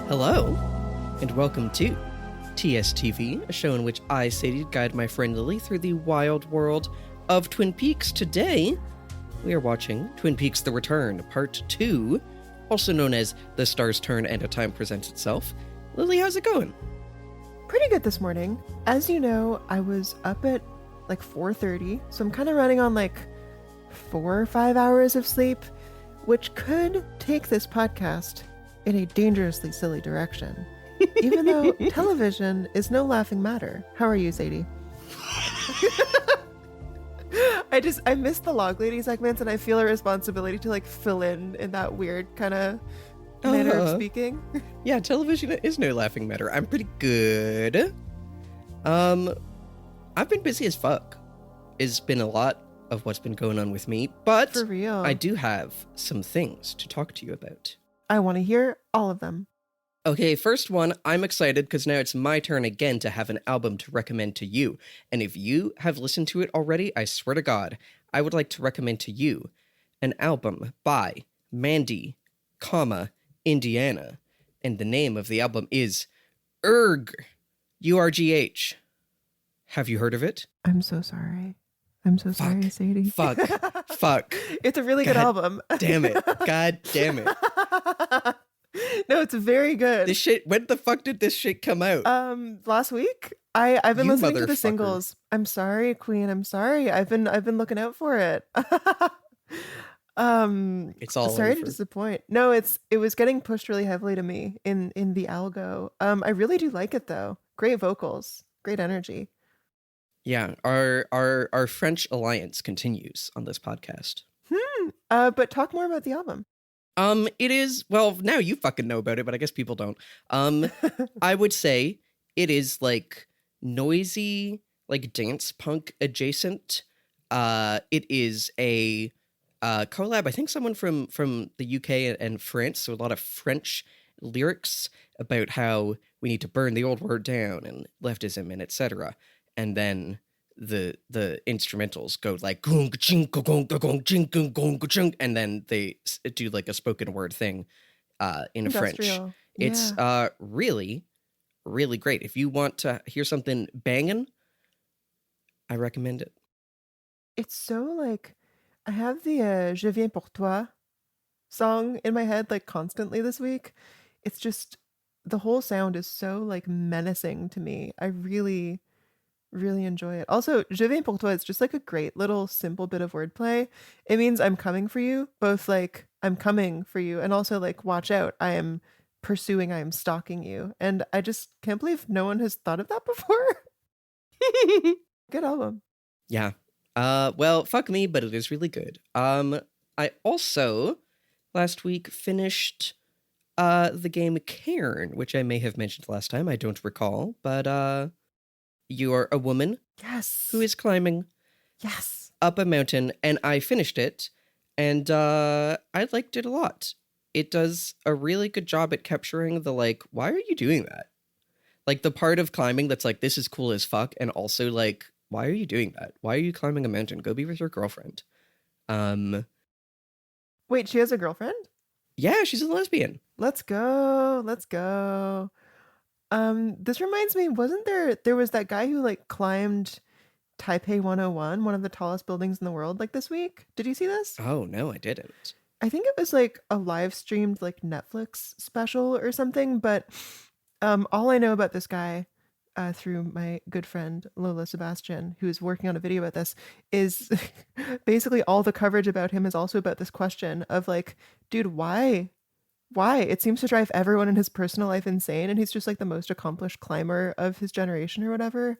Hello, and welcome to TSTV, a show in which I, Sadie, guide my friend Lily through the wild world of Twin Peaks. Today, we are watching Twin Peaks: The Return, Part 2, also known as The Star's Turn and a Time Presents Itself. Lily, how's it going? Pretty good this morning. As you know, I was up at like 4:30, so I'm kind of running on like 4 or 5 hours of sleep, which could take this podcast in a dangerously silly direction, even though television is no laughing matter. How are you, Sadie? I miss the Log Lady segments, and I feel a responsibility to like fill in that weird kind of manner of speaking. Yeah, television is no laughing matter. I'm pretty good. I've been busy as fuck. It's been a lot of what's been going on with me, but For real. I do have some things to talk to you about. I want to hear all of them. Okay, first one, I'm excited because now it's my turn again to have an album to recommend to you. And if you have listened to it already, I swear to God, I would like to recommend to you an album by Mandy, Indiana. And the name of the album is URGH. URGH. Have you heard of it? I'm so sorry. I'm so sorry, Sadie. Fuck. It's a really good album. Damn it. God damn it. No, it's very good. This shit, when the fuck did this shit come out? Last week. I've been You listening to the motherfucker. singles. I'm sorry, Queen. I'm sorry. I've been looking out for it. It's all sorry over. to disappoint. No, it was getting pushed really heavily to me in the algo. I really do like it though. Great vocals, great energy. Yeah, our French alliance continues on this podcast. But talk more about the album. It is, well, now you fucking know about it, but I guess people don't. I would say it is like noisy, like dance punk adjacent. It is a collab. I think someone from the UK and France, so a lot of French lyrics about how we need to burn the old world down and leftism and etc. And then the instrumentals go like gong ching gong gong ching gong chung, and then they do like a spoken word thing in French. Industrial. It's Yeah. really, really great. If you want to hear something banging, I recommend it. It's so like, I have the Je viens pour toi song in my head like constantly this week. It's just, the whole sound is so like menacing to me. I really, really enjoy it. Also, Je viens pour toi is just like a great little simple bit of wordplay. It means I'm coming for you, both like I'm coming for you and also like watch out, I am pursuing, I am stalking you. And I just can't believe no one has thought of that before. Good album. Yeah. Well, fuck me, but it is really good. I also last week finished the game Cairn, which I may have mentioned last time. I don't recall, but you are a woman Yes. who is climbing Yes. up a mountain, and I finished it, and I liked it a lot. It does a really good job at capturing the like, why are you doing that? Like the part of climbing that's like, this is cool as fuck, and also like, why are you doing that? Why are you climbing a mountain? Go be with your girlfriend. Wait, she has a girlfriend? Yeah, she's a lesbian. Let's go. Let's go. This reminds me, wasn't there was that guy who like climbed Taipei 101, one of the tallest buildings in the world, like this week? Did you see this? Oh, no, I didn't. I think it was like a live streamed like Netflix special or something, but all I know about this guy through my good friend Lola Sebastian, who is working on a video about this, is basically all the coverage about him is also about this question of like, dude, why? It seems to drive everyone in his personal life insane, and he's just like the most accomplished climber of his generation or whatever.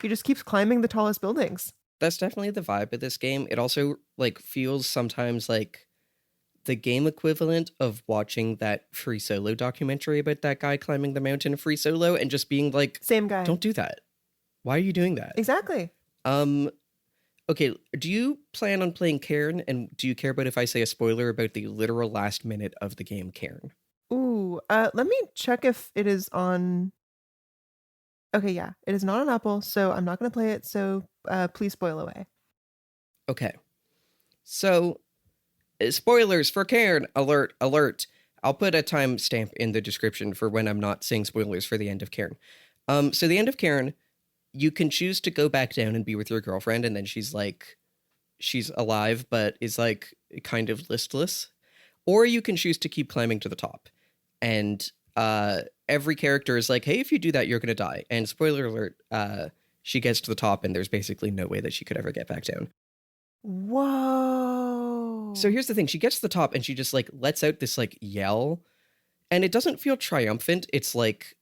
He just keeps climbing the tallest buildings. That's definitely the vibe of this game. It also like feels sometimes like the game equivalent of watching that Free Solo documentary about that guy climbing the mountain free solo and just being like, Same guy. don't do that. Why are you doing that? Exactly. Okay, do you plan on playing Cairn, and do you care about if I say a spoiler about the literal last minute of the game Cairn? Ooh, let me check if it is on. Okay, yeah, it is not on Apple, so I'm not going to play it, so please spoil away. Okay. So, spoilers for Cairn, alert, alert. I'll put a timestamp in the description for when I'm not saying spoilers for the end of Karen. So the end of Karen, you can choose to go back down and be with your girlfriend, and then she's alive, but is like kind of listless. Or you can choose to keep climbing to the top. And every character is like, hey, if you do that, you're going to die. And spoiler alert, she gets to the top and there's basically no way that she could ever get back down. Whoa. So here's the thing. She gets to the top and she just like lets out this like yell. And it doesn't feel triumphant. It's like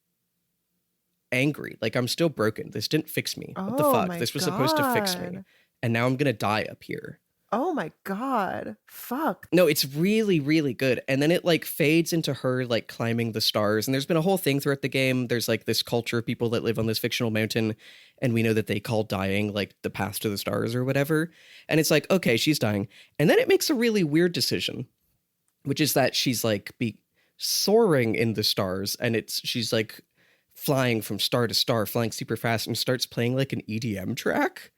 angry. Like, I'm still broken. This didn't fix me. What the fuck? This was supposed to fix me. And now I'm going to die up here. Oh my God. Fuck. No, it's really, really good. And then it like fades into her like climbing the stars. And there's been a whole thing throughout the game. There's like this culture of people that live on this fictional mountain. And we know that they call dying like the path to the stars or whatever. And it's like, okay, she's dying. And then it makes a really weird decision, which is that she's like soaring in the stars. And she's like flying from star to star, flying super fast, and starts playing like an EDM track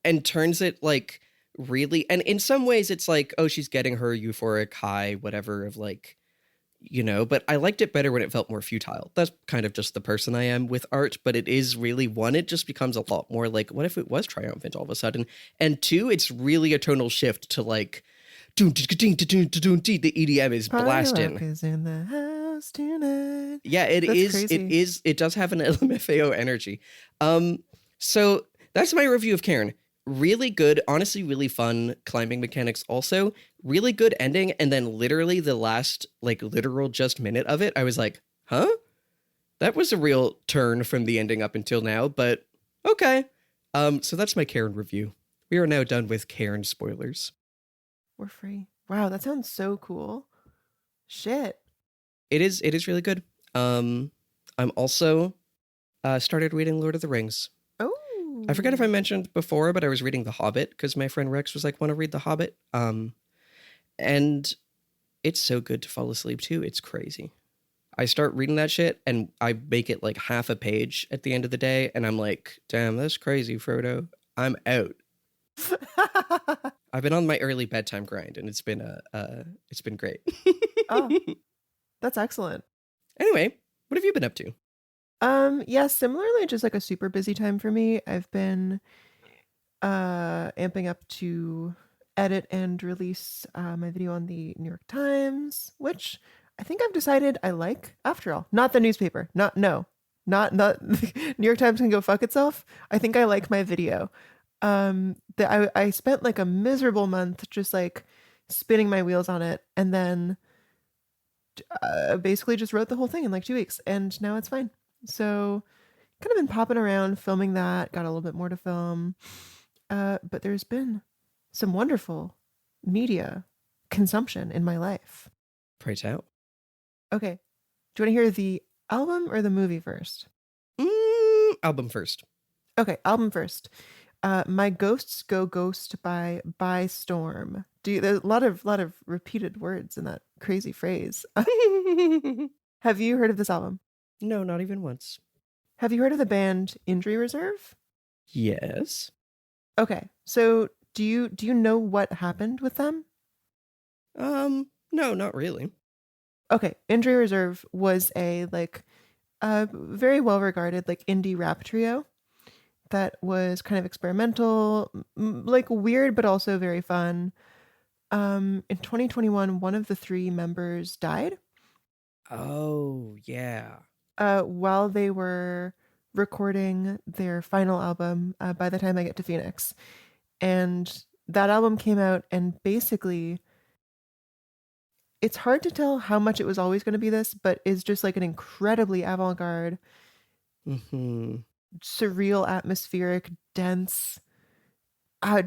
and turns it like really, and in some ways it's like, oh, she's getting her euphoric high, whatever, of like, you know, but I liked it better when it felt more futile. That's kind of just the person I am with art, but it is really, one, it just becomes a lot more like, what if it was triumphant all of a sudden? And two, it's really a tonal shift to like, the EDM is blasting. Is in the house tonight. Yeah, it is. It does have an LMFAO energy. So that's my review of Karen. Really good, honestly, really fun climbing mechanics. Also, really good ending. And then literally the last, like, literal just minute of it, I was like, huh? That was a real turn from the ending up until now, but okay. So that's my Karen review. We are now done with Karen spoilers. We're free. Wow, that sounds so cool. Shit. It is really good. I'm also started reading Lord of the Rings. Oh. I forget if I mentioned before, but I was reading The Hobbit because my friend Rex was like, want to read The Hobbit? And it's so good to fall asleep to. It's crazy. I start reading that shit and I make it like half a page at the end of the day. And I'm like, damn, that's crazy, Frodo. I'm out. I've been on my early bedtime grind and it's been great. Oh, that's excellent. Anyway, what have you been up to? Yeah, similarly, just like a super busy time for me. I've been amping up to edit and release my video on the New York Times, which I think I've decided I like after all. Not the newspaper. Not New York Times can go fuck itself. I think I like my video. I spent like a miserable month just like spinning my wheels on it, and then basically just wrote the whole thing in like 2 weeks, and now it's fine. So kind of been popping around filming that, got a little bit more to film. But there's been some wonderful media consumption in my life. Pray tell. Okay. Do you want to hear the album or the movie first? Album first. Okay, album first. My Ghosts Go Ghost by Storm. There's a lot of repeated words in that crazy phrase. Have you heard of this album? No, not even once. Have you heard of the band Injury Reserve? Yes. Okay, so do you know what happened with them? No, not really. Okay, Injury Reserve was a like very well regarded like indie rap trio that was kind of experimental, like weird but also very fun. In 2021, one of the three members died. Oh, yeah. While they were recording their final album, By the Time I Get to Phoenix. And that album came out, and basically it's hard to tell how much it was always going to be this, but is just like an incredibly avant-garde, surreal, atmospheric, dense.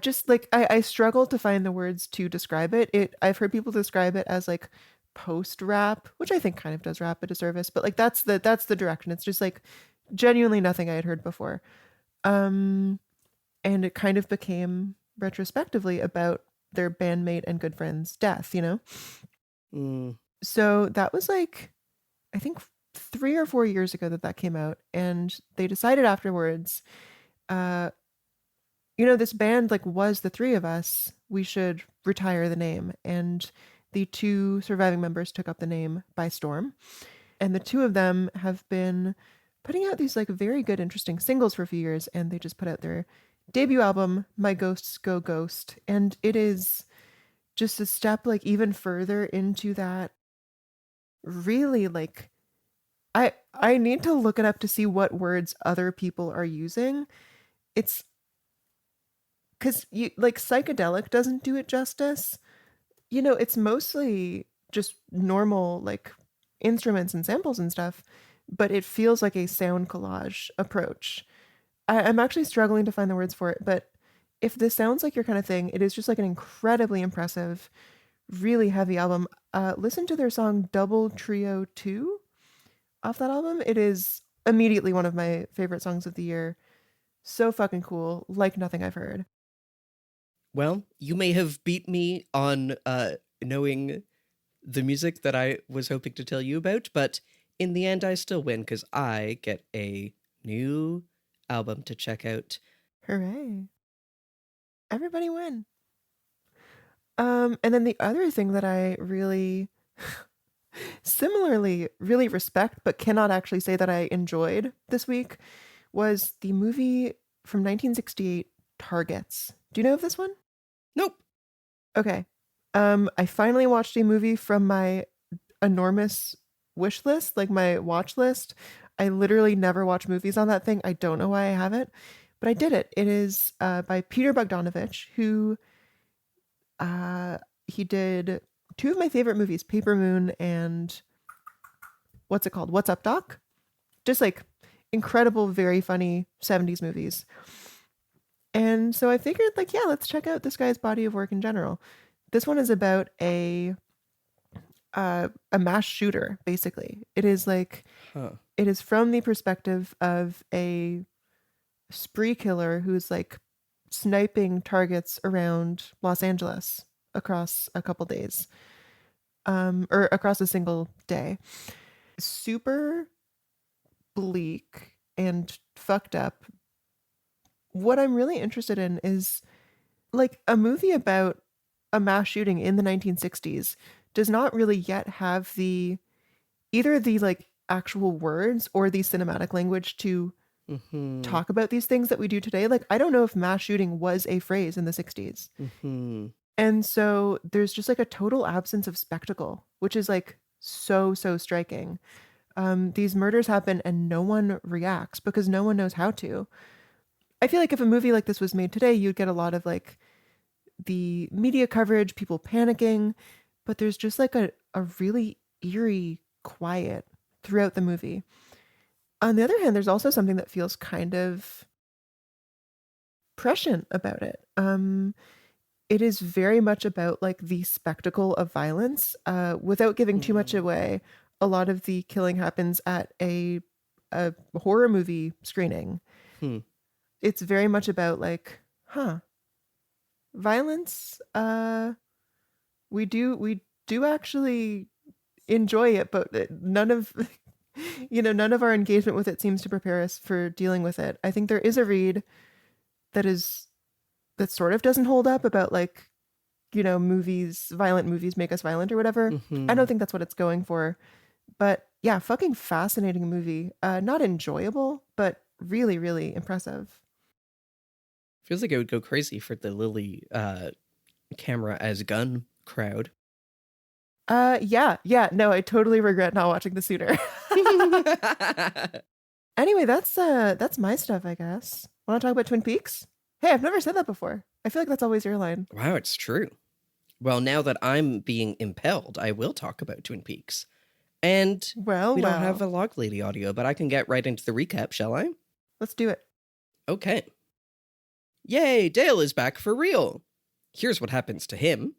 Just like I struggle to find the words to describe it. I've heard people describe it as like post-rap, which I think kind of does rap a disservice, but like that's the direction. It's just like genuinely nothing I had heard before. And it kind of became retrospectively about their bandmate and good friend's death, you know? So that was like, I think 3 or 4 years ago that came out, and they decided afterwards, you know, this band like was the three of us, we should retire the name. And the two surviving members took up the name by storm. And the two of them have been putting out these like very good, interesting singles for a few years. And they just put out their debut album, My Ghosts Go Ghost. And it is just a step like even further into that really like I need to look it up to see what words other people are using. It's because you like psychedelic doesn't do it justice. You know, it's mostly just normal like instruments and samples and stuff, but it feels like a sound collage approach. I'm actually struggling to find the words for it, but if this sounds like your kind of thing, it is just like an incredibly impressive, really heavy album. Listen to their song Double Trio 2 off that album. It is immediately one of my favorite songs of the year. So fucking cool, like nothing I've heard. Well, you may have beat me on knowing the music that I was hoping to tell you about, but in the end, I still win because I get a new album to check out. Hooray. Everybody win. And then the other thing that I really similarly really respect but cannot actually say that I enjoyed this week was the movie from 1968, Targets. Do you know of this one? Nope. Okay. I finally watched a movie from my enormous wish list, like my watch list. I literally never watch movies on that thing. I don't know why I have it, but I did it. It is by Peter Bogdanovich, who he did two of my favorite movies, Paper Moon and what's it called? What's Up, Doc? Just like incredible, very funny 70s movies. And so I figured like, yeah, let's check out this guy's body of work in general. This one is about a mass shooter, basically. It is like, it is from the perspective of a spree killer who's like sniping targets around Los Angeles across a couple days, or across a single day. Super bleak and fucked up. What I'm really interested in is like a movie about a mass shooting in the 1960s does not really yet have the either the like actual words or the cinematic language to talk about these things that we do today. Like, I don't know if mass shooting was a phrase in the 60s. And so there's just like a total absence of spectacle, which is like so striking. These murders happen and no one reacts because no one knows how to. I feel like if a movie like this was made today, you'd get a lot of like the media coverage, people panicking, but there's just like a really eerie quiet throughout the movie. On the other hand, there's also something that feels kind of prescient about it. It is very much about like the spectacle of violence. Without giving too much away, a lot of the killing happens at a horror movie screening. It's very much about like, violence. We do actually enjoy it, but none of our engagement with it seems to prepare us for dealing with it. I think there is a read that sort of doesn't hold up about like, violent movies make us violent or whatever. I don't think that's what it's going for. But yeah, fucking fascinating movie. Not enjoyable, but really, really impressive. Feels like I would go crazy for the Lily camera as gun crowd. Yeah. No, I totally regret not watching The Suitor. Anyway, that's my stuff, I guess. Want to talk about Twin Peaks? Hey, I've never said that before. I feel like that's always your line. Wow, it's true. Well, now that I'm being impelled, I will talk about Twin Peaks. And we don't have a Log Lady audio, but I can get right into the recap, shall I? Let's do it. Okay. Yay, Dale is back for real. Here's what happens to him.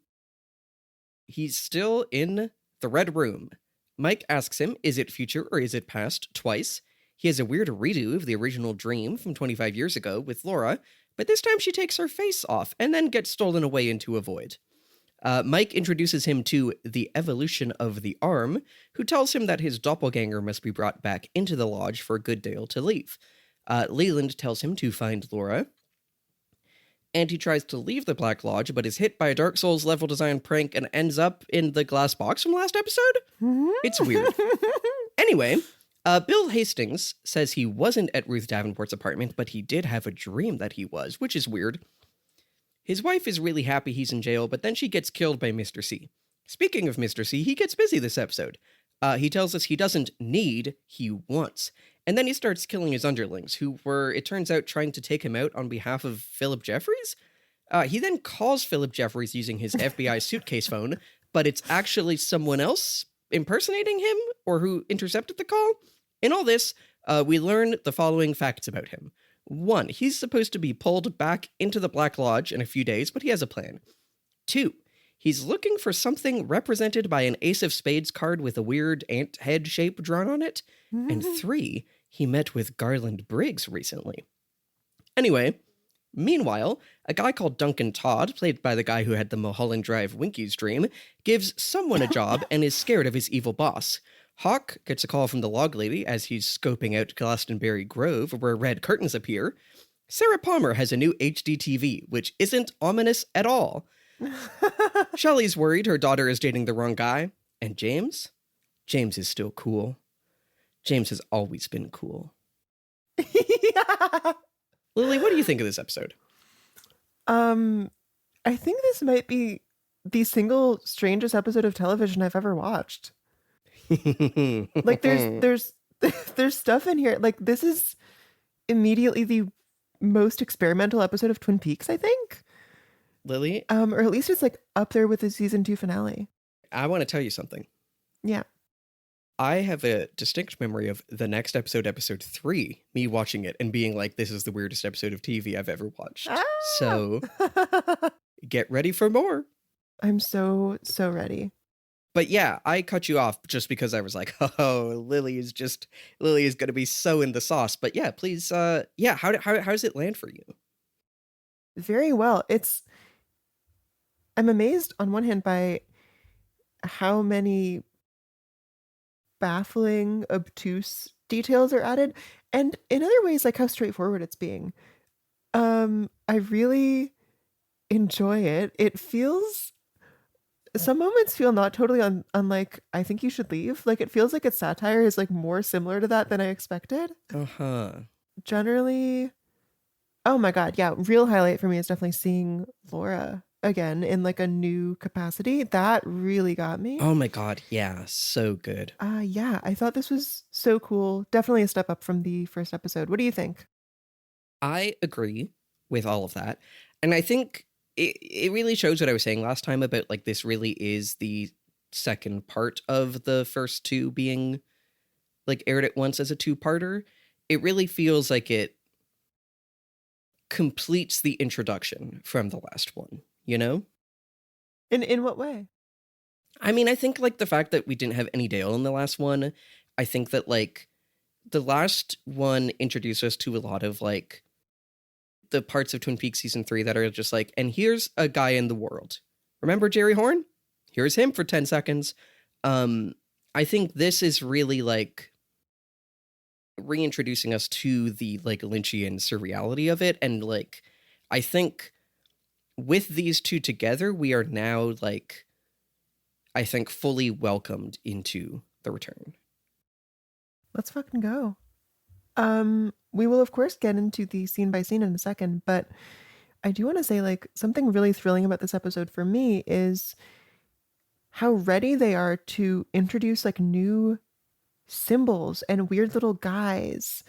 He's still in the Red Room. Mike asks him, is it future or is it past, twice. He has a weird redo of the original dream from 25 years ago with Laura, but this time she takes her face off and then gets stolen away into a void. Mike introduces him to the evolution of the arm, who tells him that his doppelganger must be brought back into the lodge for Good Dale to leave. Leland tells him to find Laura. and he tries to leave the Black Lodge, but is hit by a Dark Souls level design prank and ends up in the glass box from last episode? It's weird. Anyway, Bill Hastings says he wasn't at Ruth Davenport's apartment, but he did have a dream that he was, which is weird. His wife is really happy he's in jail, but then she gets killed by Mr. C. Speaking of Mr. C, he gets busy this episode. He tells us he doesn't need, he wants. And then he starts killing his underlings, who were, it turns out, trying to take him out on behalf of Philip Jeffries. He then calls Philip Jeffries using his FBI suitcase phone, but it's actually someone else impersonating him, or who intercepted the call. In all this, we learn the following facts about him. 1, he's supposed to be pulled back into the Black Lodge in a few days, but he has a plan. 2, he's looking for something represented by an Ace of Spades card with a weird ant head shape drawn on it. And 3, he met with Garland Briggs recently. Anyway, meanwhile, a guy called Duncan Todd, played by the guy who had the Mulholland Drive Winkies dream, gives someone a job and is scared of his evil boss. Hawk gets a call from the log lady as he's scoping out Glastonbury Grove, where red curtains appear. Sarah Palmer has a new HDTV, which isn't ominous at all. Shelley's worried her daughter is dating the wrong guy. And James? James is still cool. James has always been cool. Yeah. Lily, what do you think of this episode? I think this might be the single strangest episode of television I've ever watched. Like there's stuff in here. Like this is immediately the most experimental episode of Twin Peaks, I think. Lily? Or at least it's like up there with the season 2 finale. I want to tell you something. Yeah. I have a distinct memory of the next episode, episode 3, me watching it and being like, this is the weirdest episode of TV I've ever watched. Ah! So get ready for more. I'm so ready. But yeah, I cut you off just because I was like, oh, Lily is going to be so in the sauce. But yeah, please, how does it land for you? Very well. I'm amazed on one hand by how many baffling, obtuse details are added, and in other ways, like how straightforward it's being. I really enjoy it. It feels, some moments feel not totally unlike I Think You Should Leave. Like it feels like its satire is like more similar to that than I expected. Generally, oh my god, yeah, real highlight for me is definitely seeing Laura again in like a new capacity. That really got me. Oh my god, yeah, so good. Yeah, I thought this was so cool. Definitely a step up from the first episode. What do you think? I agree with all of that. And I think it really shows what I was saying last time about like this really is the second part of the first two being like aired at once as a two-parter. It really feels like it completes the introduction from the last one, you know? In what way? I mean, I think like the fact that we didn't have any Dale in the last one, I think that like the last one introduced us to a lot of like the parts of Twin Peaks season 3 that are just like, and here's a guy in the world. Remember Jerry Horn? Here's him for 10 seconds. I think this is really like reintroducing us to the like Lynchian surreality of it. And like, I think with these two together, we are now like, I think fully welcomed into the return. Let's fucking go. We will of course get into the scene by scene in a second, but I do want to say like something really thrilling about this episode for me is how ready they are to introduce like new symbols and weird little guys,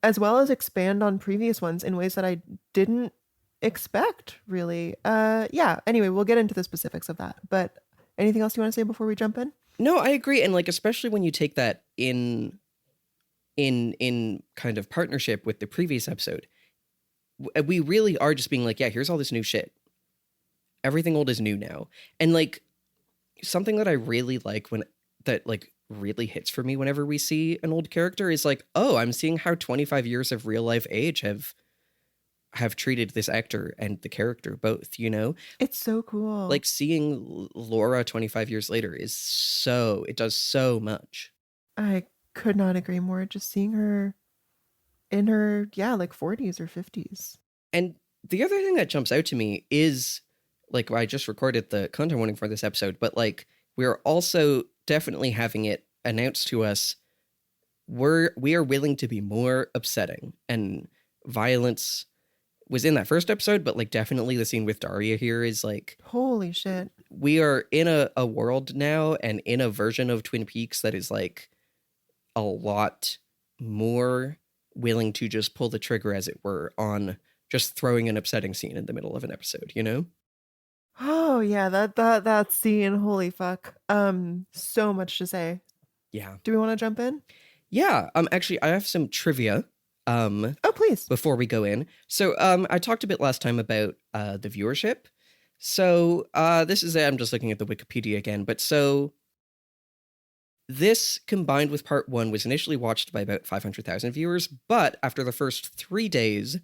as well as expand on previous ones in ways that I didn't expect, really. Yeah, anyway, we'll get into the specifics of that. But anything else you want to say before we jump in? No, I agree. And like, especially when you take that in kind of partnership with the previous episode, we really are just being like, yeah, here's all this new shit. Everything old is new now. And like, something that I really like when that like really hits for me whenever we see an old character is like, oh, I'm seeing how 25 years of real life age have treated this actor and the character both, you know? It's so cool. Like seeing Laura 25 years later is so, it does so much. I could not agree more. Just seeing her in her, yeah, like 40s or 50s. And The other thing that jumps out to me is, like, I just recorded the content warning for this episode, but like, we're also definitely having it announced to us we are willing to be more upsetting, and violence was in that first episode, but like definitely the scene with Daria here is like, Holy shit. we are in a world now and in a version of Twin Peaks that is like a lot more willing to just pull the trigger, as it were, on just throwing an upsetting scene in the middle of an episode, you know? Oh yeah, that scene, holy fuck. So much to say. Yeah. Do we want to jump in? Yeah. Actually, I have some trivia. Oh, please. Before we go in. So I talked a bit last time about the viewership. So this is, I'm just looking at the Wikipedia again, but so this combined with part 1 was initially watched by about 500,000 viewers, but after the first 3 days,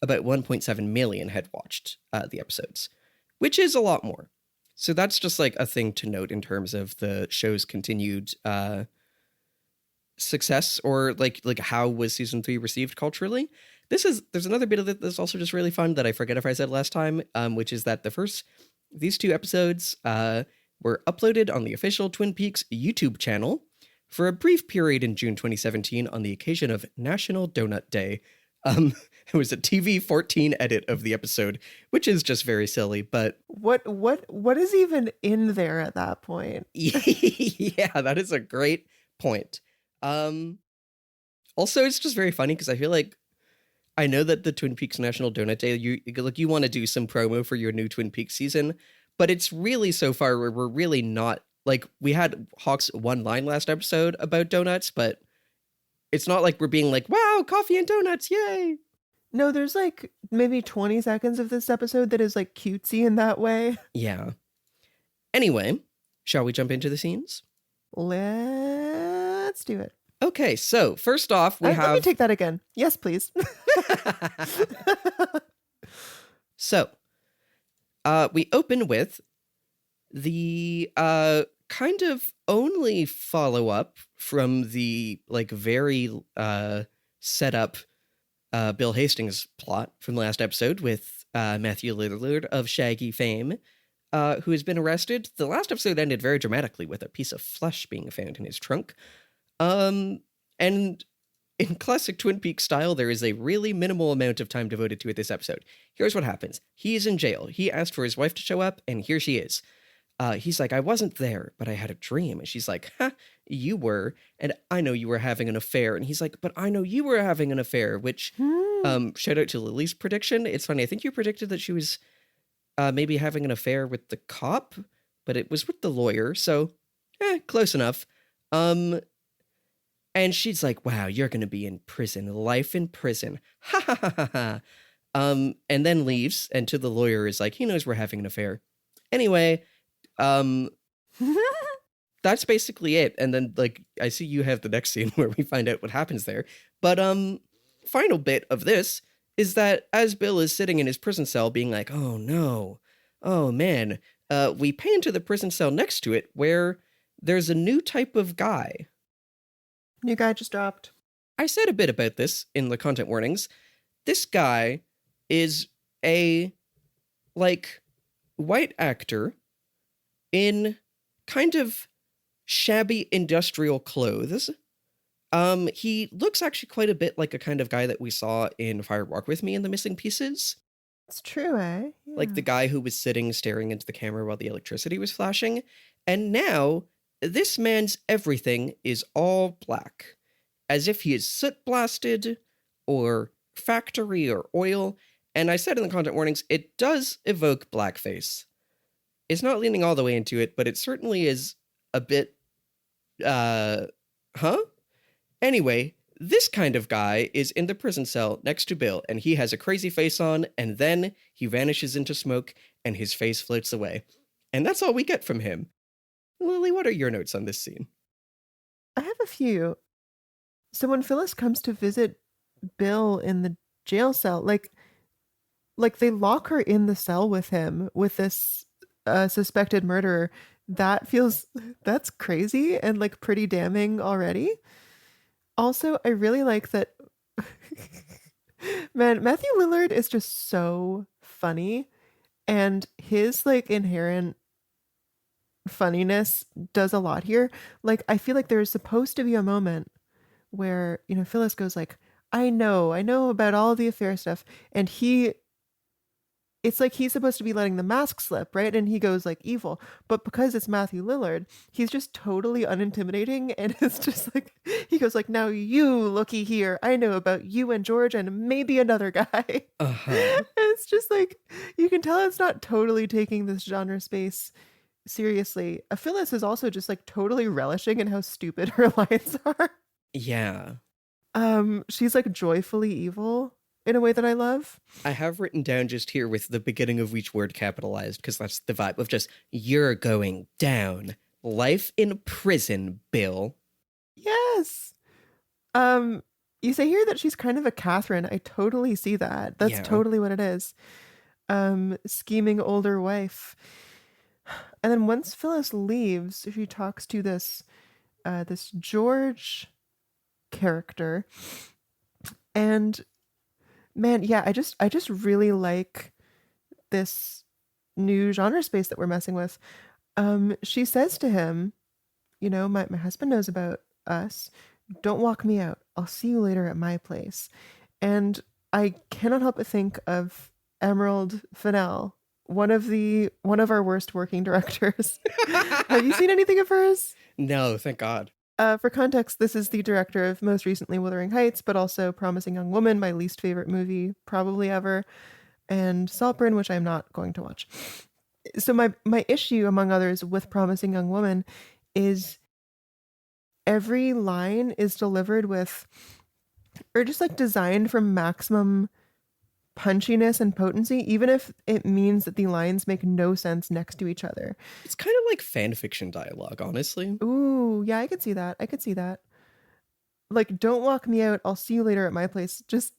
about 1.7 million had watched the episodes, which is a lot more. So that's just like a thing to note in terms of the show's continued success, or like how was season 3 received culturally. There's another bit of it that's also just really fun that I forget if I said last time, which is that these 2 episodes were uploaded on the official Twin Peaks YouTube channel for a brief period in June 2017 on the occasion of National Donut Day. It was a TV 14 edit of the episode, which is just very silly, but What is even in there at that point? yeah, that is a great point. Also, it's just very funny because I feel like, I know that the Twin Peaks National Donut Day, you want to do some promo for your new Twin Peaks season, but it's really, so far we're really not, like, we had Hawk's one line last episode about donuts, but it's not like we're being like, wow, coffee and donuts, yay. No, there's like maybe 20 seconds of this episode that is like cutesy in that way. Yeah. Anyway, shall we jump into the scenes? Let's do it. Okay, so first off, we have... Let me take that again. Yes, please. So, we open with the kind of only follow-up from the like very set up Bill Hastings plot from the last episode with Matthew Lillard of Shaggy fame, who has been arrested. The last episode ended very dramatically with a piece of flesh being found in his trunk. And in classic Twin Peaks style, there is a really minimal amount of time devoted to it this episode. Here's what happens. He is in jail. He asked for his wife to show up, and here she is. He's like, I wasn't there, but I had a dream. And she's like, ha, you were, and I know you were having an affair. And he's like, but I know you were having an affair, which, shout out to Lily's prediction. It's funny, I think you predicted that she was maybe having an affair with the cop, but it was with the lawyer, so, close enough. And she's like, wow, you're going to be in prison, life in prison. Ha ha ha ha ha. And then leaves, and to the lawyer is like, he knows we're having an affair. Anyway, that's basically it. And then, like, I see you have the next scene where we find out what happens there. But, final bit of this is that as Bill is sitting in his prison cell being like, oh no, oh man, we pan to the prison cell next to it where there's a new type of guy. New guy just dropped. I said a bit about this in the content warnings. This guy is a, like, white actor in kind of shabby industrial clothes. He looks actually quite a bit like a kind of guy that we saw in Fire Walk With Me in The Missing Pieces. It's true, eh? Yeah. Like the guy who was sitting staring into the camera while the electricity was flashing. And now, this man's everything is all black, as if he is soot blasted, or factory, or oil. And I said in the content warnings, it does evoke blackface. It's not leaning all the way into it, but it certainly is a bit, Anyway, this kind of guy is in the prison cell next to Bill, and he has a crazy face on, and then he vanishes into smoke, and his face floats away. And that's all we get from him. Lily, what are your notes on this scene? I have a few. So when Phyllis comes to visit Bill in the jail cell, like they lock her in the cell with him, with this suspected murderer. That's crazy and like pretty damning already. Also, I really like that Man, Matthew Lillard is just so funny, and his like inherent funniness does a lot here. Like I feel like there's supposed to be a moment where, Phyllis goes like, I know about all the affair stuff. And it's like he's supposed to be letting the mask slip, right? And he goes like evil. But because it's Matthew Lillard, he's just totally unintimidating. And it's just like, he goes like, now you looky here. I know about you and George and maybe another guy. Uh-huh. It's just like, you can tell it's not totally taking this genre space seriously. Phyllis is also just like totally relishing in how stupid her lines are. Yeah. She's like joyfully evil in a way that I love. I have written down just here with the beginning of each word capitalized, because that's the vibe of just, you're going down. Life in prison, Bill. Yes. You say here that she's kind of a Catherine. I totally see that. That's Yeah. totally what it is. Scheming older wife. And then once Phyllis leaves, she talks to this George character. And man, yeah, I just really like this new genre space that we're messing with. She says to him, my husband knows about us. Don't walk me out. I'll see you later at my place. And I cannot help but think of Emerald Fennell, one of our worst working directors. Have you seen anything of hers? No, thank God. For context, this is the director of most recently Wuthering Heights, but also Promising Young Woman, my least favorite movie probably ever, and Saltburn, which I'm not going to watch. So my issue, among others, with Promising Young Woman is every line is delivered with, or just like designed for maximum punchiness and potency, even if it means that the lines make no sense next to each other. It's kind of like fan fiction dialogue, honestly. Ooh, yeah, I could see that. Like, don't walk me out. I'll see you later at my place. Just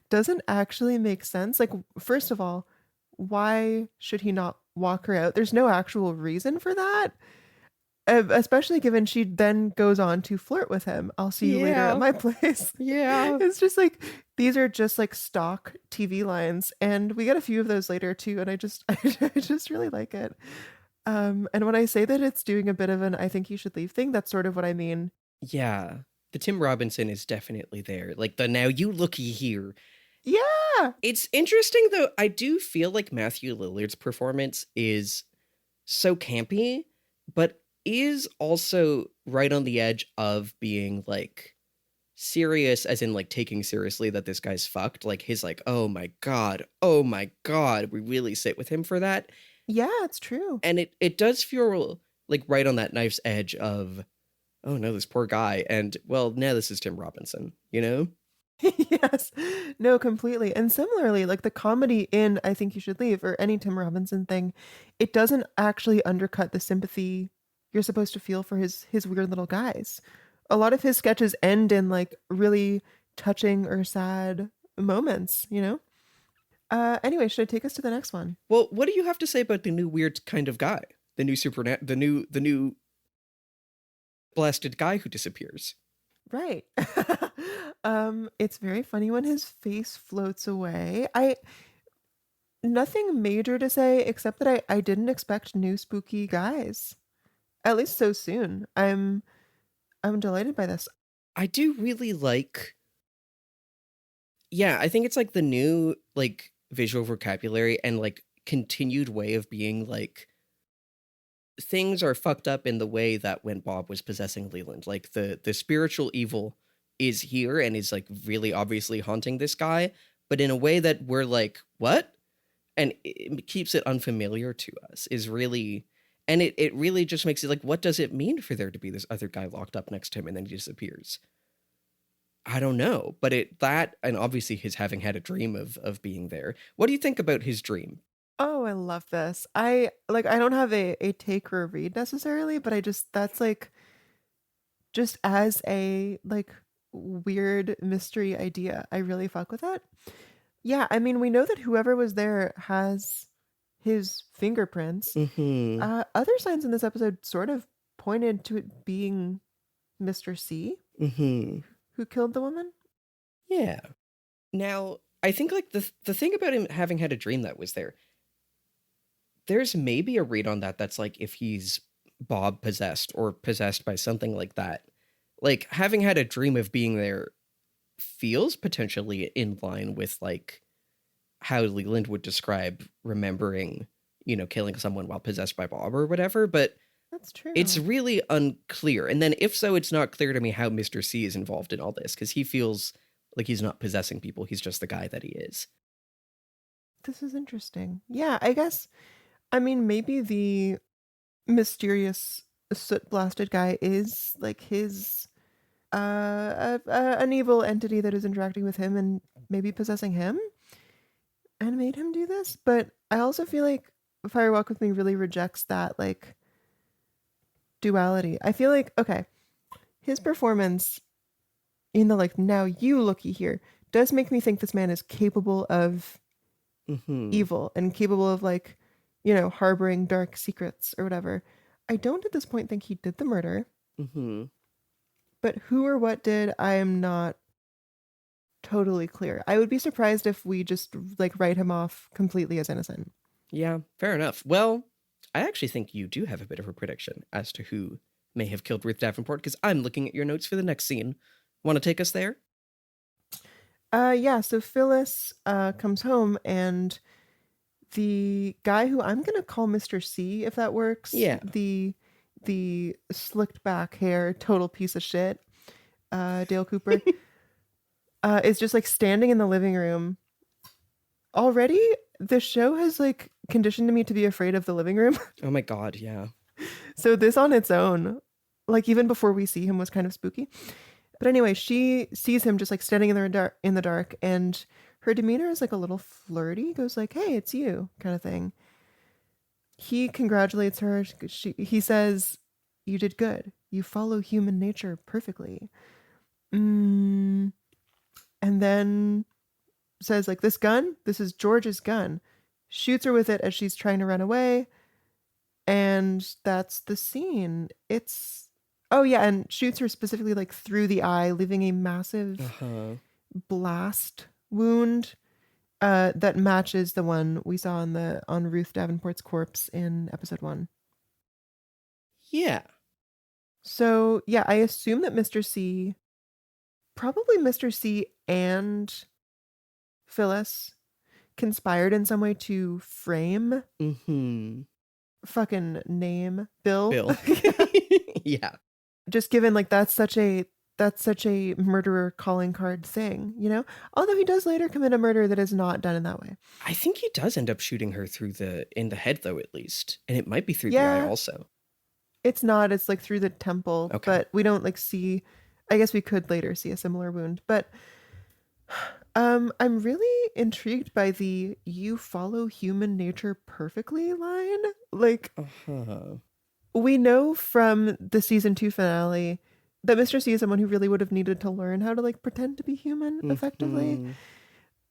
doesn't actually make sense. Like, first of all, why should he not walk her out? There's no actual reason for that. Especially given she then goes on to flirt with him. I'll see you later at my place. Yeah. It's just like, these are just like stock TV lines. And we get a few of those later too. And I just really like it. And when I say that it's doing a bit of an I think you should leave thing, that's sort of what I mean. Yeah. The Tim Robinson is definitely there. Like the now you looky here. Yeah. It's interesting though. I do feel like Matthew Lillard's performance is so campy, but is also right on the edge of being like serious, as in like taking seriously that this guy's fucked. Like his like, oh my god, we really sit with him for that. Yeah, it's true. And it does feel like right on that knife's edge of, oh no, this poor guy. And well, now this is Tim Robinson, you know? Yes. No, completely. And similarly, like the comedy in I Think You Should Leave or any Tim Robinson thing, it doesn't actually undercut the sympathy you're supposed to feel for his weird little guys. A lot of his sketches end in like really touching or sad moments, Anyway, should I take us to the next one? Well, what do you have to say about the new weird kind of guy? The new blasted guy who disappears. Right. It's very funny when his face floats away. Nothing major to say except that I didn't expect new spooky guys. At least so soon. I'm delighted by this. I do really like, yeah, I think it's like the new like visual vocabulary and like continued way of being like, things are fucked up in the way that when Bob was possessing Leland, like the spiritual evil is here and is like really obviously haunting this guy, but in a way that we're like, what? And it keeps it unfamiliar to us is really, and it really just makes it like, what does it mean for there to be this other guy locked up next to him and then he disappears? I don't know, but that, and obviously his having had a dream of being there. What do you think about his dream? Oh, I love this. I don't have a take or a read necessarily, but that's like just as a like weird mystery idea. I really fuck with it. Yeah, I mean, we know that whoever was there has his fingerprints. Mm-hmm. Other signs in this episode sort of pointed to it being Mr. C, Mm-hmm. who killed the woman. Yeah. Now, I think like the thing about him having had a dream that was there, there's maybe a read on that that's like if he's Bob possessed or possessed by something like that. Like having had a dream of being there feels potentially in line with like how Leland would describe remembering, killing someone while possessed by Bob or whatever, but That's true. it's really unclear. And then if so, it's not clear to me how Mr. C is involved in all this, because he feels like he's not possessing people. He's just the guy that he is. This is interesting. Yeah, I guess, I mean, maybe the mysterious soot blasted guy is like his an evil entity that is interacting with him and maybe possessing him and made him do this. But I also feel like Fire Walk with Me really rejects that like duality. I feel like, okay, his performance in the like now you looky here does make me think this man is capable of evil and capable of like, harboring dark secrets or whatever. I don't at this point think he did the murder. But who or what did, I am not totally clear. I would be surprised if we just like write him off completely as innocent. Yeah, fair enough. Well, I actually think you do have a bit of a prediction as to who may have killed Ruth Davenport, because I'm looking at your notes for the next scene. Want to take us there? Yeah, so Phyllis comes home and the guy who I'm gonna call Mr. C, if that works. Yeah. The slicked back hair, total piece of shit, Dale Cooper, is just like standing in the living room. Already, the show has like conditioned me to be afraid of the living room. Oh my god, yeah. So this on its own, like even before we see him, was kind of spooky. But anyway, she sees him just like standing in the dark, and her demeanor is like a little flirty. Goes like, "Hey, it's you," kind of thing. He congratulates her. He says, "You did good. You follow human nature perfectly." And then says like, "This gun, this is George's gun." Shoots her with it as she's trying to run away. And that's the scene. Oh yeah, and shoots her specifically like through the eye, leaving a massive blast wound that matches the one we saw on Ruth Davenport's corpse in episode 1. Yeah. So yeah, I assume that probably Mr. C and Phyllis conspired in some way to frame fucking name Bill. Yeah. Just given like that's such a murderer calling card thing, although he does later commit a murder that is not done in that way. I think he does end up shooting her in the head though, at least, and it might be through the eye also. It's not, it's like through the temple. Okay. But we don't like see, I guess we could later see a similar wound, but I'm really intrigued by the "you follow human nature perfectly" line. Like we know from the season 2 finale that Mr. C is someone who really would have needed to learn how to like pretend to be human effectively.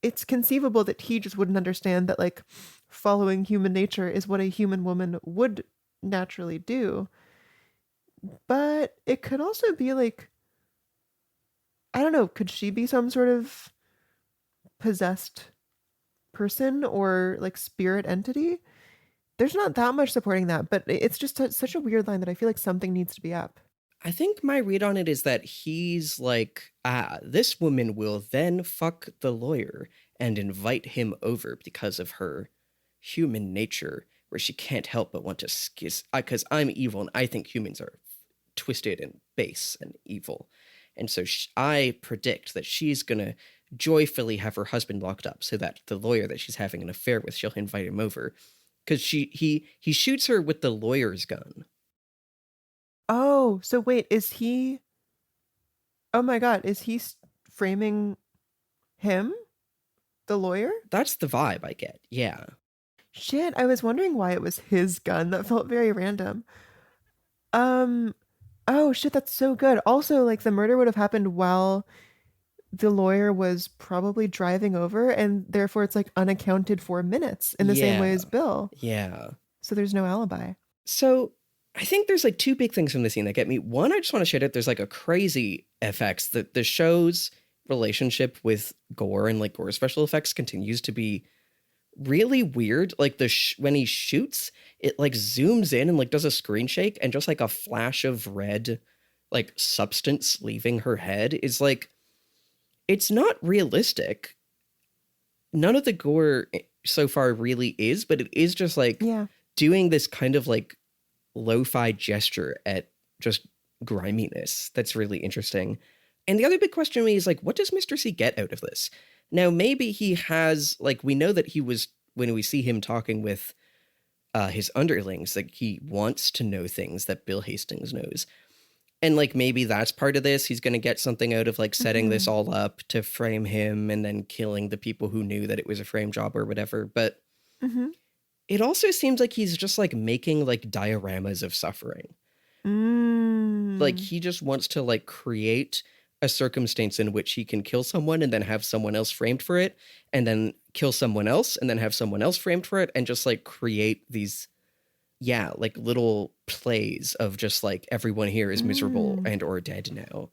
It's conceivable that he just wouldn't understand that like following human nature is what a human woman would naturally do. But it could also be like, I don't know, could she be some sort of possessed person or like spirit entity? There's not that much supporting that, but it's just such a weird line that I feel like something needs to be up. I think my read on it is that he's like, this woman will then fuck the lawyer and invite him over because of her human nature, where she can't help but want to skiss, because I'm evil and I think humans are twisted and base and evil. And so I predict that she's going to joyfully have her husband locked up so that the lawyer that she's having an affair with, she'll invite him over. Because he shoots her with the lawyer's gun. Oh, so wait, is he... Oh my god, is he framing him? The lawyer? That's the vibe I get, yeah. Shit, I was wondering why it was his gun. That felt very random. Oh shit, that's so good. Also, like, the murder would have happened while the lawyer was probably driving over, and therefore it's like unaccounted for minutes in the same way as Bill. Yeah. So there's no alibi. So I think there's like two big things from the scene that get me. One, I just want to shout out, there's like a crazy FX that the show's relationship with gore and like gore special effects continues to be really weird. Like when he shoots, it like zooms in and like does a screen shake, and just like a flash of red like substance leaving her head is like, it's not realistic. None of the gore so far really is, but it is just like doing this kind of like lo-fi gesture at just griminess that's really interesting. And the other big question to me is like, what does Mr. C get out of this? Now, maybe he has, like, we know that he was, when we see him talking with his underlings, like, he wants to know things that Bill Hastings knows. And, like, maybe that's part of this. He's going to get something out of, like, setting this all up to frame him and then killing the people who knew that it was a frame job or whatever. But it also seems like he's just, like, making, like, dioramas of suffering. Like, he just wants to, like, create a circumstance in which he can kill someone and then have someone else framed for it, and then kill someone else and then have someone else framed for it, and just, like, create these, like, little plays of just, like, everyone here is miserable and or dead now.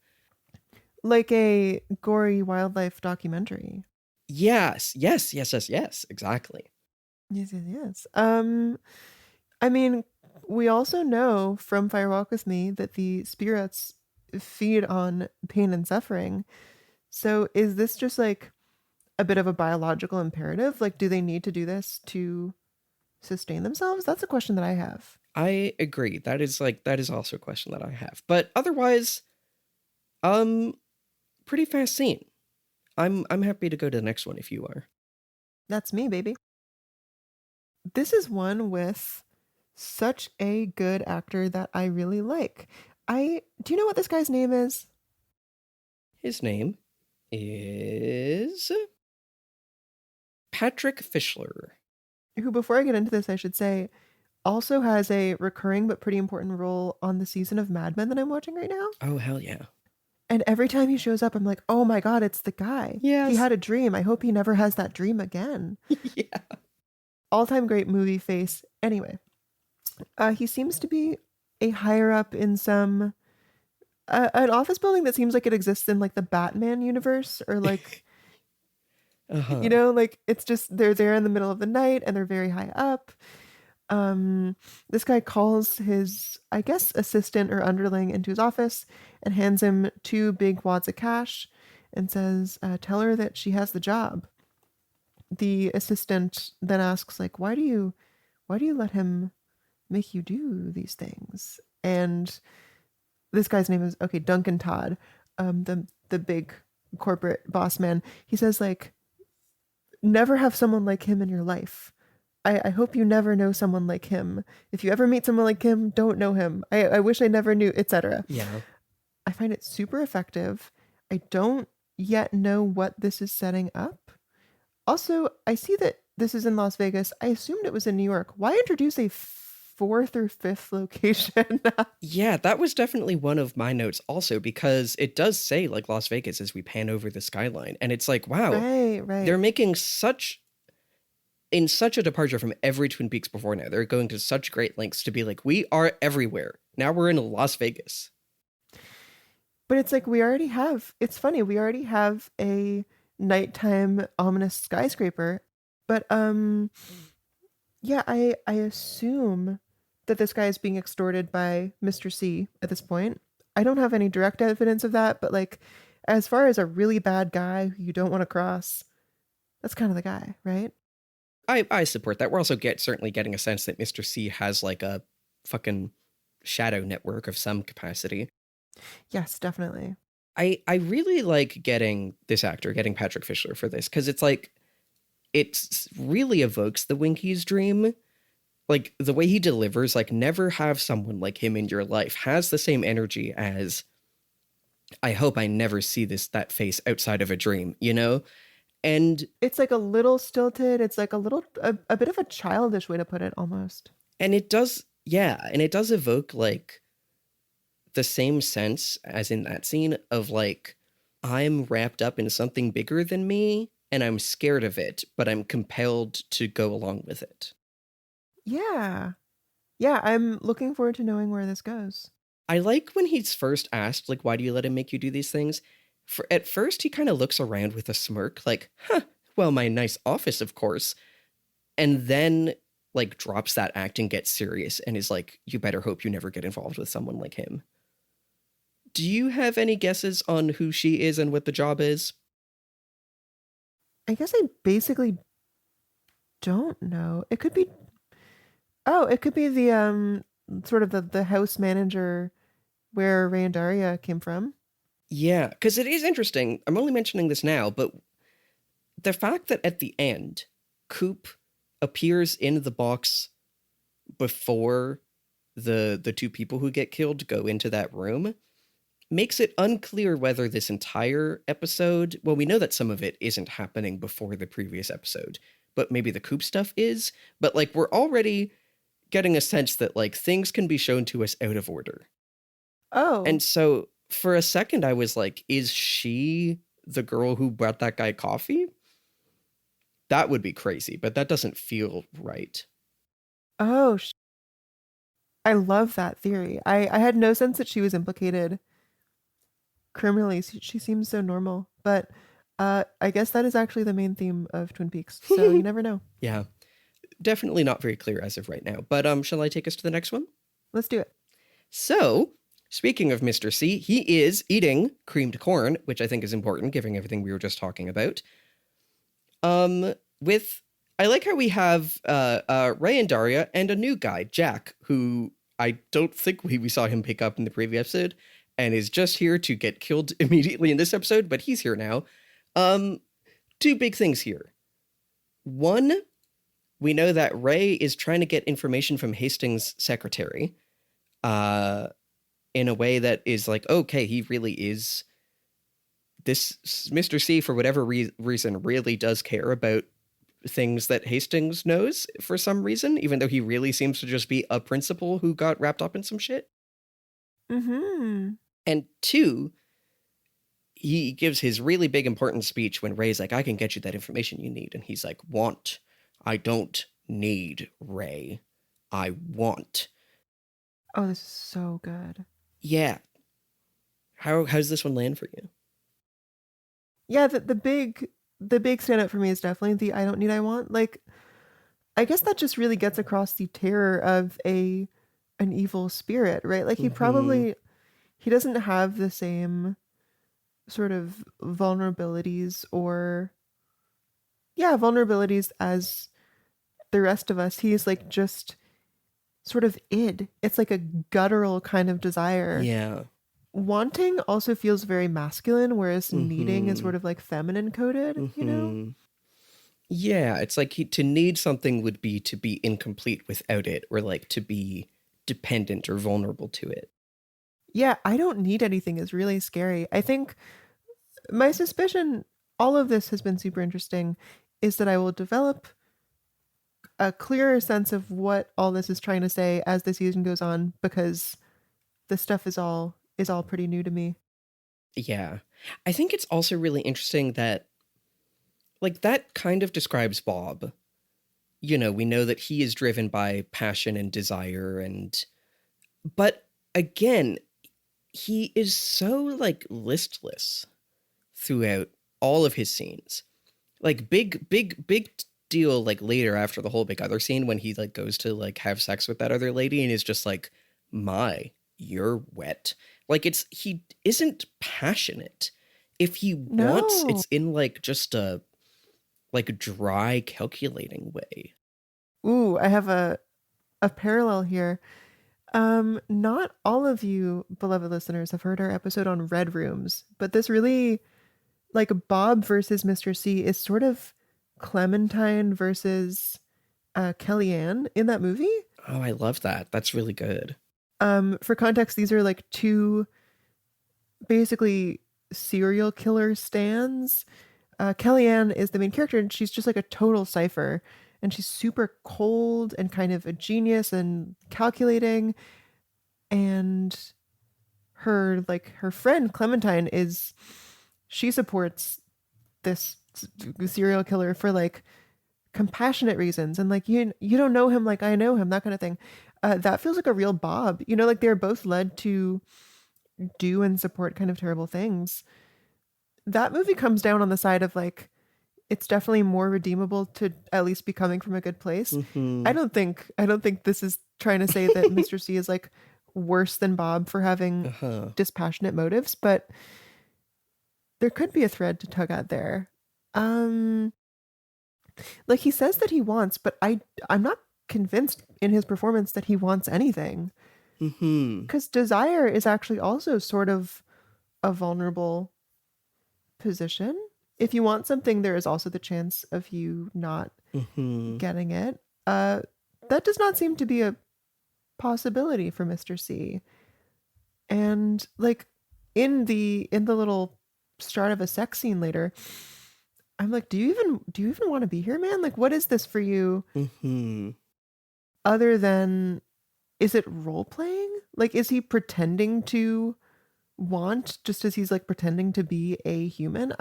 Like a gory wildlife documentary. Yes, exactly. Yes. I mean, we also know from Fire Walk with Me that the spirits feed on pain and suffering. So is this just like a bit of a biological imperative? Like, do they need to do this to sustain themselves? That's a question that I have. I agree. That is also a question that I have. But otherwise, pretty fast scene. I'm happy to go to the next one if you are. That's me, baby. This is one with such a good actor that I really like. Do you know what this guy's name is? His name is Patrick Fischler. Who, before I get into this, I should say, also has a recurring but pretty important role on the season of Mad Men that I'm watching right now. Oh, hell yeah. And every time he shows up, I'm like, oh my God, it's the guy. Yes. He had a dream. I hope he never has that dream again. Yeah. All-time great movie face. Anyway, he seems to be a higher up in some an office building that seems like it exists in like the Batman universe, or like you know, like it's just they're there in the middle of the night and they're very high up. This guy calls his, I guess, assistant or underling into his office and hands him 2 big wads of cash and says, tell her that she has the job. The assistant then asks, like, why do you let him make you do these things? And this guy's name is, Duncan Todd, the big corporate boss man. He says, like, never have someone like him in your life. I hope you never know someone like him. If you ever meet someone like him, don't know him. I wish I never knew, etc. Yeah. I find it super effective. I don't yet know what this is setting up. Also, I see that this is in Las Vegas. I assumed it was in New York. Why introduce a 4th or 5th location? Yeah, that was definitely one of my notes also, because it does say like Las Vegas as we pan over the skyline. And it's like, wow, right. They're making such a departure from every Twin Peaks before now. They're going to such great lengths to be like, we are everywhere. Now we're in Las Vegas. But it's like, it's funny, we already have a nighttime ominous skyscraper. But yeah, I assume that this guy is being extorted by Mr. C at this point. I don't have any direct evidence of that, but like, as far as a really bad guy who you don't want to cross, that's kind of the guy, right? I support that. We're also certainly getting a sense that Mr. C has like a fucking shadow network of some capacity. Yes, definitely. I really like getting Patrick Fischler for this, because it's like, it really evokes the Winkies dream. Like, the way he delivers, like, never have someone like him in your life, has the same energy as, I hope I never see that face outside of a dream, you know? And it's like a little stilted. It's like a bit of a childish way to put it, almost. And it does evoke like the same sense as in that scene of like, I'm wrapped up in something bigger than me and I'm scared of it, but I'm compelled to go along with it. Yeah, I'm looking forward to knowing where this goes. I like when he's first asked, like, why do you let him make you do these things? At first, he kind of looks around with a smirk, like, huh, well, my nice office, of course. And then, like, drops that act and gets serious and is like, you better hope you never get involved with someone like him. Do you have any guesses on who she is and what the job is? I guess I basically don't know. It could be the sort of the house manager where Ray and Daria came from. Yeah, because it is interesting. I'm only mentioning this now, but the fact that at the end, Coop appears in the box before the two people who get killed go into that room makes it unclear whether this entire episode, well, we know that some of it isn't happening before the previous episode, but maybe the Coop stuff is. But like, we're already getting a sense that like things can be shown to us out of order. Oh. And so for a second, I was like, is she the girl who brought that guy coffee? That would be crazy, but that doesn't feel right. Oh, I love that theory. I had no sense that she was implicated criminally. She seems so normal, but I guess that is actually the main theme of Twin Peaks. So you never know. Yeah, definitely not very clear as of right now. But shall I take us to the next one? Let's do it. So, speaking of Mr. C, he is eating creamed corn, which I think is important, given everything we were just talking about. With I like how we have Ray and Daria and a new guy, Jack, who I don't think we saw him pick up in the previous episode, and is just here to get killed immediately in this episode, but he's here now. Two big things here. One, we know that Ray is trying to get information from Hastings' secretary, in a way that is like, okay, he really is. This Mr. C, for whatever reason, really does care about things that Hastings knows for some reason, even though he really seems to just be a principal who got wrapped up in some shit. Mm-hmm. And two, he gives his really big important speech when Ray's like, I can get you that information you need. And he's like, want. I don't need, Ray. I want. Oh, this is so good. Yeah. How's this one land for you? Yeah, the big standout for me is definitely the I don't need, I want. Like, I guess that just really gets across the terror of an evil spirit, right? Like he doesn't have the same sort of vulnerabilities as the rest of us. He's like just sort of id. It's like a guttural kind of desire. Yeah. Wanting also feels very masculine, whereas needing is sort of like feminine coded, you know? Yeah, it's like to need something would be to be incomplete without it, or like to be dependent or vulnerable to it. Yeah, I don't need anything is really scary. I think my suspicion, all of this has been super interesting, is that I will develop a clearer sense of what all this is trying to say as the season goes on, because this stuff is all pretty new to me. Yeah. I think it's also really interesting that like that kind of describes Bob. You know, we know that he is driven by passion and desire but again, he is so like listless throughout all of his scenes. Like big deal like later after the whole big other scene when he like goes to like have sex with that other lady and is just like, you're wet. Like he isn't passionate. If he wants, it's in like just a like dry calculating way. Ooh, I have a parallel here. Not all of you beloved listeners have heard our episode on red rooms, but this really, like, Bob versus Mr. C is sort of Clementine versus Kellyanne in that movie. Oh, I love that. That's really good. For context, these are like two basically serial killer stands. Kellyanne is the main character, and she's just like a total cipher, and she's super cold and kind of a genius and calculating. And her friend Clementine she supports this serial killer for like compassionate reasons, and like you don't know him like I know him, that kind of thing. That feels like a real Bob, you know, like they're both led to do and support kind of terrible things. that movie comes down on the side of like, it's definitely more redeemable to at least be coming from a good place. Mm-hmm. I don't think this is trying to say that Mr. C is like worse than Bob for having Uh-huh. dispassionate motives, but there could be a thread to tug at there. Like he says that he wants, but I'm not convinced in his performance that he wants anything. Mm-hmm. Because desire is actually also sort of a vulnerable position. If you want something, there is also the chance of you not Mm-hmm. getting it. That does not seem to be a possibility for Mr. C. And like in the little start of a sex scene later, I'm like, do you even want to be here, man? Like, what is this for you? Mm-hmm. Other than, is it role playing? Like, is he pretending to want just as he's like pretending to be a human?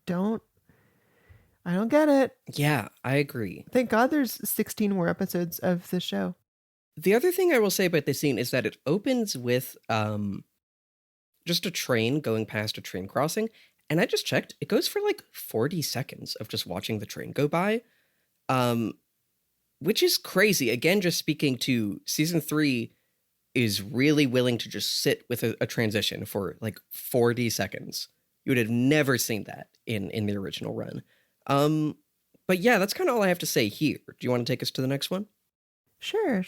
Don't I don't get it. Yeah, I agree. Thank God there's 16 more episodes of this show. The other thing I will say about this scene is that it opens with just a train going past a train crossing, and I just checked, it goes for like 40 seconds of just watching the train go by. Which is crazy. Again, just speaking to season 3 is really willing to just sit with a transition for like 40 seconds. You would have never seen that in the original run. But yeah, that's kind of all I have to say here. Do you want to take us to the next one? Sure.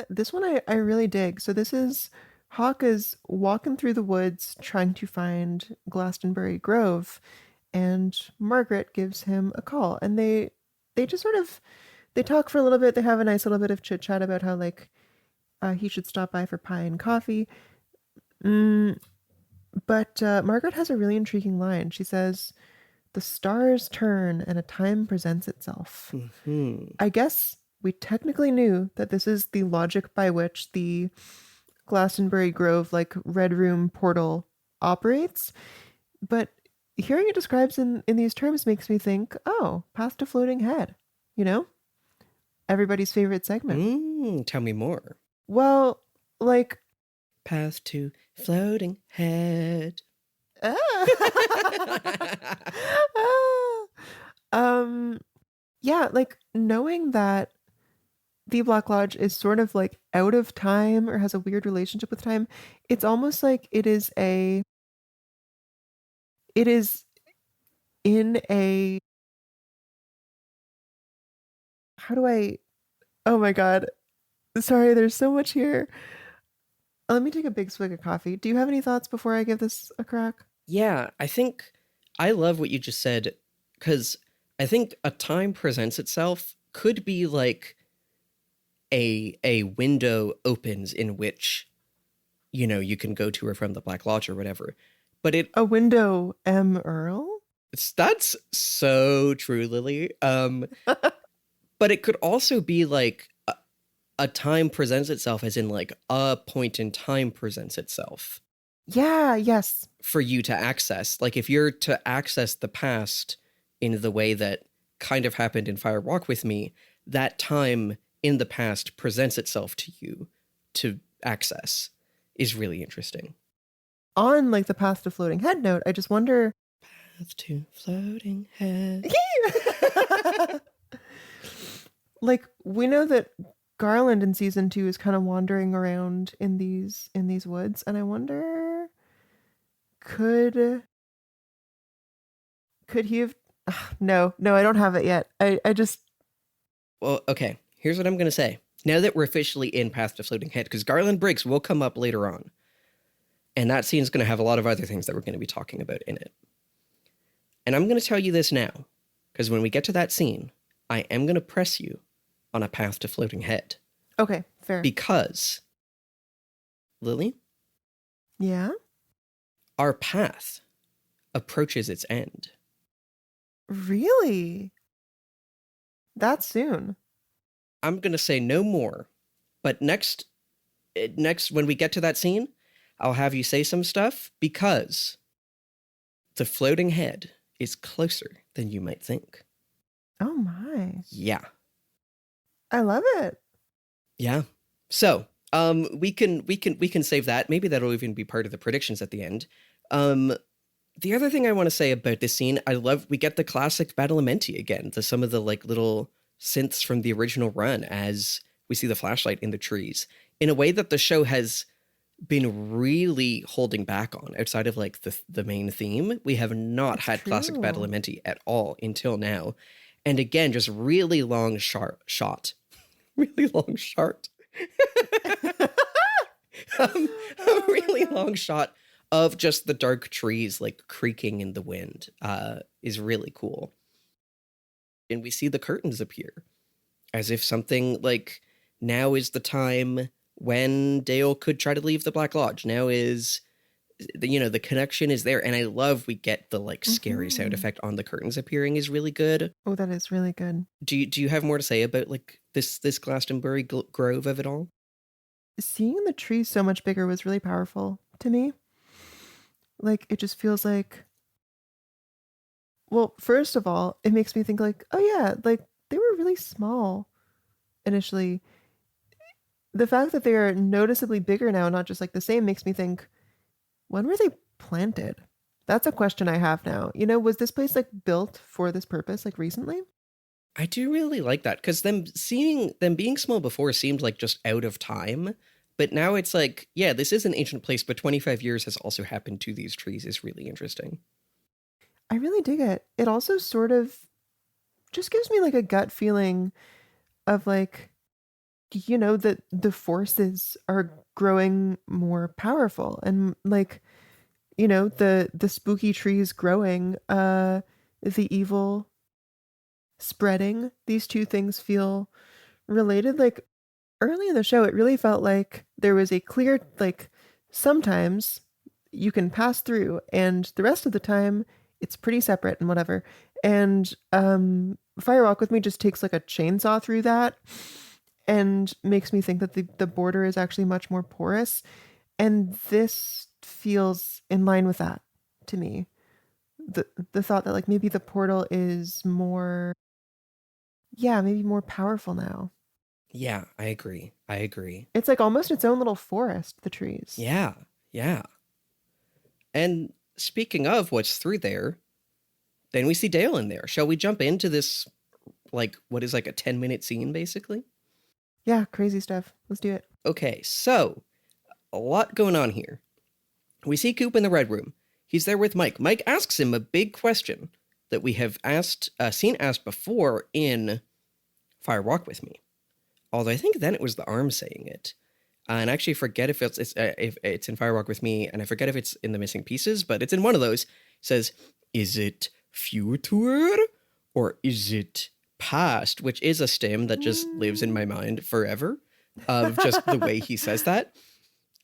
This one I really dig. So this is Hawk is walking through the woods trying to find Glastonbury Grove, and Margaret gives him a call, and they just sort of they talk for a little bit. They have a nice little bit of chit chat about how like he should stop by for pie and coffee. But Margaret has a really intriguing line. She says, "The stars turn and a time presents itself." Mm-hmm. I guess we technically knew that this is the logic by which the Glastonbury Grove, like Red Room portal, operates. But hearing it described in these terms makes me think, oh, path to floating head. You know? Everybody's favorite segment. Tell me more. Well, like... Path to floating head. Yeah, like knowing that the Black Lodge is sort of like out of time or has a weird relationship with time, it's almost like it is in a, how do I, oh my God, sorry, there's so much here. Let me take a big swig of coffee. Do you have any thoughts before I give this a crack? Yeah, I think I love what you just said, because I think a time presents itself could be like a window opens in which, you know, you can go to or from the Black Lodge or whatever. But a window, M. Earl? That's so true, Lily. But it could also be like a time presents itself, as in like a point in time presents itself. Yeah, yes. For you to access. Like if you're to access the past in the way that kind of happened in Fire Walk with Me, that time in the past presents itself to you to access is really interesting. On like the path to floating head note, I just wonder... Path to floating head. Like, we know that Garland in season 2 is kind of wandering around in these woods, and I wonder, could he have... No, I don't have it yet. I just... Well, okay, here's what I'm going to say. Now that we're officially in Path to Floating Head, because Garland Briggs will come up later on, and that scene is going to have a lot of other things that we're going to be talking about in it. And I'm going to tell you this now, because when we get to that scene, I am going to press you on a Path to Floating Head. Okay, fair. Because, Lily? Yeah? Our path approaches its end. Really? That soon? I'm going to say no more, but next, when we get to that scene, I'll have you say some stuff, because the floating head is closer than you might think. Oh my. Yeah. I love it. Yeah. So, we can save that. Maybe that'll even be part of the predictions at the end. Um, the other thing I want to say about this scene, we get the classic Badalamenti again, some of the like little synths from the original run as we see the flashlight in the trees in a way that the show has been really holding back on outside of like the main theme. We have not It's had classic true. Badalamenti at all until now. And again, just really long shot. Really long shot. A really long shot of just the dark trees like creaking in the wind is really cool. And we see the curtains appear as if something like now is the time when Dale could try to leave the Black Lodge. Now is, the connection is there. And I love we get the like scary sound effect on the curtains appearing is really good. Oh, that is really good. Do you have more to say about like this Glastonbury Grove of it all? Seeing the trees so much bigger was really powerful to me. Like, it just feels like, well, first of all, it makes me think like, oh yeah, like they were really small initially. The fact that they are noticeably bigger now, not just like the same, makes me think, when were they planted? That's a question I have now. Was this place like built for this purpose, like recently? I do really like that because seeing them being small before seemed like just out of time. But now it's like, yeah, this is an ancient place, but 25 years has also happened to these trees is really interesting. I really dig it. It also sort of just gives me like a gut feeling of like, that the forces are growing more powerful and like, the spooky trees growing, the evil spreading. These two things feel related. Like early in the show, it really felt like there was a clear, like, sometimes you can pass through, and the rest of the time it's pretty separate and whatever. And Fire Walk with Me just takes like a chainsaw through that and makes me think that the border is actually much more porous. And this feels in line with that to me. The thought that like maybe the portal is more, yeah, maybe more powerful now. Yeah, I agree. It's like almost its own little forest, the trees. Yeah, yeah. And speaking of what's through there, then we see Dale in there. Shall we jump into this, like, what is like a 10-minute scene, basically? Yeah, crazy stuff. Let's do it. Okay, so a lot going on here. We see Coop in the Red Room. He's there with Mike. Mike asks him a big question that we have seen asked before in Fire Walk with Me. Although I think then it was the arm saying it. And I actually forget if it's in Fire Walk with Me, and I forget if it's in The Missing Pieces, but it's in one of those. It says, is it future or is it past? Which is a stem that just lives in my mind forever of just the way he says that.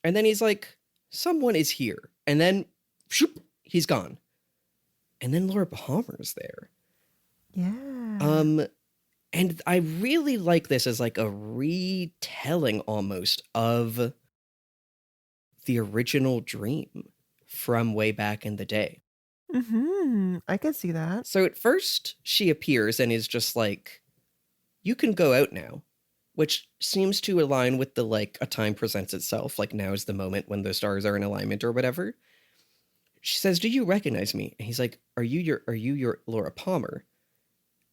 And then he's like, someone is here. And then, shoop, he's gone. And then Laura Palmer's there. Yeah. And I really like this as like a retelling almost of the original dream from way back in the day. I could see that. So at first she appears and is just like, you can go out now, which seems to align with the like a time presents itself. Like now is the moment when the stars are in alignment or whatever. She says, do you recognize me? And he's like, are you your Laura Palmer?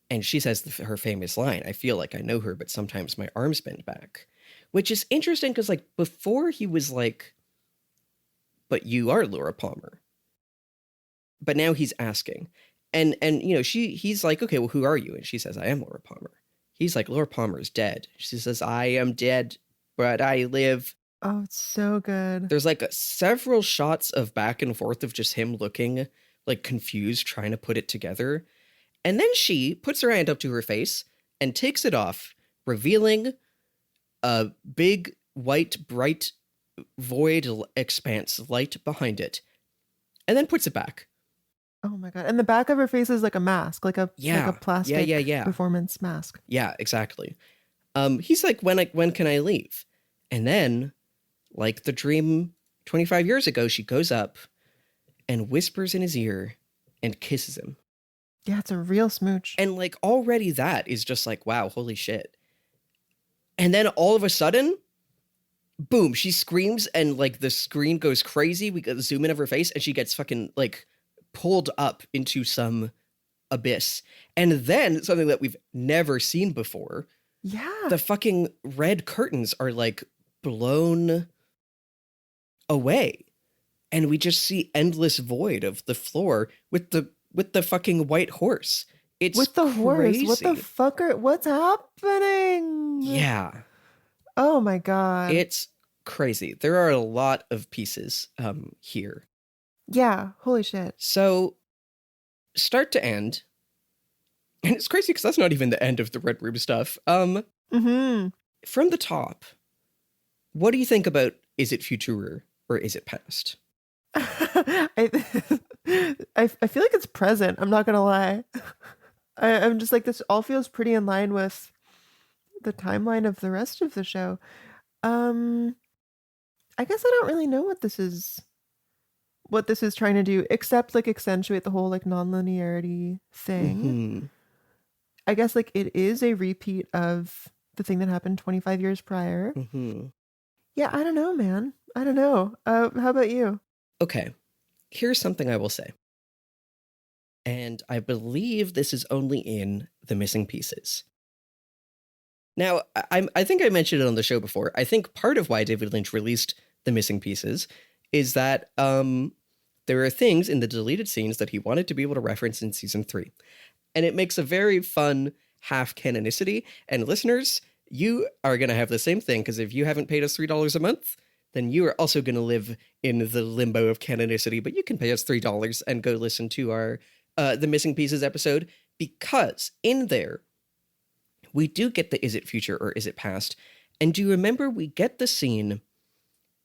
And she says her famous line, I feel like I know her, but sometimes my arms bend back. Which is interesting because, like, before he was like, but you are Laura Palmer. But now he's asking. And he's like, okay, well, who are you? And she says, I am Laura Palmer. He's like, Laura Palmer is dead. She says, I am dead, but I live. Oh, it's so good. There's like several shots of back and forth of just him looking like confused, trying to put it together. And then she puts her hand up to her face and takes it off, revealing a big, white, bright, void expanse light behind it, and then puts it back. Oh my God. And the back of her face is like a mask, like a plastic performance mask. Yeah, exactly. He's like, when can I leave? And then, like the dream 25 years ago, she goes up and whispers in his ear and kisses him. Yeah, it's a real smooch. And like already that is just like, wow, holy shit. And then all of a sudden, boom, she screams and like the screen goes crazy. We get zoom in of her face and she gets fucking like pulled up into some abyss. And then something that we've never seen before, Yeah. the fucking red curtains are like blown away. And we just see endless void of the floor with the fucking white horse. It's with the horse. What the crazy. fuck what's happening? Yeah. Oh my god. It's crazy. There are a lot of pieces here. Yeah, holy shit. So start to end. And it's crazy because that's not even the end of the Red Room stuff. Mm-hmm. From the top, what do you think about is it future or is it past? I feel like it's present. I'm not gonna lie. I'm just like, this all feels pretty in line with the timeline of the rest of the show. I guess I don't really know what this is trying to do, except like accentuate the whole like non-linearity thing. Mm-hmm. I guess like it is a repeat of the thing that happened 25 years prior. Mm-hmm. Yeah, I don't know, man. I don't know. How about you? Okay, here's something I will say. And I believe this is only in the missing pieces. Now, I think I mentioned it on the show before. I think part of why David Lynch released the missing pieces is that there are things in the deleted scenes that he wanted to be able to reference in season 3. And it makes a very fun half canonicity. And listeners, you are going to have the same thing, because if you haven't paid us $3 a month, then you are also going to live in the limbo of canonicity. But you can pay us $3 and go listen to our The Missing Pieces episode, because in there, we do get the is it future or is it past. And do you remember we get the scene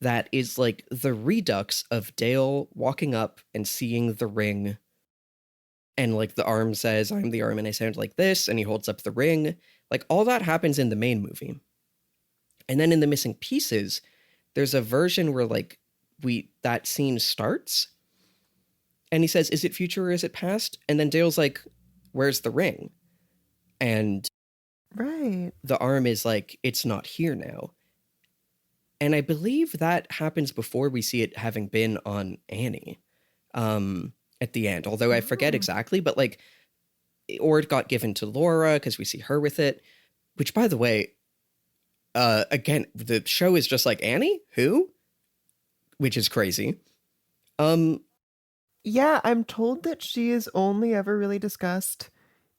that is like the redux of Dale walking up and seeing the ring, and like the arm says, I'm the arm and I sound like this, and he holds up the ring. Like all that happens in the main movie. And then in the missing pieces, there's a version where like that scene starts and he says, is it future or is it past? And then Dale's like, where's the ring? And Right. the arm is like, it's not here now. And I believe that happens before we see it having been on Annie at the end. Although I forget exactly, but like, or it got given to Laura because we see her with it. Which, by the way, again, the show is just like, Annie? Who? Which is crazy. Yeah, I'm told that she is only ever really discussed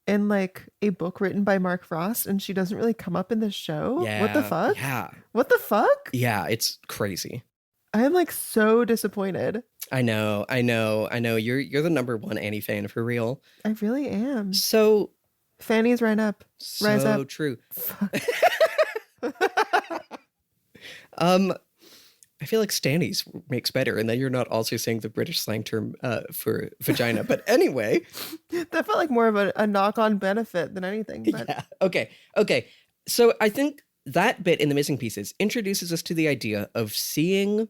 in like a book written by Mark Frost, and she doesn't really come up in this show. Yeah. What the fuck? Yeah. What the fuck? Yeah, it's crazy. I am like so disappointed. I know. You're the number one Annie fan for real. I really am. So Fanny's right up. Rise so up. true. Fuck. I feel like Stannies makes better, and then you're not also saying the British slang term for vagina. But anyway, that felt like more of a knock-on benefit than anything. But... yeah. Okay. So I think that bit in the missing pieces introduces us to the idea of seeing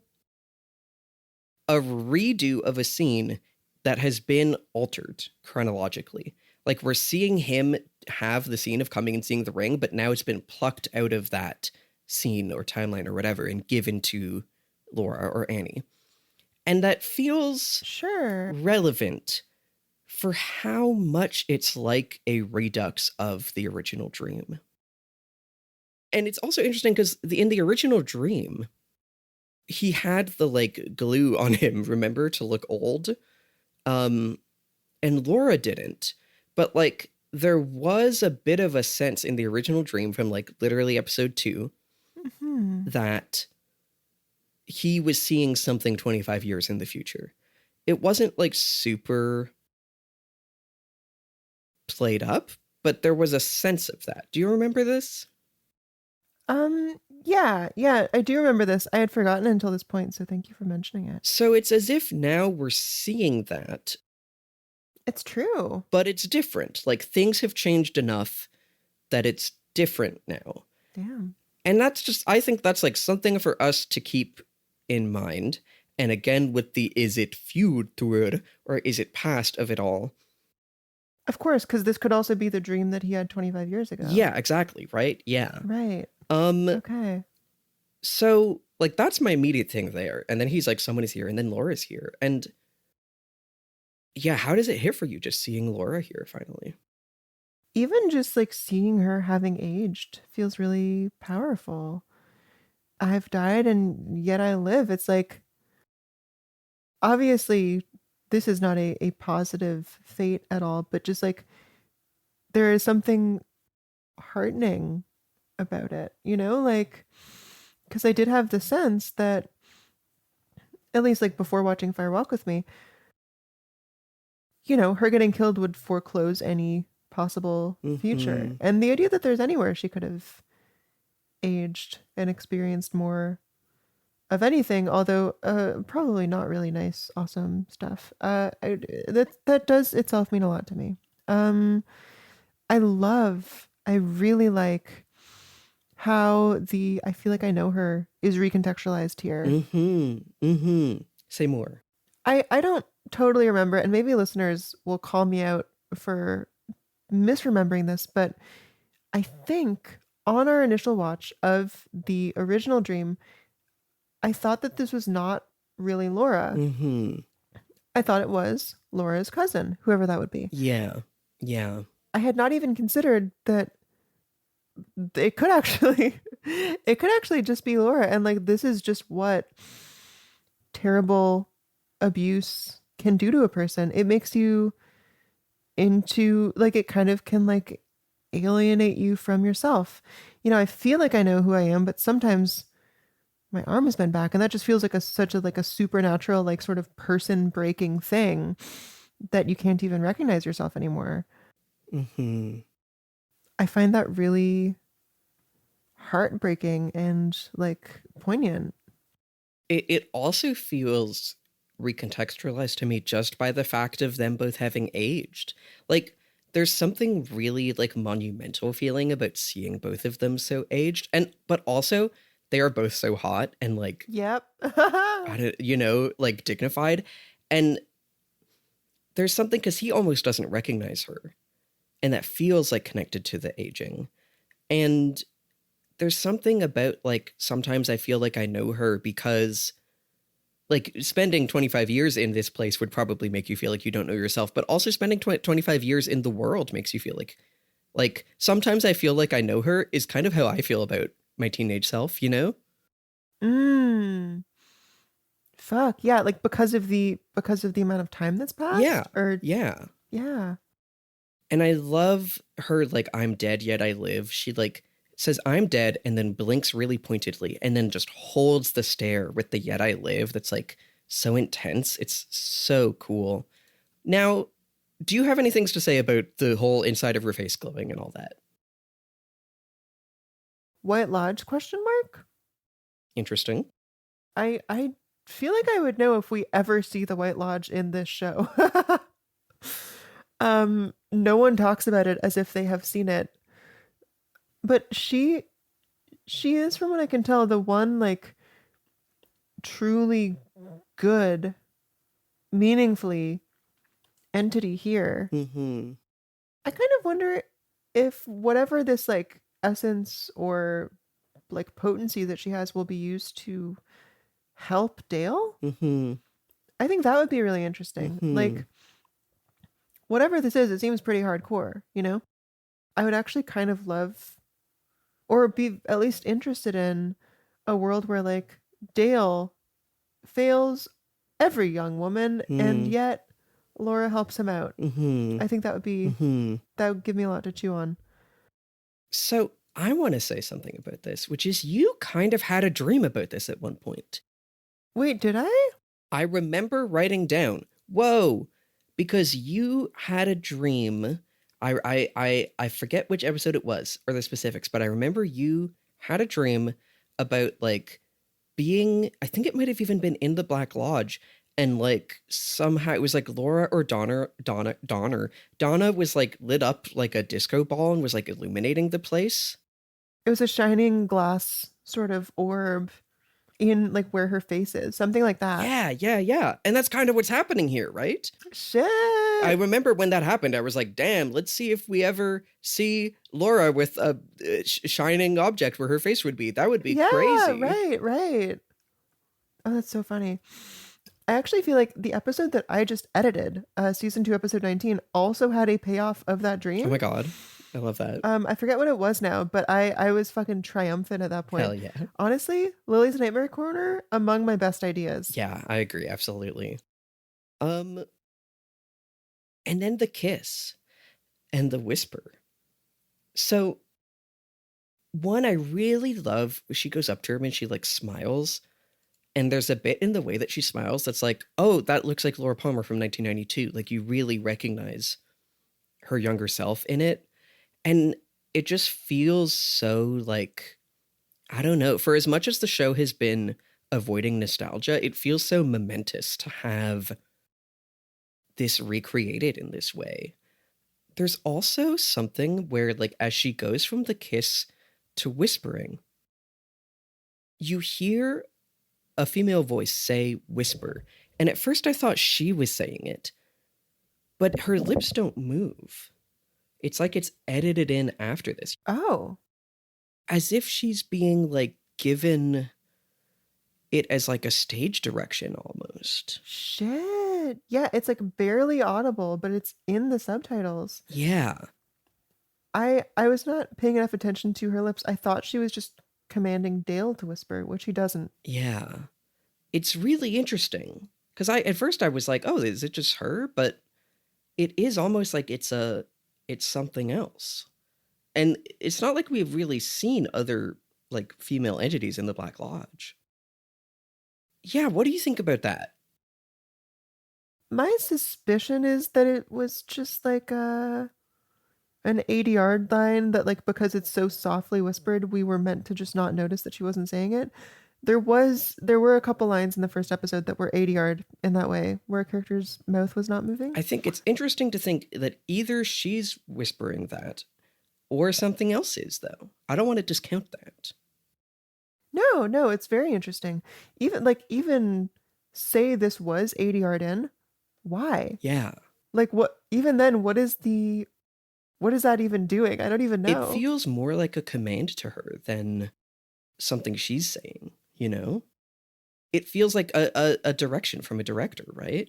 a redo of a scene that has been altered chronologically. Like we're seeing him have the scene of coming and seeing the ring, but now it's been plucked out of that scene or timeline or whatever and given to Laura or Annie. And that feels sure relevant for how much it's like a redux of the original dream. And it's also interesting because in the original dream, he had the like glue on him, remember, to look old. And Laura didn't. But like there was a bit of a sense in the original dream from like literally episode 2 that he was seeing something 25 years in the future. It wasn't like super played up, but there was a sense of that. Do you remember this? Yeah, I do remember this. I had forgotten until this point, so thank you for mentioning it. So it's as if now we're seeing that. It's true. But it's different. Like things have changed enough that it's different now. Damn. And that's just, I think that's like something for us to keep in mind. And again, with the is it future or is it past of it all? Of course, because this could also be the dream that he had 25 years ago. Yeah, exactly. Right. Yeah. Right. Okay. So Like, that's my immediate thing there. And then he's like, someone is here, and then Laura's here. And yeah, how does it hit for you just seeing Laura here finally? Even just like seeing her having aged feels really powerful. I've died and yet I live. It's like, obviously, this is not a positive fate at all, but just like there is something heartening about it, you know? Like, because I did have the sense that, at least like before watching Fire Walk with Me, you know, her getting killed would foreclose any possible future. Mm-hmm. And the idea that there's anywhere she could have aged and experienced more of anything, although probably not really nice, awesome stuff. That does itself mean a lot to me. I really like how the I feel like I know her is recontextualized here. Mm-hmm. Mm-hmm. Say more. I don't totally remember, and maybe listeners will call me out for misremembering this, but I think on our initial watch of the original dream, I thought that this was not really Laura. Mm-hmm. I thought it was Laura's cousin, whoever that would be. Yeah. Yeah. I had not even considered that it could actually just be Laura, and like this is just what terrible abuse can do to a person. It makes you into like it kind of can like alienate you from yourself. You know, I feel like I know who I am, but sometimes my arm has been back, and that just feels like such a supernatural, like sort of person breaking thing that you can't even recognize yourself anymore. Mm-hmm. I find that really heartbreaking and like poignant. It also feels recontextualized to me just by the fact of them both having aged. Like, there's something really like monumental feeling about seeing both of them so aged, and but also they are both so hot and like, Yep. you know, like dignified. And there's something because he almost doesn't recognize her, and that feels like connected to the aging. And there's something about like sometimes I feel like I know her because like spending 25 years in this place would probably make you feel like you don't know yourself, but also spending 25 years in the world makes you feel like sometimes I feel like I know her is kind of how I feel about my teenage self, you know? Fuck. Yeah, like because of the amount of time that's passed? Yeah. Or Yeah. yeah. And I love her like I'm dead yet I live. She like says I'm dead and then blinks really pointedly and then just holds the stare with the yet I live that's like so intense. It's so cool. Now, do you have any things to say about the whole inside of her face glowing and all that? White Lodge question mark? Interesting. I feel like I would know if we ever see the White Lodge in this show. No one talks about it as if they have seen it. But she is, from what I can tell, the one like truly good, meaningfully entity here. Mm-hmm. I kind of wonder if whatever this like essence or like potency that she has will be used to help Dale. Mm-hmm. I think that would be really interesting. Mm-hmm. Like, whatever this is, it seems pretty hardcore, you know? I would actually kind of love or be at least interested in a world where like Dale fails every young woman and yet Laura helps him out. Mm-hmm. I think that would be that would give me a lot to chew on. So I want to say something about this, which is you kind of had a dream about this at one point. Wait, did I? I remember writing down, whoa, because you had a dream. I forget which episode it was or the specifics, but I remember you had a dream about like being, I think it might have even been in the Black Lodge, and like somehow it was like Laura or Donna was like lit up like a disco ball and was like illuminating the place. It was a shining glass sort of orb in like where her face is, something like that. Yeah. And that's kind of what's happening here, right? Shit. I remember when that happened, I was like, damn, let's see if we ever see Laura with a shining object where her face would be. That would be crazy. Right. Oh, that's so funny. I actually feel like the episode that I just edited, season 2, episode 19, also had a payoff of that Oh dream. my God. I love that. I forget what it was now, but I was fucking triumphant at that Hell point. yeah. Honestly, Lily's Nightmare Corner, among my best ideas. Yeah, I agree. Absolutely. Um, and then the kiss and the whisper. So one, I really love she goes up to him and she like smiles. And there's a bit in the way that she smiles that's like, oh, that looks like Laura Palmer from 1992. Like you really recognize her younger self in it. And it just feels so like, I don't know, for as much as the show has been avoiding nostalgia, it feels so momentous to have this recreated in this way. There's also something where, like, as she goes from the kiss to whispering, you hear a female voice say whisper. And at first I thought she was saying it, but her lips don't move. It's like it's edited in after this, Oh, as if she's being, like, given it as, like, a stage direction almost. shit. Yeah, it's like barely audible, but it's in the subtitles. Yeah. I was not paying enough attention to her lips. I thought she was just commanding Dale to whisper, which he doesn't. Yeah. It's really interesting. Because at first I was like, oh, is it just her? But it is almost like it's something else. And it's not like we've really seen other like female entities in the Black Lodge. Yeah, what do you think about that? My suspicion is that it was just like an 80-yard line that, like, because it's so softly whispered, we were meant to just not notice that she wasn't saying it. There were a couple lines in the first episode that were 80-yard in that way, where a character's mouth was not moving. I think it's interesting to think that either she's whispering that or something else is, though. I don't want to discount that. No, it's very interesting. Even say this was 80-yard in, why? Yeah. Like, what, even then, what is that even doing? I don't even It know. feels more like a command to her than something she's saying, you know? It feels like a direction from a director, right?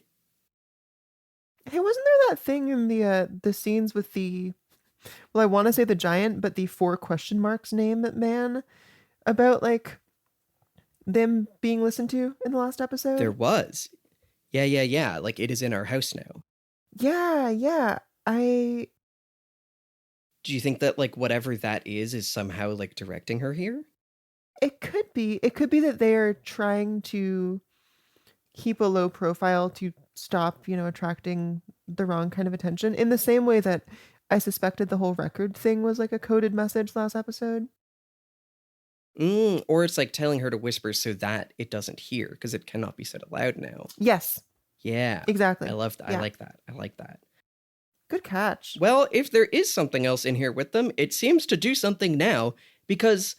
Hey, wasn't there that thing in the scenes with I want to say the giant, but the 4 question marks name man, about like them being listened to in the last episode? There was. Yeah. Like it is in our house now. Yeah. I Do you think that like whatever that is somehow like directing her here? It could be. It could be that they're trying to keep a low profile to stop, attracting the wrong kind of attention, in the same way that I suspected the whole record thing was like a coded message last episode. Or it's like telling her to whisper so that it doesn't hear because it cannot be said aloud now. Yes, Yeah. exactly. I love that. Yeah. I like that. I like that. Good catch. Well, if there is something else in here with them, it seems to do something now because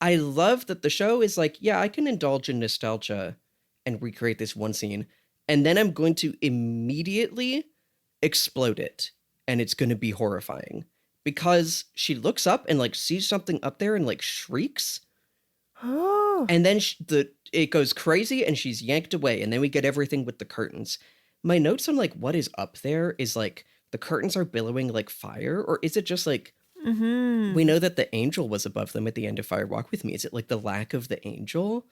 I love that the show is like, yeah, I can indulge in nostalgia and recreate this one scene, and then I'm going to immediately explode it, and it's going to be horrifying because she looks up and like sees something up there and like shrieks, Oh, and then it goes crazy and she's yanked away, and then we get everything with the curtains. My notes on like what is up there is like the curtains are billowing like fire, or is it just like we know that the angel was above them at the end of Fire Walk With Me? Is it like the lack of the angel?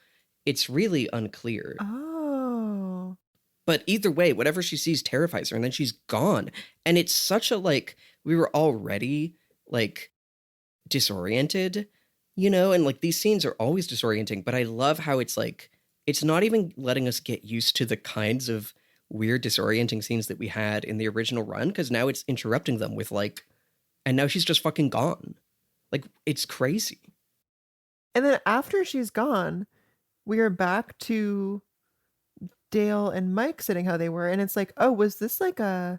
It's really unclear. Oh. But either way, whatever she sees terrifies her, and then she's gone. And it's such a like, we were already like disoriented, and like these scenes are always disorienting, but I love how it's like, it's not even letting us get used to the kinds of weird disorienting scenes that we had in the original run, because now it's interrupting them with like, and now she's just fucking gone. Like, it's crazy. And then after she's gone, we are back to Dale and Mike sitting how they were, and it's like, oh, was this like it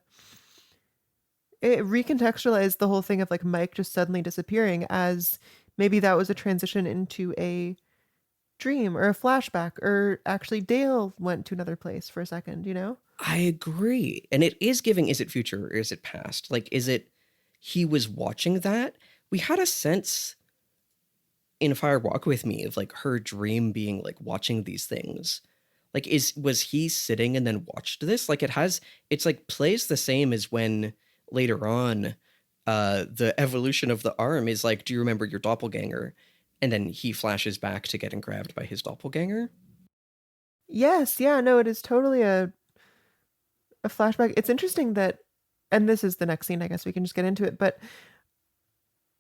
recontextualized the whole thing of like Mike just suddenly disappearing, as maybe that was a transition into a dream or a flashback, or actually Dale went to another place for a second, I agree. And it is giving, is it future or is it past? Like, is it he was watching that? We had a sense in Fire Walk With Me of like her dream being like watching these things. Like, was he sitting and then watched this? Like, it's like plays the same as when later on, the evolution of the arm is like, do you remember your doppelganger? And then he flashes back to getting grabbed by his doppelganger. Yes, yeah, no, it is totally a flashback. It's interesting that, and this is the next scene, I guess we can just get into it, but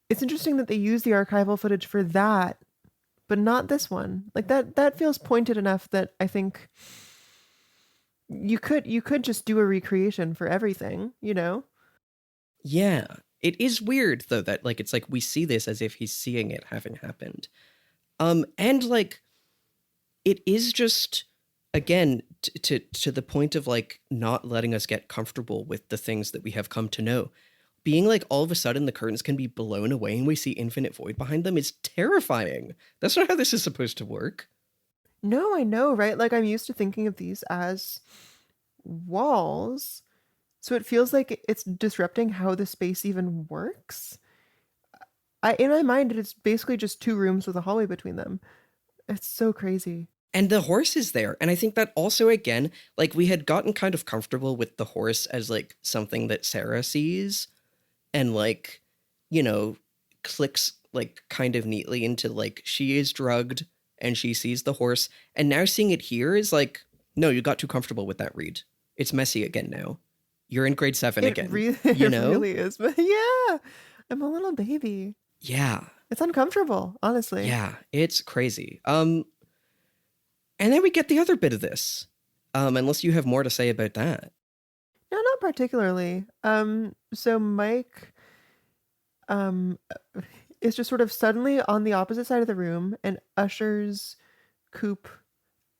it's interesting that they use the archival footage for that, but not this one. Like that feels pointed enough that I think you could just do a recreation for everything, you know? Yeah. It is weird though that like it's like we see this as if he's seeing it having happened. And like it is just again to the point of like not letting us get comfortable with the things that we have come to know. Being like all of a sudden the curtains can be blown away and we see infinite void behind them is terrifying. That's not how this is supposed to work. No, I know, right? Like I'm used to thinking of these as walls. So it feels like it's disrupting how the space even works. In my mind, it's basically just two rooms with a hallway between them. It's so crazy. And the horse is there. And I think that also, again, like we had gotten kind of comfortable with the horse as like something that Sarah sees and like, you know, clicks like kind of neatly into like she is drugged and she sees the horse. And now seeing it here is like, no, you got too comfortable with that read. It's messy again now. You're in grade 7 again. You know? It really is. But yeah, I'm a little baby. Yeah. It's uncomfortable, honestly. Yeah, it's crazy. And then we get the other bit of this. Unless you have more to say about that. No, not particularly. So Mike is just sort of suddenly on the opposite side of the room and ushers Coop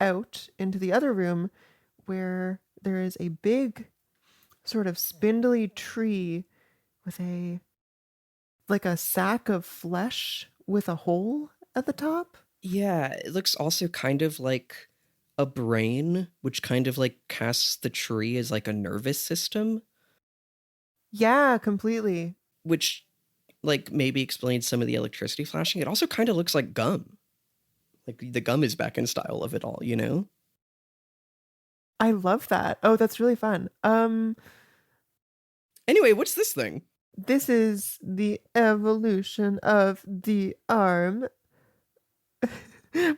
out into the other room where there is a big sort of spindly tree with a sack of flesh with a hole at the top. Yeah, it looks also kind of like a brain, which kind of like casts the tree as like a nervous system. Yeah, completely. Which like maybe explains some of the electricity flashing. It also kind of looks like gum. Like the gum is back in style of it all, you know? I love that. Oh, that's really fun. Anyway, what's this thing? This is the evolution of the arm.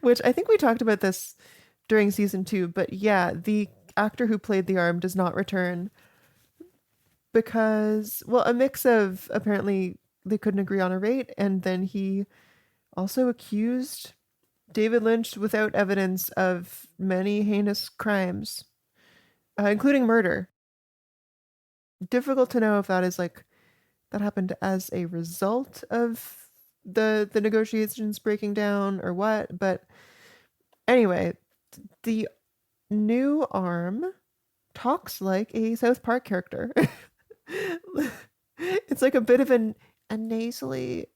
Which I think we talked about this during season 2, but yeah, the actor who played the arm does not return because, well, a mix of apparently they couldn't agree on a rate, and then he also accused David Lynch without evidence of many heinous crimes, including murder. Difficult to know if that is like that happened as a result of the negotiations breaking down or what, but anyway, the new arm talks like a South Park character. It's like a bit of a nasally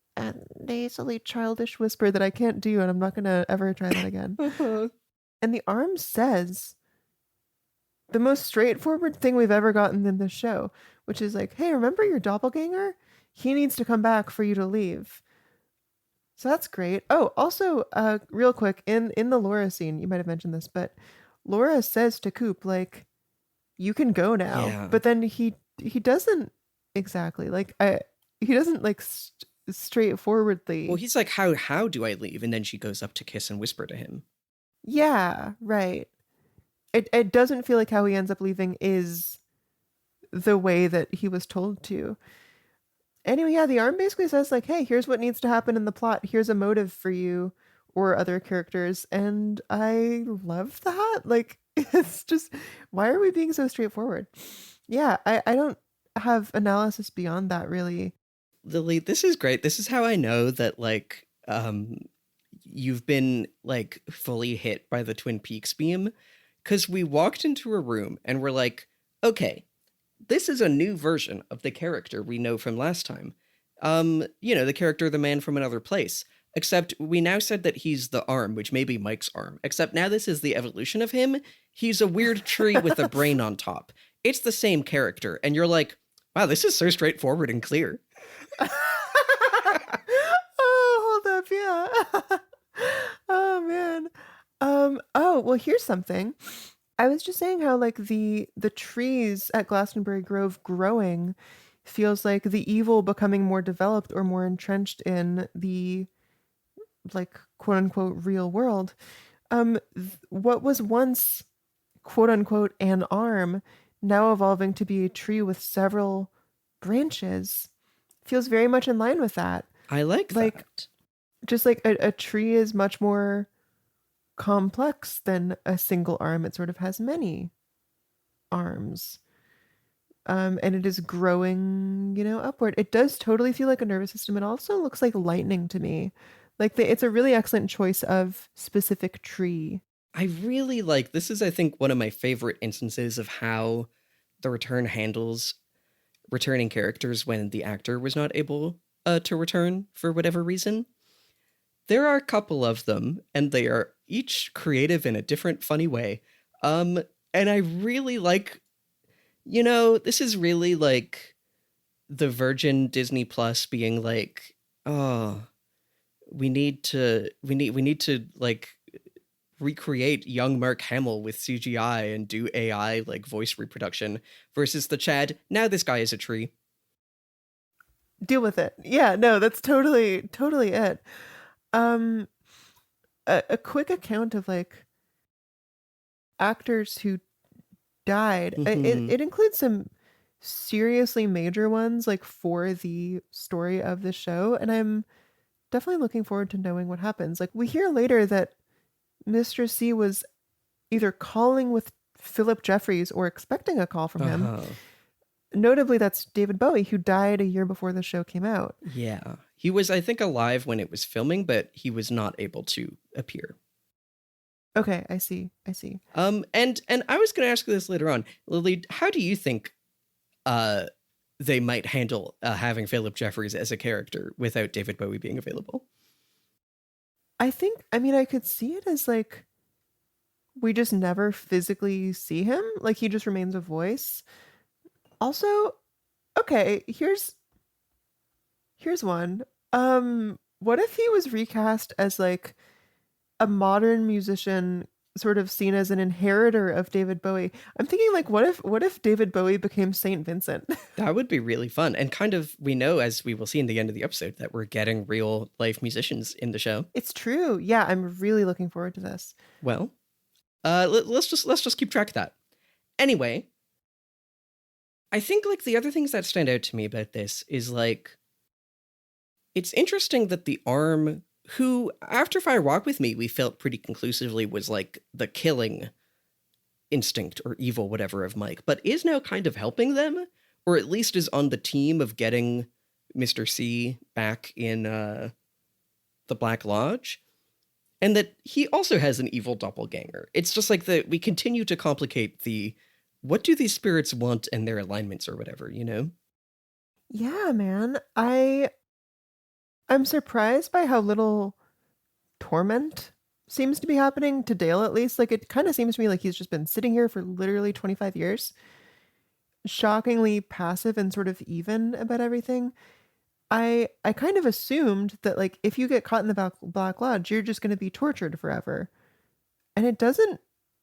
childish whisper that I can't do, and I'm not gonna ever try that again. And the arm says the most straightforward thing we've ever gotten in this show, which is like, hey, remember your doppelganger? He needs to come back for you to leave. So that's great. Oh, also, real quick, in the Laura scene, you might have mentioned this, but Laura says to Coop, like, you can go now. Yeah. But then he doesn't exactly, like, he doesn't, like, straightforwardly. Well, he's like, how do I leave? And then she goes up to kiss and whisper to him. Yeah, right. It doesn't feel like how he ends up leaving is the way that he was told to. Anyway, yeah, the arm basically says like, hey, here's what needs to happen in the plot. Here's a motive for you or other characters. And I love that. Like, it's just, why are we being so straightforward? Yeah, I don't have analysis beyond that, really. Lily, this is great. This is how I know that like you've been like fully hit by the Twin Peaks beam. Because we walked into a room and we're like, okay, this is a new version of the character we know from last time. You know, the character, the man from another place. Except we now said that he's the arm, which may be Mike's arm. Except now this is the evolution of him. He's a weird tree with a brain on top. It's the same character. And you're like, wow, this is so straightforward and clear. Oh, hold up. Yeah. Oh man. Well, here's something. I was just saying how like the trees at Glastonbury Grove growing feels like the evil becoming more developed or more entrenched in the like quote unquote real world. What was once quote unquote an arm now evolving to be a tree with several branches feels very much in line with that. I like Like that. just like a tree is much more complex than a single arm. It sort of has many arms. And it is growing, upward. It does totally feel like a nervous system. It also looks like lightning to me. Like it's a really excellent choice of specific tree. I really like this is I think one of my favorite instances of how the return handles returning characters when the actor was not able to return for whatever reason. There are a couple of them, and they are each creative in a different, funny way. And I really like, this is really like the Virgin Disney Plus being like, oh, we need to like recreate young Mark Hamill with CGI and do AI like voice reproduction versus the Chad. Now this guy is a tree. Deal with it. Yeah, no, that's totally it. Um, a quick account of like actors who died. It, Mhm. it includes some seriously major ones like for the story of the show, and I'm definitely looking forward to knowing what happens. Like we hear later that Mr. C was either calling with Philip Jeffries or expecting a call from him. Uh-huh. Notably, that's David Bowie, who died a year before the show came out. Yeah. He was, I think, alive when it was filming, but he was not able to appear. Okay, I see. I see. And I was gonna ask you this later on. Lily, how do you think uh they might handle having Philip Jeffries as a character without David Bowie being available? I mean, I could see it as like we just never physically see him. Like he just remains a voice. Also, okay, here's one. What if he was recast as like a modern musician sort of seen as an inheritor of David Bowie? I'm thinking like what if David Bowie became Saint Vincent? That would be really fun. And kind of we know, as we will see in the end of the episode, that we're getting real life musicians in the show. It's true. Yeah, I'm really looking forward to this. Well, let's just keep track of that. Anyway, I think like the other things that stand out to me about this is like it's interesting that the arm who after Fire Walk with Me we felt pretty conclusively was like the killing instinct or evil whatever of Mike, but is now kind of helping them or at least is on the team of getting Mr. C back in the Black Lodge. And that he also has an evil doppelganger. It's just like we continue to complicate the what do these spirits want and their alignments or whatever, you know? Yeah, man. I'm surprised by how little torment seems to be happening to Dale at least. Like it kind of seems to me like he's just been sitting here for literally 25 years. Shockingly passive and sort of even about everything. I kind of assumed that like if you get caught in the Black Lodge, you're just going to be tortured forever. And it doesn't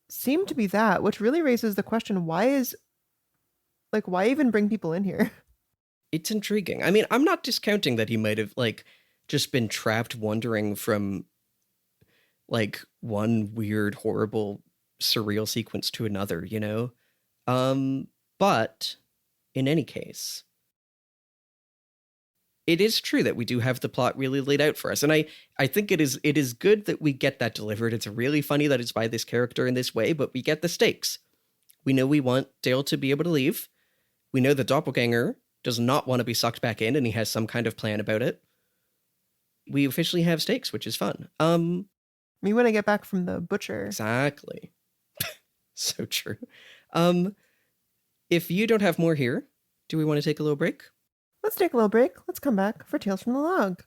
seem to be that, which really raises the question why even bring people in here? It's intriguing. I mean, I'm not discounting that he might have like just been trapped wandering from like one weird, horrible, surreal sequence to another, you know? But in any case, it is true that we do have the plot really laid out for us. And I think it is good that we get that delivered. It's really funny that it's by this character in this way, but we get the stakes. We know we want Dale to be able to leave. We know the doppelganger does not want to be sucked back in, and he has some kind of plan about it. We officially have stakes, which is fun. Me when I get back from the butcher. Exactly. So true. If you don't have more here, do we want to take a little break? Let's take a little break. Let's come back for Tales from the Log.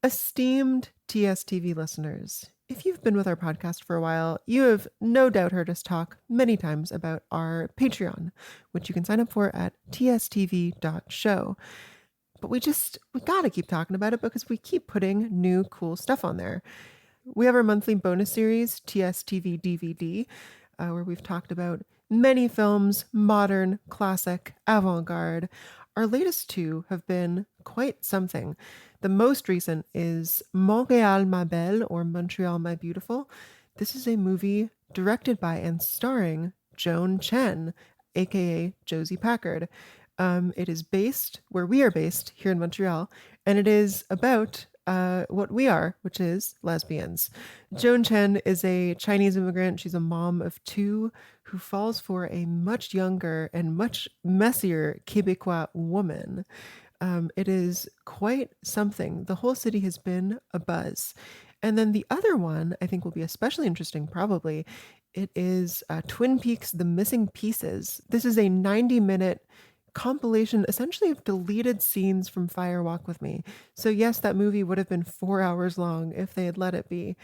Esteemed TSTV listeners, If you've been with our podcast for a while, you have no doubt heard us talk many times about our Patreon, which you can sign up for at tstv.show. But we gotta keep talking about it because we keep putting new cool stuff on there. We have our monthly bonus series, TSTV DVD, where we've talked about many films, modern, classic, avant-garde. Our latest two have been quite something. The most recent is Montréal Ma Belle, or Montreal My Beautiful. This is a movie directed by and starring Joan Chen, aka Josie Packard. It is based where we are based here in Montreal, and it is about what we are, which is lesbians. Joan Chen is a Chinese immigrant. She's a mom of two who falls for a much younger and much messier Quebecois woman. It is quite something. The whole city has been abuzz. And then the other one I think will be especially interesting, probably. It is Twin Peaks: The Missing Pieces. This is a 90-minute compilation essentially of deleted scenes from Fire Walk with Me. So yes, that movie would have been 4 hours long if they had let it be.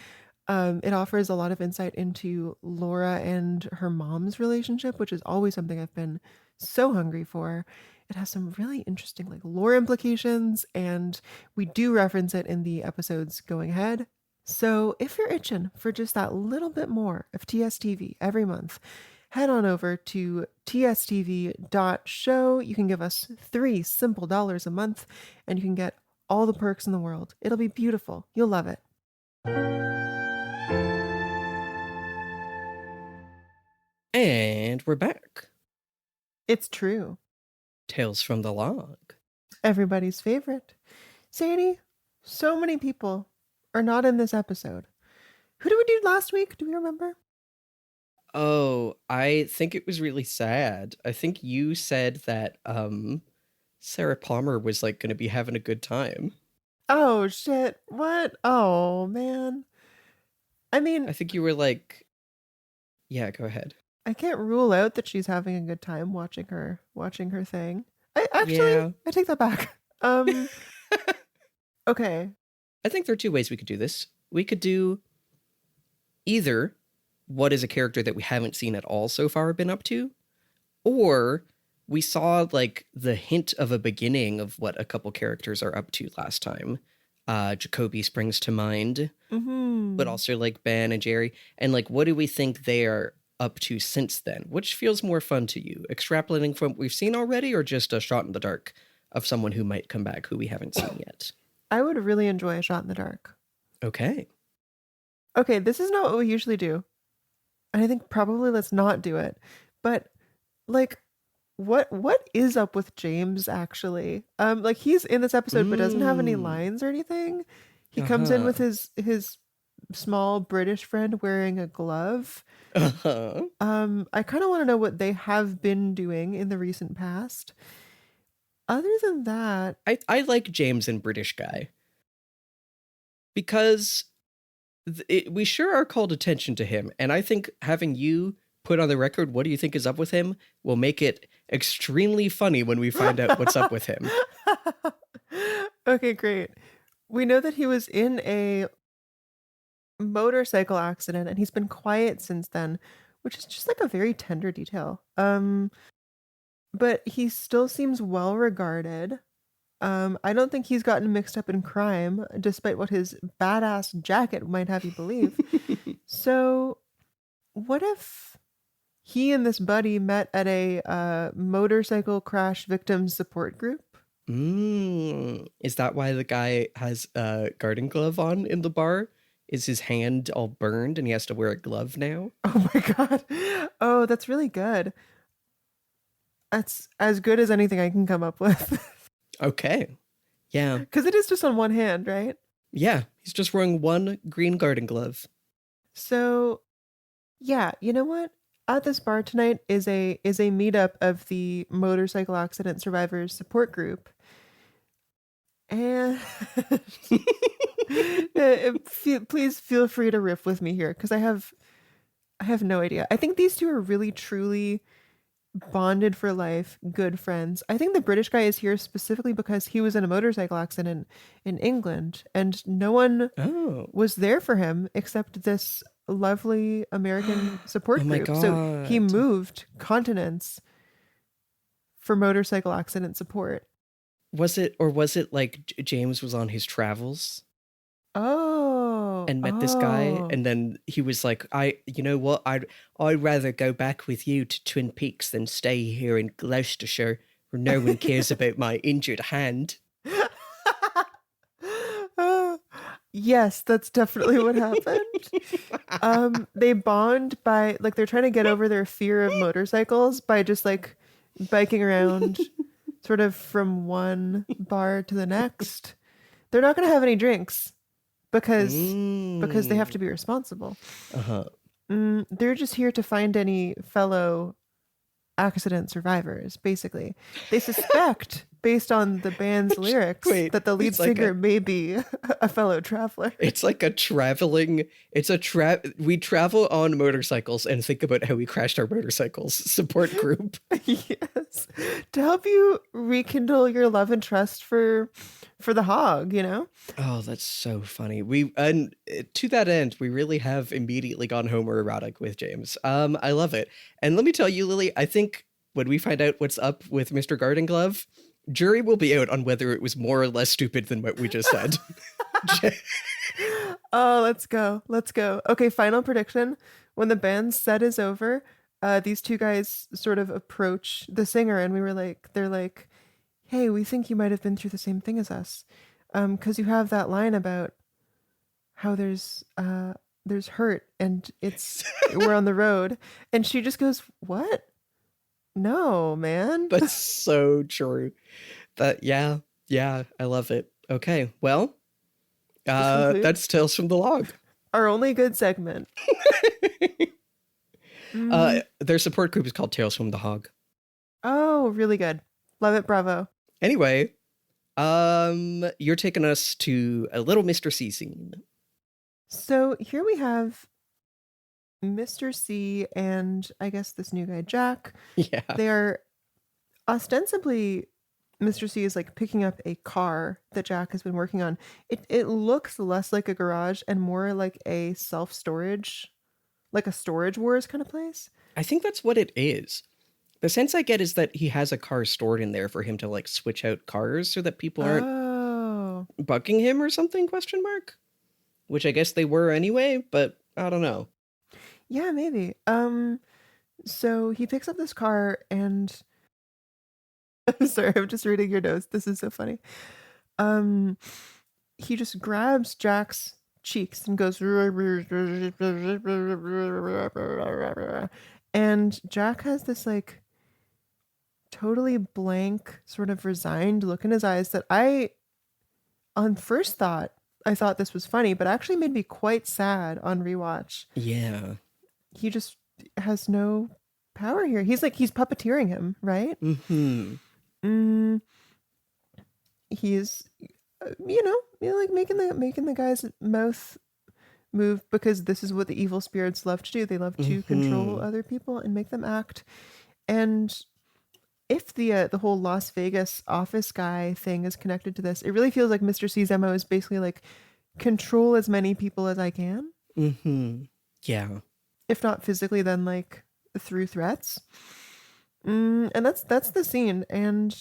It offers a lot of insight into Laura and her mom's relationship, which is always something I've been so hungry for. It has some really interesting like lore implications, and we do reference it in the episodes going ahead. So if you're itching for just that little bit more of TSTV every month, head on over to tstv.show. You can give us $3 simple a month, and you can get all the perks in the world. It'll be beautiful. You'll love it. And we're back. It's true. Tales from the Log. Everybody's favorite. Sadie, so many people are not in this episode. Who did we do last week? Do we remember? Oh, I think it was really sad. I think you said that Sarah Palmer was like going to be having a good time. Oh shit. What? Oh man. I mean, I think you were like, yeah, go ahead. I can't rule out that she's having a good time watching her thing. Yeah. I take that back. Okay. I think there are two ways we could do this. We could do either what is a character that we haven't seen at all so far been up to, or we saw like the hint of a beginning of what a couple characters are up to last time. Jacoby springs to mind, but also like Ben and Jerry. And like, what do we think they are up to since then? Which feels more fun to you? Extrapolating from what we've seen already, or just a shot in the dark of someone who might come back who we haven't seen yet? I would really enjoy a shot in the dark. Okay. Okay, this is not what we usually do. And I think probably let's not do it. But like what is up with James actually? Like he's in this episode but doesn't have any lines or anything. He comes in with his small British friend wearing a glove. I kind of want to know what they have been doing in the recent past. Other than that, I like James and British guy because we sure are called attention to him, and I think having you put on the record what do you think is up with him will make it extremely funny when we find out what's up with him. Okay, great. We know that he was in a motorcycle accident and he's been quiet since then, which is just like a very tender detail. But he still seems well regarded. I don't think he's gotten mixed up in crime, despite what his badass jacket might have you believe. So, what if he and this buddy met at a motorcycle crash victims support group? Is that why the guy has a garden glove on in the bar? Is his hand all burned and he has to wear a glove now? Oh my god. Oh, that's really good. That's as good as anything I can come up with. Okay. Yeah. Because it is just on one hand, right? Yeah. He's just wearing one green garden glove. So, yeah, you know what? At this bar tonight is a meetup of the motorcycle accident survivors support group. And please feel free to riff with me here because I have no idea. I think these two are really truly bonded for life, good friends. I think the British guy is here specifically because he was in a motorcycle accident in England, and no one Oh. was there for him except this lovely American Oh support my group. So he God. moved continents for motorcycle accident support. Was it like James was on his travels Oh, and met this guy, oh. and then he was like, you know what, I'd rather go back with you to Twin Peaks than stay here in Gloucestershire where no one cares about my injured hand. Yes, that's definitely what happened. They bond by like they're trying to get over their fear of motorcycles by just like biking around sort of from one bar to the next. They're not going to have any drinks because they have to be responsible. Uh-huh. They're just here to find any fellow accident survivors, basically. They suspect, based on the band's lyrics, Wait, that the lead it's like singer may be a fellow traveler. It's like we travel on motorcycles and think about how we crashed our motorcycles support group. Yes. To help you rekindle your love and trust for the hog, you know? Oh, that's so funny. And to that end, we really have immediately gone homoerotic with James. I love it. And let me tell you, Lily, I think when we find out what's up with Mr. Garden Glove, jury will be out on whether it was more or less stupid than what we just said. Oh, let's go. Let's go. Okay, final prediction. When the band set is over, these two guys sort of approach the singer and they're like, hey, we think you might have been through the same thing as us. Because you have that line about how there's hurt and we're on the road. And she just goes, what? No, man. That's so true. Yeah, I love it. Okay, well, that's Tales from the Log. Our only good segment. Their support group is called Tales from the Hog. Oh, really good. Love it. Bravo. Anyway, you're taking us to a little Mr. C scene. So here we have Mr. C and I guess this new guy, Jack. Yeah. They are ostensibly, Mr. C is like picking up a car that Jack has been working on. It looks less like a garage and more like a self-storage, like a Storage Wars kind of place. I think that's what it is. The sense I get is that he has a car stored in there for him to like switch out cars so that people aren't bugging him or something, ? Which I guess they were anyway, but I don't know. Yeah, maybe. So he picks up this car and sorry, I'm just reading your notes. This is so funny. He just grabs Jack's cheeks and goes and Jack has this like totally blank, sort of resigned look in his eyes that on first thought, I thought this was funny, but actually made me quite sad on rewatch. Yeah. He just has no power here. He's puppeteering him, right? Mm-hmm. He's, like making the guy's mouth move because this is what the evil spirits love to do. They love to control other people and make them act. And if the whole Las Vegas office guy thing is connected to this, it really feels like Mr. C's MO is basically like control as many people as I can. Mm-hmm. Yeah. If not physically, then like through threats. And that's the scene, and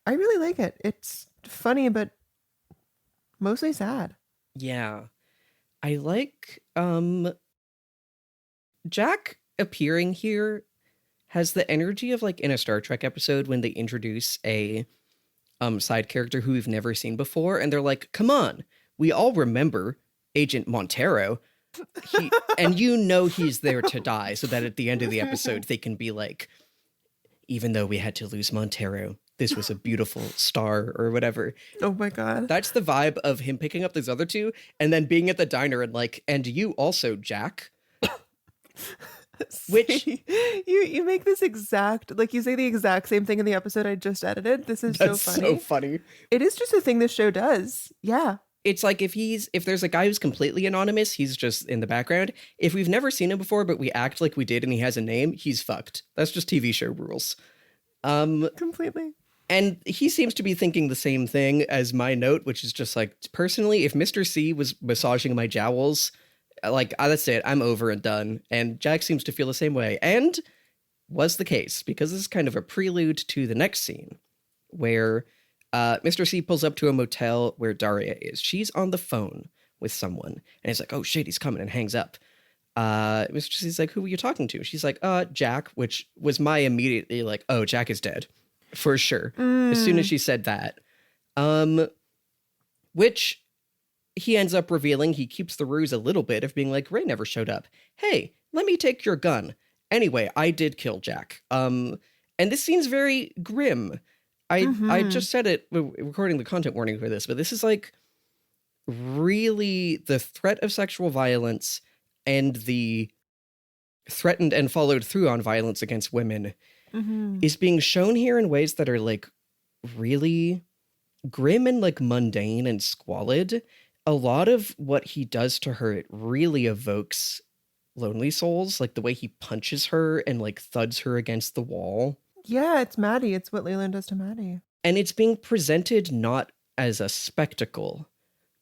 I really like it. It's funny, but mostly sad. Yeah. I like Jack appearing here has the energy of like in a Star Trek episode when they introduce a side character who we've never seen before, and they're like, come on, we all remember Agent Montero. And he's there to die, so that at the end of the episode they can be like, even though we had to lose Montero, this was a beautiful star or whatever. Oh my God. That's the vibe of him picking up those other two and then being at the diner and like, and you also, Jack. Which you make this exact, like you say the exact same thing in the episode I just edited. This is so funny. So funny. It is just a thing this show does. Yeah. it's like if there's a guy who's completely anonymous, he's just in the background. If we've never seen him before, but we act like we did and he has a name, he's fucked. That's just TV show rules. Completely. And he seems to be thinking the same thing as my note, which is just like, personally, if Mr. C was massaging my jowls, like, that's it. I'm over and done. And Jack seems to feel the same way. And was the case, because this is kind of a prelude to the next scene, where Mr. C pulls up to a motel where Daria is. She's on the phone with someone. And he's like, oh, shit, he's coming, and hangs up. Mr. C's like, who were you talking to? She's like, Jack, which was my immediately like, oh, Jack is dead. For sure. As soon as she said that. Which he ends up revealing he keeps the ruse a little bit of being like, Ray never showed up. Hey, let me take your gun. Anyway, I did kill Jack. And this scene's very grim. I just said it recording the content warning for this, but this is like really the threat of sexual violence and the threatened and followed through on violence against women is being shown here in ways that are like really grim and like mundane and squalid. A lot of what he does to her, it really evokes Lonely Souls, like the way he punches her and like thuds her against the wall. Yeah, it's Maddie. It's what Leland does to Maddie. And it's being presented not as a spectacle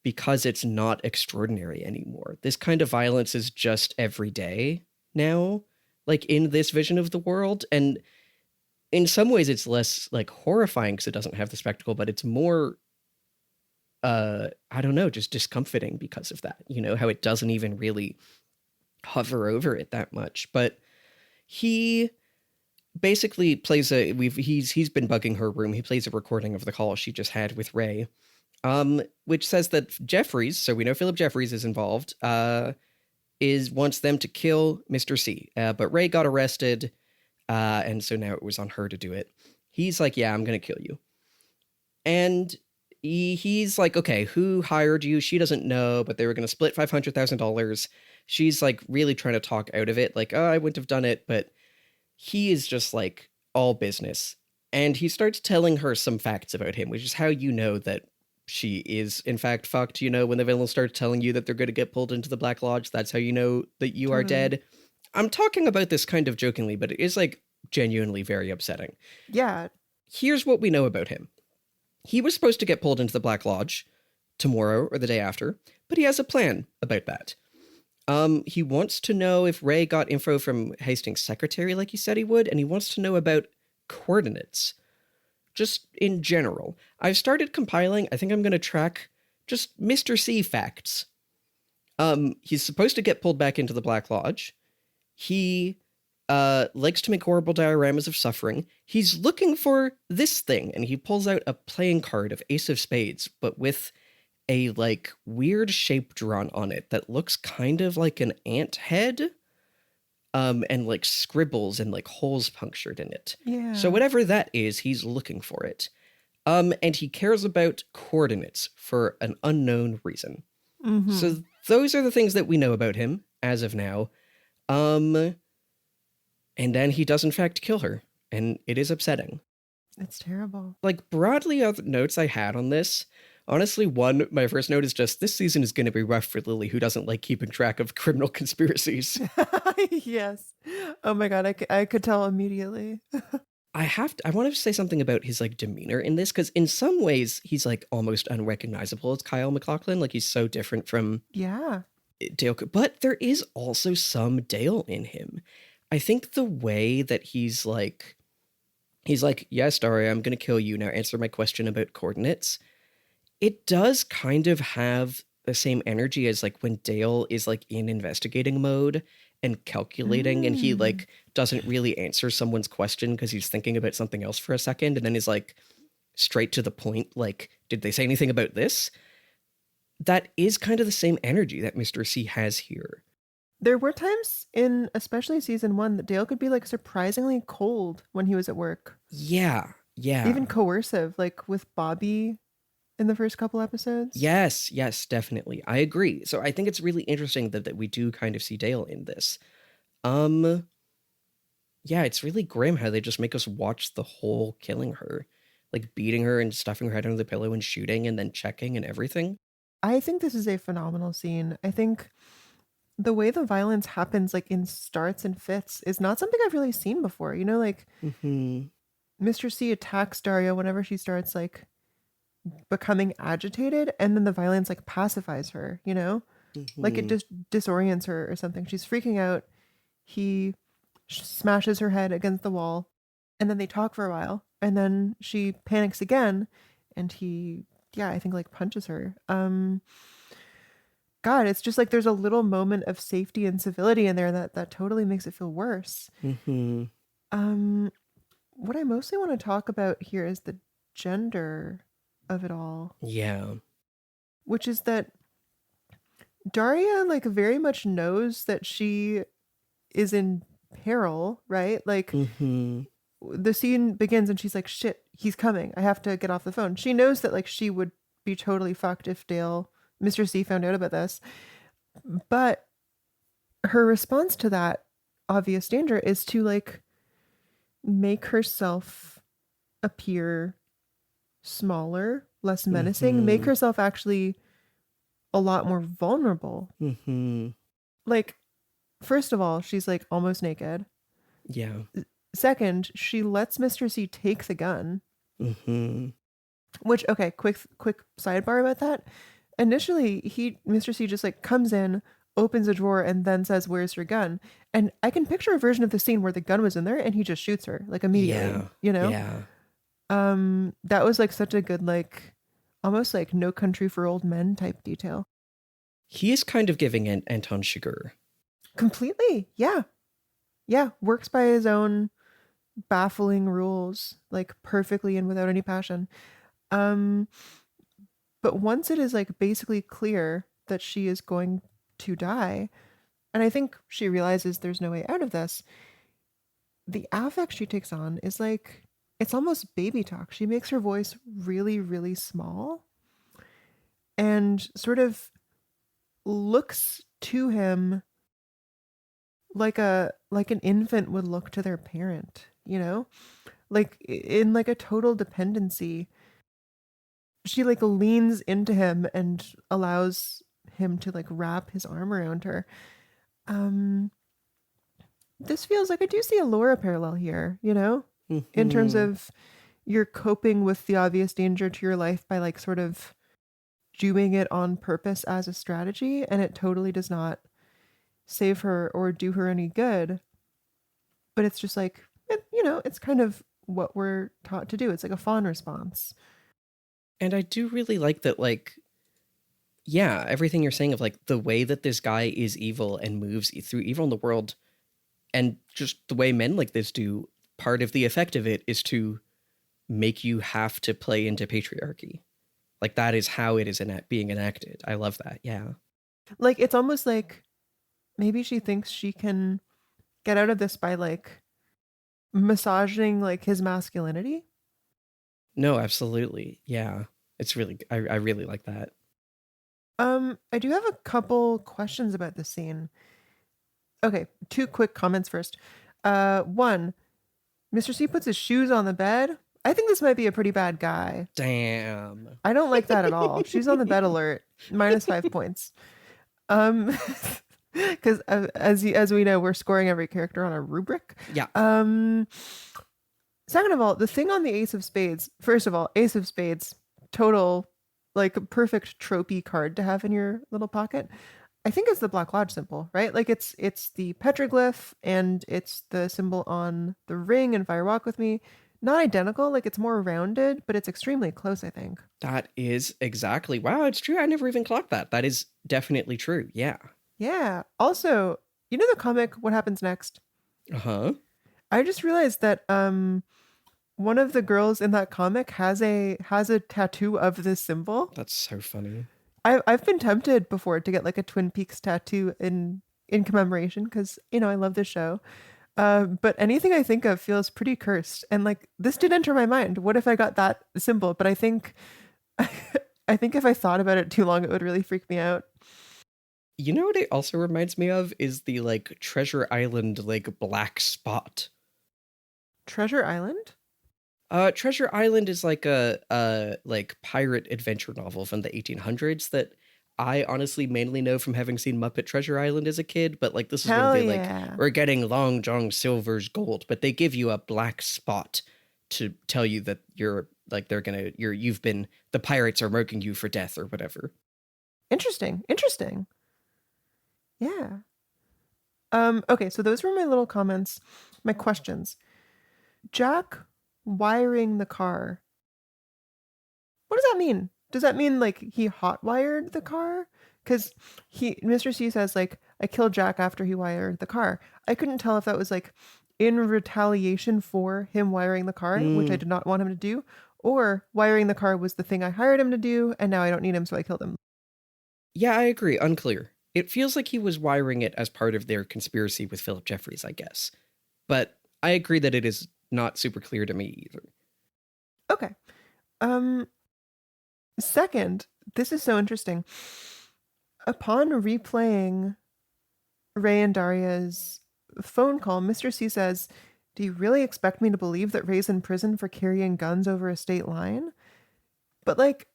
because it's not extraordinary anymore. This kind of violence is just everyday now, like in this vision of the world. And in some ways it's less like horrifying because it doesn't have the spectacle, but it's more, I don't know, just discomforting because of that. You know, how it doesn't even really hover over it that much. But he basically plays he's been bugging her room. He plays a recording of the call she just had with Ray, which says that Jeffries, so we know Philip Jeffries is involved, wants them to kill Mr. C. But Ray got arrested, and so now it was on her to do it. He's like, yeah, I'm gonna kill you. And he's like, okay, who hired you? She doesn't know, but they were gonna split $500,000. She's like really trying to talk out of it, like, oh, I wouldn't have done it, but he is just like all business. And he starts telling her some facts about him, which is how you know that she is in fact fucked. You know, when the villain starts telling you that they're going to get pulled into the Black Lodge, that's how you know that you are dead. I'm talking about this kind of jokingly, but it is like genuinely very upsetting. Yeah. Here's what we know about him. He was supposed to get pulled into the Black Lodge tomorrow or the day after, but he has a plan about that. He wants to know if Ray got info from Hastings' secretary like he said he would, and he wants to know about coordinates. Just in general. I've started compiling, I think I'm going to track just Mr. C facts. He's supposed to get pulled back into the Black Lodge. He likes to make horrible dioramas of suffering. He's looking for this thing, and he pulls out a playing card of Ace of Spades, but with a like weird shape drawn on it that looks kind of like an ant head, and like scribbles and like holes punctured in it. Yeah. So whatever that is, he's looking for it. And he cares about coordinates for an unknown reason. So those are the things that we know about him as of now. And then he does in fact kill her, and it is upsetting. It's terrible. Like broadly, other notes I had on this, honestly, my first note is just, this season is going to be rough for Lily, who doesn't like keeping track of criminal conspiracies. Yes. Oh my God, I could tell immediately. I want to say something about his like demeanor in this, because in some ways he's like almost unrecognizable as Kyle MacLachlan. Like he's so different from Dale, but there is also some Dale in him. I think the way that he's like, yes, Daria, I'm going to kill you. Now answer my question about coordinates. It does kind of have the same energy as like when Dale is like in investigating mode and calculating, and he like doesn't really answer someone's question because he's thinking about something else for a second, and then is like straight to the point, like, did they say anything about this? That is kind of the same energy that Mr. C has here. There were times in especially season 1 that Dale could be like surprisingly cold when he was at work. Yeah. Even coercive, like with Bobby in the first couple episodes. Yes, definitely. I agree. So I think it's really interesting that we do kind of see Dale in this. Yeah, it's really grim how they just make us watch the whole killing her. Like beating her and stuffing her head under the pillow and shooting and then checking and everything. I think this is a phenomenal scene. I think the way the violence happens, like in starts and fits, is not something I've really seen before. You know, like Mm-hmm. Mr. C attacks Daria whenever she starts like becoming agitated, and then the violence like pacifies her, you know? Like it Mm-hmm. just disorients her or something. She's freaking out. He smashes her head against the wall, and then they talk for a while, and then she panics again, and he, yeah, I think like punches her. God, it's just like there's a little moment of safety and civility in there that totally makes it feel worse. Mm-hmm. Um, what I mostly want to talk about here is the gender of it all, Yeah. which is that Daria like very much knows that she is in peril, right? Like Mm-hmm. the scene begins and she's like, shit, he's coming. I have to get off the phone. She knows that like she would be totally fucked if Mr. C found out about this. But her response to that obvious danger is to like make herself appear smaller, less menacing, make Mm-hmm. herself actually a lot more vulnerable. Mm-hmm. Like, first of all, she's like almost naked. Yeah. Second, she lets Mr. C take the gun, Mm-hmm. which, okay, quick sidebar about that. Initially, Mr. C just like comes in, opens a drawer, and then says, "Where's your gun?" And I can picture a version of the scene where the gun was in there and he just shoots her like immediately, Yeah. you know? Yeah. That was like such a good, like almost like No Country for Old Men type detail. He is kind of giving Anton Chigurh. Completely. Yeah. Yeah. Works by his own baffling rules, like perfectly and without any passion. Um, but once it is like basically clear that she is going to die, and I think she realizes there's no way out of this, the affect she takes on is like it's almost baby talk. She makes her voice really, really small and sort of looks to him like an infant would look to their parent, you know? Like in like a total dependency. She like leans into him and allows him to like wrap his arm around her. Um this feels like I do see a Laura parallel here, you know? In terms Mm-hmm. of you're coping with the obvious danger to your life by like sort of doing it on purpose as a strategy, and it totally does not save her or do her any good. But it's just like, you know, it's kind of what we're taught to do. It's like a fawn response. And I do really like that, like, yeah, everything you're saying of like the way that this guy is evil and moves through evil in the world, and just the way men like this do, part of the effect of it is to make you have to play into patriarchy. Like that is how it is being enacted. I love that. Yeah. Like, it's almost like maybe she thinks she can get out of this by like massaging like his masculinity. No, absolutely. Yeah. It's really, I really like that. I do have a couple questions about this scene. Okay, two quick comments first. One, Mr. C puts his shoes on the bed. I think this might be a pretty bad guy. Damn. I don't like that at all. Shoes on the bed alert, -5 points. Um, because as we know, we're scoring every character on a rubric. Yeah. Second of all, the thing on the Ace of Spades. First of all, Ace of Spades, total like perfect tropey card to have in your little pocket. I think it's the Black Lodge symbol, right? Like it's the petroglyph and it's the symbol on the ring in Fire Walk with Me. Not identical, like it's more rounded, but it's extremely close, I think. That is exactly, wow, it's true. I never even clocked that. That is definitely true. Yeah. Yeah. Also, you know the comic What Happens Next? Uh-huh. I just realized that one of the girls in that comic has a tattoo of this symbol. That's so funny. I've been tempted before to get like a Twin Peaks tattoo in commemoration because you know I love this show. But anything I think of feels pretty cursed, and like this did enter my mind. What if I got that symbol? But I think, I think if I thought about it too long, it would really freak me out. You know what it also reminds me of is the like Treasure Island like black spot. Treasure Island? Treasure Island is like a like pirate adventure novel from the 1800s that I honestly mainly know from having seen Muppet Treasure Island as a kid, but like this is one of Hell the like yeah. we're getting Long John Silver's gold, but they give you a black spot to tell you that you're like you've been the pirates are marking you for death or whatever. Interesting. Interesting. Yeah. Okay, so those were my little comments, my questions. Jack wiring the car. What does that mean? Does that mean like he hot wired the car? Because Mr. C says like I killed Jack after he wired the car. I couldn't tell if that was like in retaliation for him wiring the car, which I did not want him to do, or wiring the car was the thing I hired him to do, and now I don't need him, so I killed him. Yeah, I agree. Unclear. It feels like he was wiring it as part of their conspiracy with Philip Jeffries, I guess. But I agree that it is not super clear to me either. Okay. Second, this is so interesting. Upon replaying Ray and Daria's phone call, Mr. C says, "Do you really expect me to believe that Ray's in prison for carrying guns over a state line?" But like,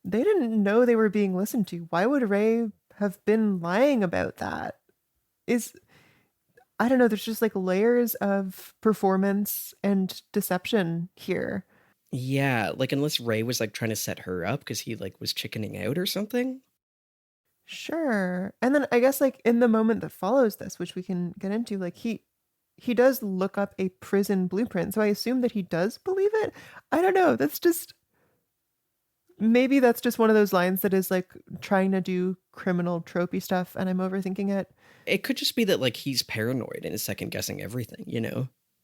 they didn't know they were being listened to. Why would Ray have been lying about that? I don't know, there's just like layers of performance and deception here. Yeah, like unless Ray was like trying to set her up because he like was chickening out or something. Sure. And then I guess like in the moment that follows this, which we can get into, like he does look up a prison blueprint. So I assume that he does believe it. I don't know. Maybe that's just one of those lines that is like trying to do criminal tropey stuff and I'm overthinking it. It could just be that like he's paranoid and is second guessing everything,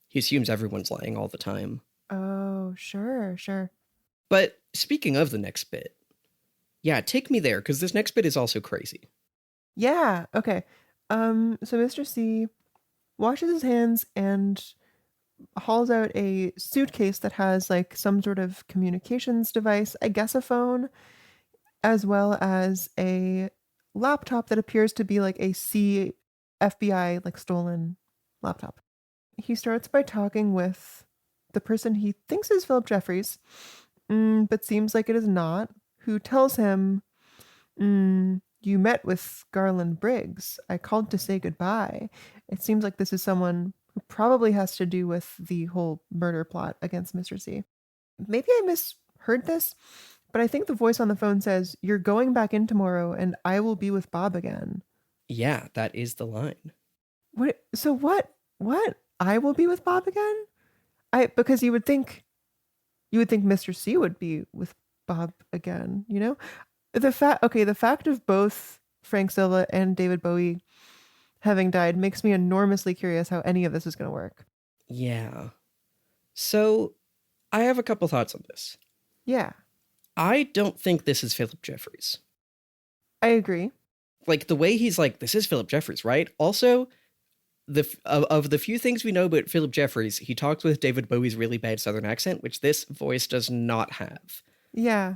He assumes everyone's lying all the time. Oh, sure. But speaking of the next bit, yeah, take me there because this next bit is also crazy. Yeah, okay. So Mr. C washes his hands and hauls out a suitcase that has like some sort of communications device, I guess a phone, as well as a laptop that appears to be like a FBI like stolen laptop. He starts by talking with the person he thinks is Philip Jeffries, but seems like it is not, who tells him, "You met with Garland Briggs. I called to say goodbye." It seems like this is someone who probably has to do with the whole murder plot against Mr. C. Maybe I misheard this, but I think the voice on the phone says, "You're going back in tomorrow and I will be with Bob again." Yeah, that is the line. What? So what? What? I will be with Bob again? Because you would think Mr. C would be with Bob again, The fact of both Frank Silva and David Bowie having died makes me enormously curious how any of this is going to work. Yeah. So, I have a couple thoughts on this. Yeah. I don't think this is Philip Jeffries. I agree. Like, the way he's like, this is Philip Jeffries, right? Also, of the few things we know about Philip Jeffries, he talks with David Bowie's really bad Southern accent, which this voice does not have. Yeah.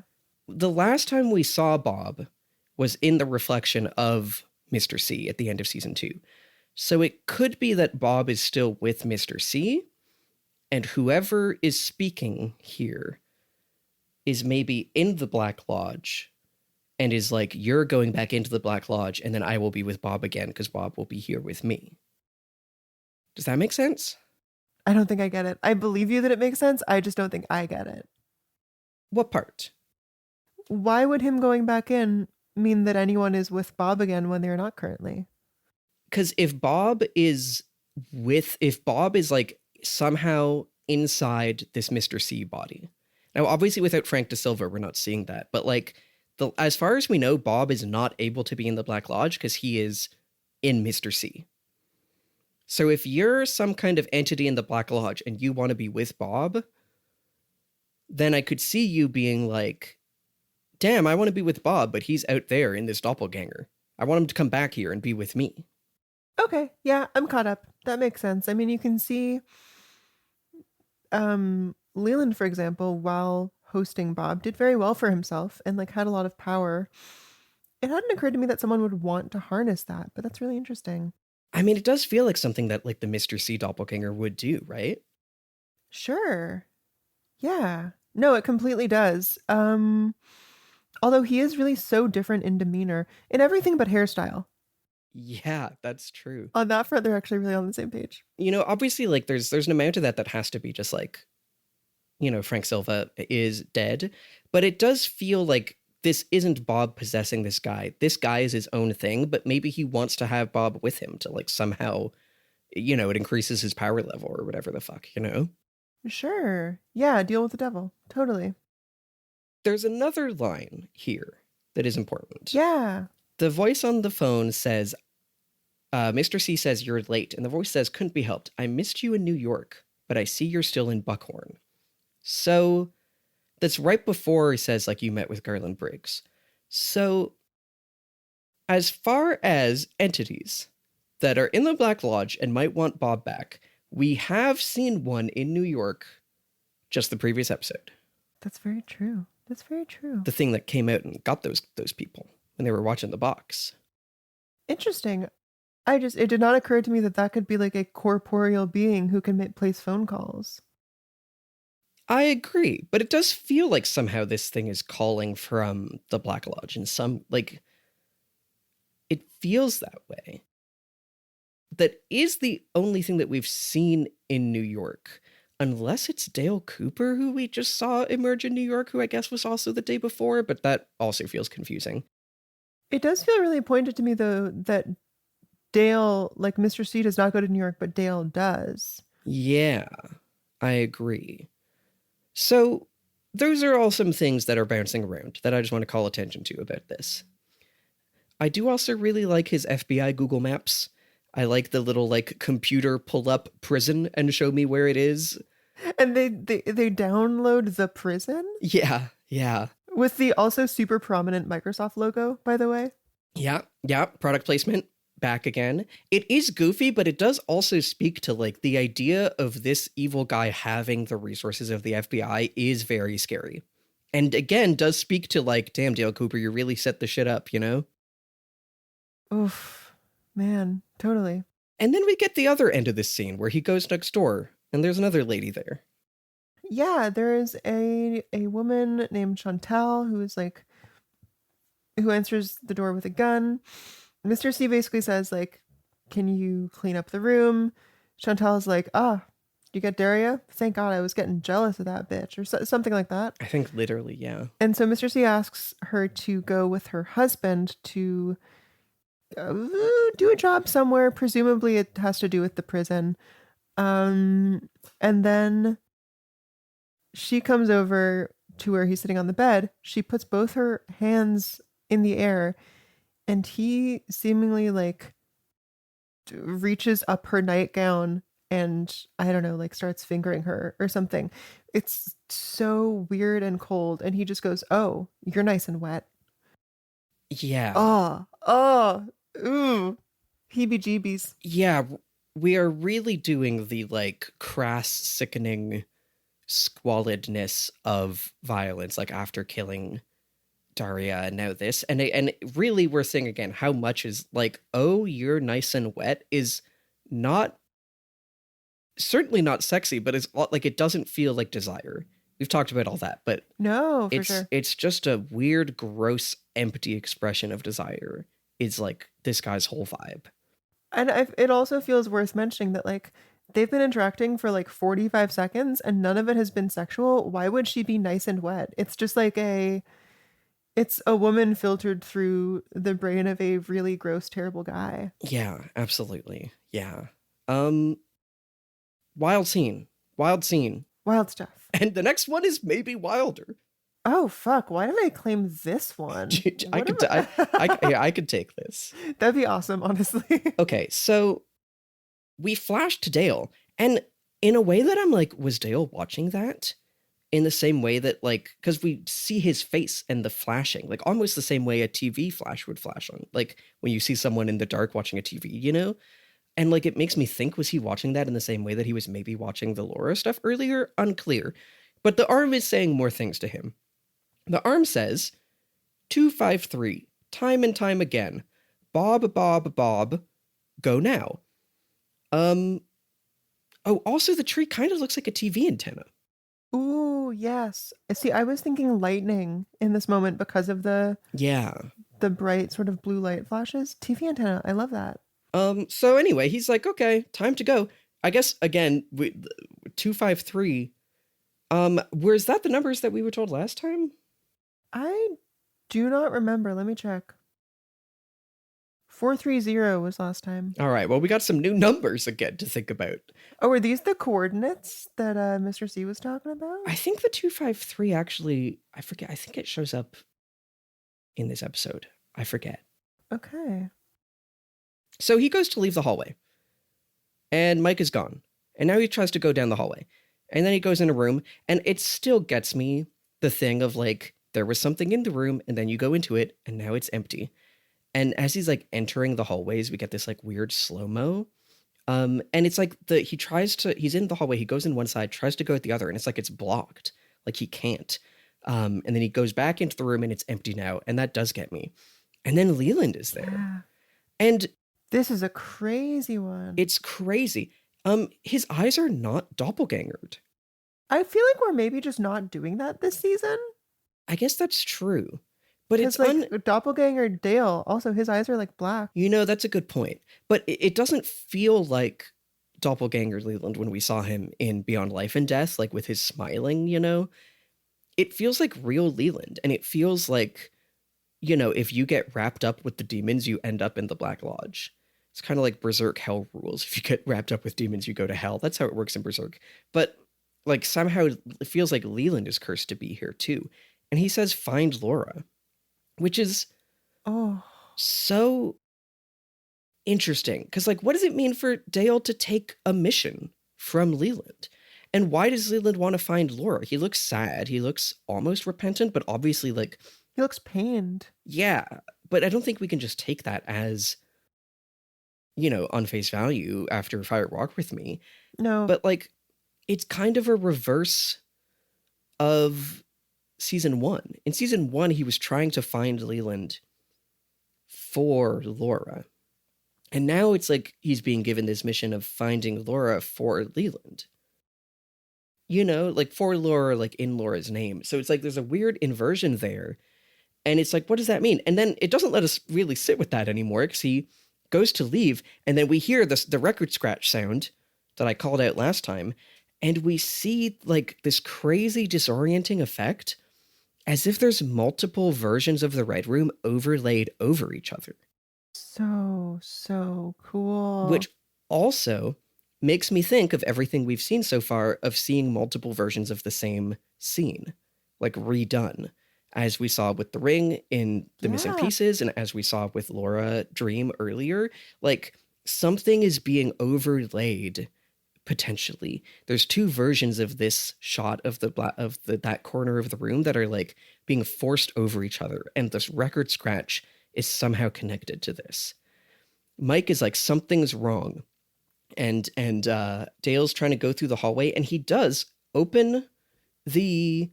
The last time we saw Bob was in the reflection of Mr. C at the end of season 2. So it could be that Bob is still with Mr. C, and whoever is speaking here is maybe in the Black Lodge and is like, you're going back into the Black Lodge, and then I will be with Bob again because Bob will be here with me. Does that make sense? I don't think I get it. I believe you that it makes sense. I just don't think I get it. What part? Why would him going back in mean that anyone is with Bob again when they're not currently? Because if Bob is like somehow inside this Mr. C body. Now, obviously without Frank De Silva, we're not seeing that. But like, as far as we know, Bob is not able to be in the Black Lodge because he is in Mr. C. So if you're some kind of entity in the Black Lodge and you want to be with Bob, then I could see you being like, damn, I want to be with Bob, but he's out there in this doppelganger. I want him to come back here and be with me. Okay, yeah, I'm caught up. That makes sense. I mean, you can see Leland, for example, while hosting Bob, did very well for himself and like had a lot of power. It hadn't occurred to me that someone would want to harness that, but that's really interesting. I mean, it does feel like something that like the Mr. C doppelganger would do, right? Sure. Yeah. No, it completely does. Although he is really so different in demeanor, in everything but hairstyle. Yeah, that's true. On that front, they're actually really on the same page. You know, obviously, like, there's an amount of that has to be just like, you know, Frank Silva is dead, but it does feel like this isn't Bob possessing this guy. This guy is his own thing, but maybe he wants to have Bob with him to like somehow, you know, it increases his power level or whatever the fuck, you know? Sure. Yeah, deal with the devil. Totally. There's another line here that is important. Yeah. The voice on the phone says, Mr. C says you're late, and the voice says, couldn't be helped. I missed you in New York, but I see you're still in Buckhorn. So that's right before he says, like, you met with Garland Briggs. So as far as entities that are in the Black Lodge and might want Bob back, we have seen one in New York just the previous episode. That's very true. That's very true. The thing that came out and got those people when they were watching the box. Interesting. It did not occur to me that could be like a corporeal being who can place phone calls. I agree, but it does feel like somehow this thing is calling from the Black Lodge in some, like, it feels that way. That is the only thing that we've seen in New York, unless it's Dale Cooper, who we just saw emerge in New York, who I guess was also the day before, but that also feels confusing. It does feel really pointed to me, though, that Dale, like Mr. C does not go to New York, but Dale does. Yeah, I agree. So those are all some things that are bouncing around that I just want to call attention to about this. I do also really like his FBI Google Maps. I like the little, like, computer pull up prison and show me where it is. And they download the prison? Yeah, yeah. With the also super prominent Microsoft logo, by the way. Yeah, product placement. Back again. It is goofy, but it does also speak to, like, the idea of this evil guy having the resources of the FBI is very scary. And again, does speak to, like, damn, Dale Cooper, you really set the shit up, you know? Oof. Man, totally. And then we get the other end of this scene where he goes next door and there's another lady there. Yeah, there is a woman named Chantal who answers the door with a gun. Mr. C basically says, like, can you clean up the room? Chantal's like, you get Daria? Thank God, I was getting jealous of that bitch, or something like that. I think literally, yeah. And so Mr. C asks her to go with her husband to do a job somewhere. Presumably it has to do with the prison. And then she comes over to where he's sitting on the bed. She puts both her hands in the air, and he seemingly, like, reaches up her nightgown and, I don't know, like, starts fingering her or something. It's so weird and cold. And he just goes, oh, you're nice and wet. Yeah. Ooh, heebie-jeebies. Yeah, we are really doing the, like, crass, sickening squalidness of violence, like, after killing Daria and now this. And really we're seeing again how much is, like, oh, you're nice and wet is not, certainly not sexy, but it's, like, it doesn't feel like desire. We've talked about all that, but no, for sure. It's just a weird, gross, empty expression of desire is, like, this guy's whole vibe. And it also feels worth mentioning that, like, they've been interacting for like 45 seconds and none of it has been sexual. Why would she be nice and wet? It's just like it's a woman filtered through the brain of a really gross, terrible guy. Yeah, absolutely. Yeah. Wild scene. Wild Stuff. And the next one is maybe wilder. Oh fuck! Why did I claim this one? I could take this. That'd be awesome, honestly. Okay, so we flash to Dale, and in a way that I'm like, was Dale watching that? In the same way that, like, because we see his face and the flashing, like almost the same way a TV flash would flash on, like when you see someone in the dark watching a TV, you know? And, like, it makes me think, was he watching that in the same way that he was maybe watching the Laura stuff earlier? Unclear. But the arm is saying more things to him. The arm says, 253, time and time again. Bob, Bob, Bob, go now. Oh, also the tree kind of looks like a TV antenna. Ooh, yes. See, I was thinking lightning in this moment because of Yeah. the bright sort of blue light flashes. TV antenna, I love that. So anyway, he's like, okay, time to go. I guess again, 253. Was that the numbers that we were told last time? I do not remember. Let me check. 430 was last time. All right, well, we got some new numbers again to think about. Oh, are these the coordinates that Mr. C was talking about? I think the 253 actually, I forget, I think it shows up in this episode. I forget. Okay. So he goes to leave the hallway, and Mike is gone. And now he tries to go down the hallway. And then he goes in a room, and it still gets me the thing of like, there was something in the room, and then you go into it, and now it's empty. And as he's like entering the hallways, we get this like weird slow-mo. And it's like he's in the hallway, he goes in one side, tries to go at the other, and it's like it's blocked. Like he can't. And then he goes back into the room and it's empty now, and that does get me. And then Leland is there. Yeah. And this is a crazy one. it's crazy. His eyes are not doppelgangered. I feel like we're maybe just not doing that this season. I guess that's true. But it's like doppelganger Dale, also his eyes are like black. That's a good point. But it doesn't feel like doppelganger Leland when we saw him in Beyond Life and Death, like with his smiling, It feels like real Leland, and it feels like, if you get wrapped up with the demons, you end up in the Black Lodge. It's kind of like Berserk Hell rules. If you get wrapped up with demons, you go to hell. That's how it works in Berserk. But like somehow it feels like Leland is cursed to be here too. And he says, find Laura, which is so interesting. Because like, what does it mean for Dale to take a mission from Leland? And why does Leland want to find Laura? He looks sad. He looks almost repentant, but obviously like... he looks pained. Yeah, but I don't think we can just take that as, on face value after Fire Walk With Me. No. But like, it's kind of a reverse of season 1. In season 1, he was trying to find Leland for Laura. And now it's like he's being given this mission of finding Laura for Leland. Like for Laura, like in Laura's name. So it's like there's a weird inversion there. And it's like, what does that mean? And then it doesn't let us really sit with that anymore, because he goes to leave, and then we hear the record scratch sound that I called out last time, and we see like this crazy disorienting effect, as if there's multiple versions of the Red Room overlaid over each other. So cool. Which also makes me think of everything we've seen so far of seeing multiple versions of the same scene, like redone. As we saw with the ring in The Missing Pieces, and as we saw with Laura Dream earlier, like something is being overlaid potentially. There's 2 versions of this shot of that corner of the room that are like being forced over each other, and this record scratch is somehow connected to this. Mike is like, something's wrong, and Dale's trying to go through the hallway, and he does open the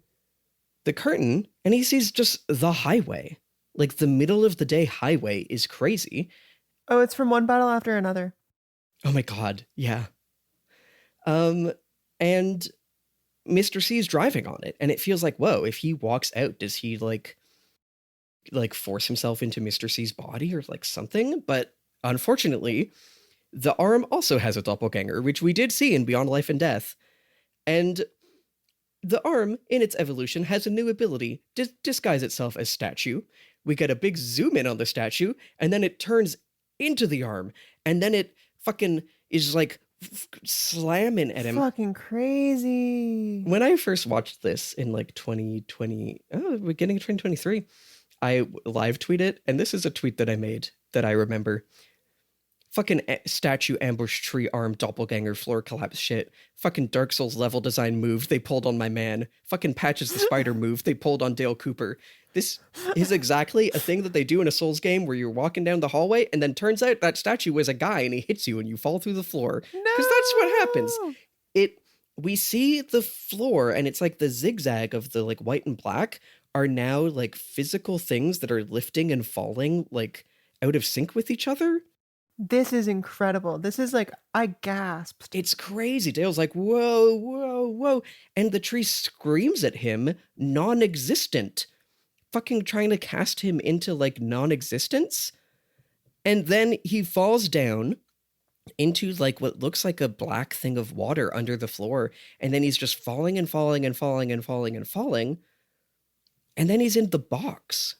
curtain, and he sees just the highway. Like the middle of the day highway is crazy. Oh, it's from one battle after another. Oh my god, yeah. And Mr. C is driving on it, and it feels like, whoa, if he walks out, does he like force himself into Mr. C's body or like something? But unfortunately, the arm also has a doppelganger, which we did see in Beyond Life and Death. And the arm, in its evolution, has a new ability to disguise itself as statue. We get a big zoom in on the statue, and then it turns into the arm, and then it fucking is like slamming at him. Fucking crazy. When I first watched this in like 2020, beginning of 2023, I live tweeted, and this is a tweet that I made that I remember. Fucking statue ambush tree arm doppelganger floor collapse shit. Fucking Dark Souls level design move they pulled on my man. Fucking Patches the Spider move they pulled on Dale Cooper. This is exactly a thing that they do in a Souls game where you're walking down the hallway and then turns out that statue was a guy and he hits you and you fall through the floor. Because that's what happens. We see the floor, and it's like the zigzag of the like white and black are now like physical things that are lifting and falling like out of sync with each other. This is incredible. This is like, I gasped. It's crazy. Dale's like, whoa, whoa, whoa. And the tree screams at him, non existent, fucking trying to cast him into like non existence. And then he falls down into like what looks like a black thing of water under the floor. And then he's just falling and falling and falling and falling and falling. And then he's in the box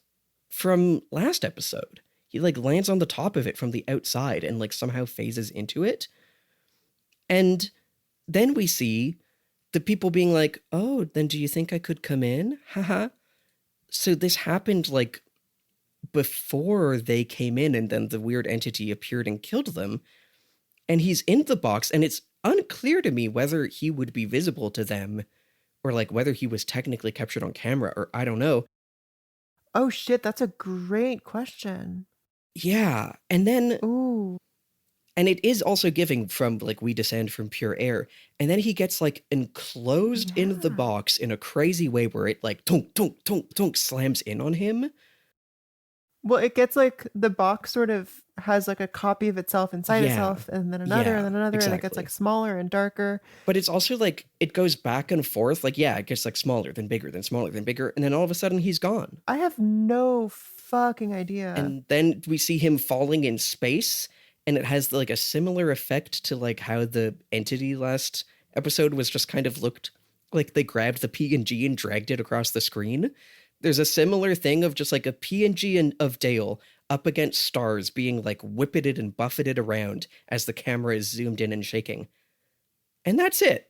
from last episode. He like lands on the top of it from the outside and like somehow phases into it. And then we see the people being like, oh, then do you think I could come in? Haha. So this happened like before they came in, and then the weird entity appeared and killed them. And he's in the box, and it's unclear to me whether he would be visible to them or like whether he was technically captured on camera, or I don't know. Oh shit, that's a great question. Yeah. And then Ooh. and it is also giving from like we descend from pure air. And then he gets like enclosed in the Yeah. box in a crazy way where it like tunk, tunk, tunk, tunk slams in on him. Well, it gets like the box sort of has like a copy of itself inside Yeah. itself, and then another, and then another, and it gets Exactly. like smaller and darker. But it's also like it goes back and forth. Like, yeah, it gets like smaller, then bigger, then smaller, then bigger. And then all of a sudden he's gone. I have no fucking idea. And then we see him falling in space. And it has like a similar effect to like how the entity last episode was just kind of looked like they grabbed the PNG and dragged it across the screen. There's a similar thing of just like a PNG of Dale up against stars being like whippeted and buffeted around as the camera is zoomed in and shaking. And that's it.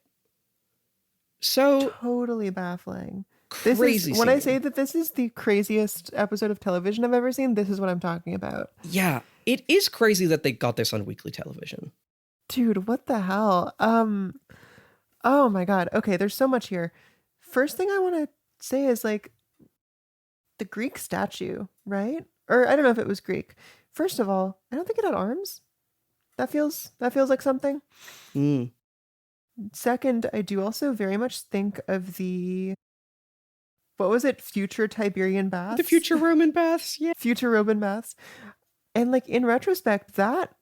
So totally baffling. crazy. When I say that this is the craziest episode of television I've ever seen, this is what I'm talking about. Yeah, it is crazy that they got this on weekly television. Dude, what the hell? Oh my god. Okay, there's so much here. First thing I want to say is like the Greek statue, right? Or I don't know if it was Greek. First of all, I don't think it had arms. That feels like something. Mm. Second, I do also very much think of the what was it? Future Tiberian baths? The future Roman baths, yeah. Future Roman baths. And like in retrospect, that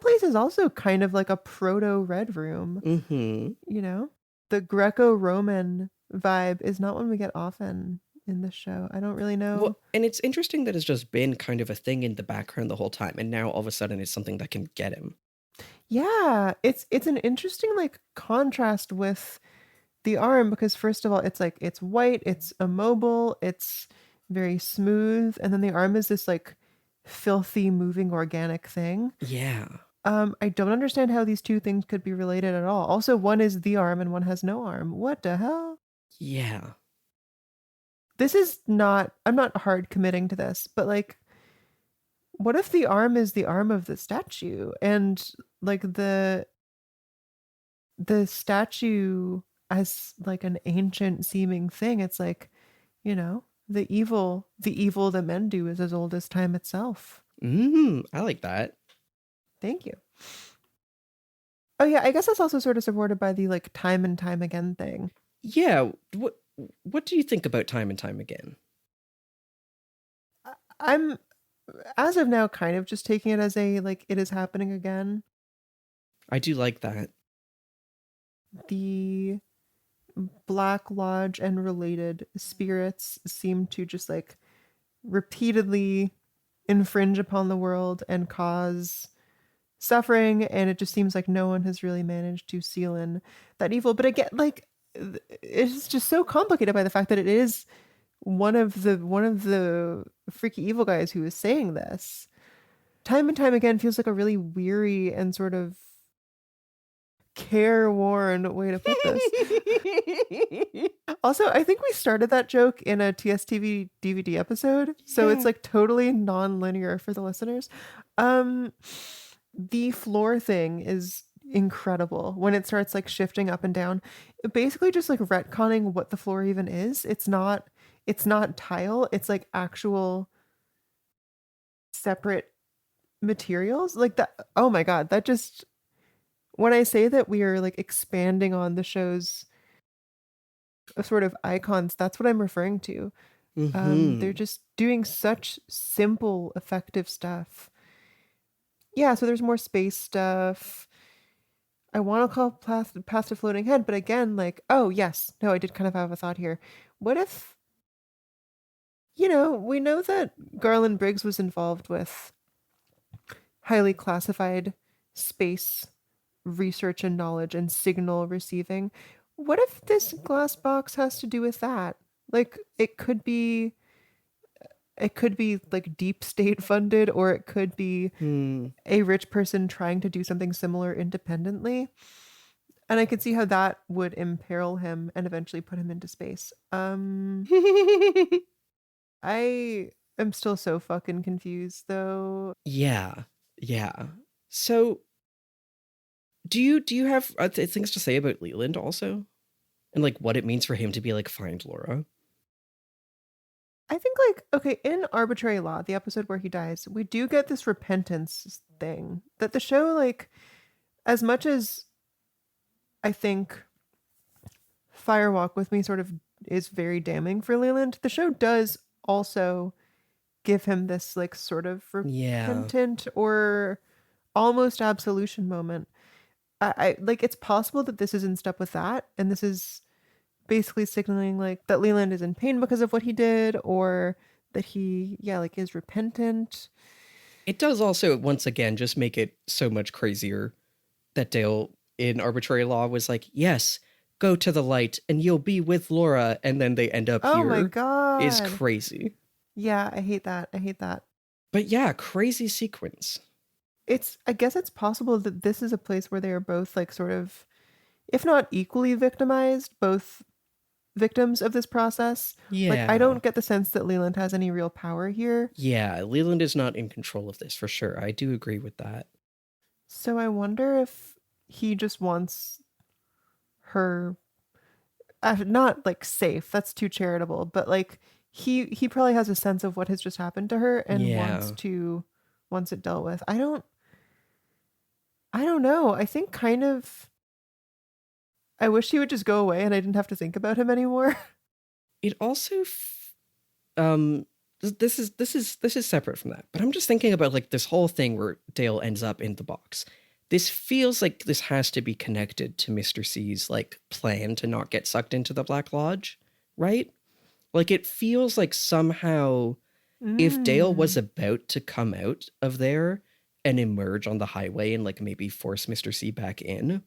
place is also kind of like a proto Red Room. Mm-hmm. You know? The Greco-Roman vibe is not one we get often in the show. I don't really know. Well, and it's interesting that it's just been kind of a thing in the background the whole time, and now all of a sudden it's something that can get him. Yeah, it's an interesting like contrast with the arm, because first of all, it's like it's white, it's immobile, it's very smooth, and then the arm is this like filthy moving organic thing. Yeah. I don't understand how these two things could be related at all. Also, one is the arm and one has no arm. What the hell? Yeah. This is not, I'm not hard committing to this, but like, what if the arm is the arm of the statue and like the statue as like an ancient seeming thing? It's like, you know, the evil that men do is as old as time itself. I like that. Thank you. Oh yeah, I guess that's also sort of supported by the like time and time again thing. Yeah. What do you think about time and time again? I'm as of now kind of just taking it as a like it is happening again. I do like that. The Black Lodge and related spirits seem to just like repeatedly infringe upon the world and cause suffering, and it just seems like no one has really managed to seal in that evil. But again, like it's just so complicated by the fact that it is one of the freaky evil guys who is saying this. Time and time again feels like a really weary and sort of careworn way to put this. Also, I think we started that joke in a TSTV DVD episode, so it's like totally non-linear for the listeners. The floor thing is incredible when it starts like shifting up and down. Basically just like retconning what the floor even is. It's not tile, it's like actual separate materials. Like that, oh my god, that just, when I say that we are like expanding on the show's sort of icons, that's what I'm referring to. They're just doing such simple, effective stuff. Yeah, so there's more space stuff. I want to call past a floating head, but again, like, oh yes, no, I did kind of have a thought here. What if, we know that Garland Briggs was involved with highly classified space research and knowledge and signal receiving. What if this glass box has to do with that? Like it could be like deep state funded, or it could be Hmm. a rich person trying to do something similar independently. And I could see how that would imperil him and eventually put him into space. I am still so fucking confused though. Yeah. Yeah. So do you have things to say about Leland also? And like what it means for him to be like find Laura? I think, like, okay, in Arbitrary Law, the episode where he dies, we do get this repentance thing that the show, like, as much as I think Firewalk with Me sort of is very damning for Leland, the show does also give him this, like, sort of Yeah. repentant or almost absolution moment. I like, it's possible that this is in step with that, and this is basically signaling like that Leland is in pain because of what he did, or that he, yeah, like is repentant. It does also once again just make it so much crazier that Dale in Arbitrary Law was like, "Yes, go to the light and you'll be with Laura," and then they end up Oh my here is god. crazy. Yeah, I hate that. I hate that. But yeah, crazy sequence. I guess it's possible that this is a place where they are both like sort of, if not equally victimized, both victims of this process. Like, I Yeah. don't get the sense that Leland has any real power here. Yeah, Leland is not in control of this for sure. I do agree with that. So I wonder if he just wants her, not like safe, that's too charitable, but like he probably has a sense of what has just happened to her and Yeah. wants it dealt with. I don't know. I think kind of, I wish he would just go away and I didn't have to think about him anymore. It also um this is separate from that. But I'm just thinking about like this whole thing where Dale ends up in the box. This feels like this has to be connected to Mr. C's like plan to not get sucked into the Black Lodge, right? Like it feels like somehow if Dale was Mm. about to come out of there and emerge on the highway and like maybe force Mr. C back in,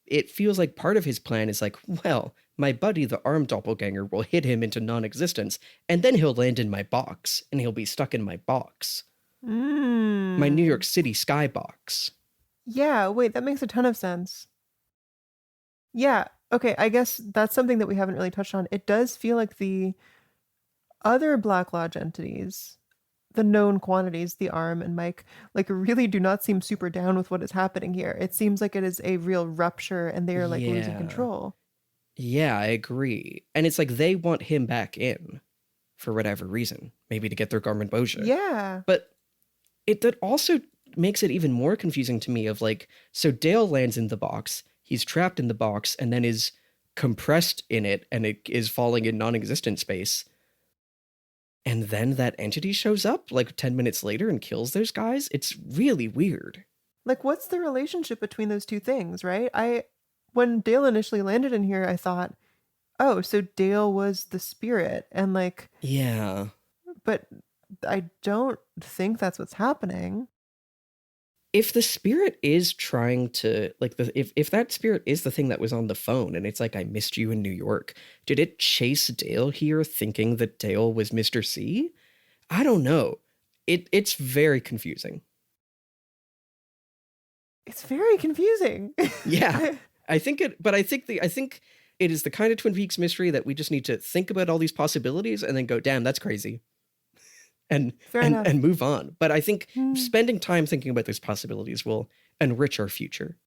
it feels like part of his plan is like, well, my buddy, the armed doppelganger, will hit him into non existence, and then he'll land in my box, and he'll be stuck in my box. My New Mm. York City skybox. Yeah, wait, that makes a ton of sense. Yeah, okay, I guess that's something that we haven't really touched on. It does feel like the other Black Lodge entities, the known quantities, the Arm and Mike, like really do not seem super down with what is happening here. It seems like it is a real rupture and they are like losing Yeah. control. Yeah, I agree. And it's like they want him back in for whatever reason, maybe to get their Garmin Boja. Yeah. But that also makes it even more confusing to me of like, so Dale lands in the box, he's trapped in the box, and then is compressed in it, and it is falling in non-existent space. And then that entity shows up like 10 minutes later and kills those guys. It's really weird. Like, what's the relationship between those two things, right? When Dale initially landed in here, I thought, oh, so Dale was the spirit, and like, Yeah. but I don't think that's what's happening. If the spirit is trying to like if that spirit is the thing that was on the phone and it's like I missed you in New York, did it chase Dale here thinking that Dale was Mr. C? I don't know. It's very confusing. It's very confusing. Yeah. I think it is the kind of Twin Peaks mystery that we just need to think about all these possibilities and then go, damn, that's crazy. And Fair enough. and move on. But I think Hmm. spending time thinking about those possibilities will enrich our future.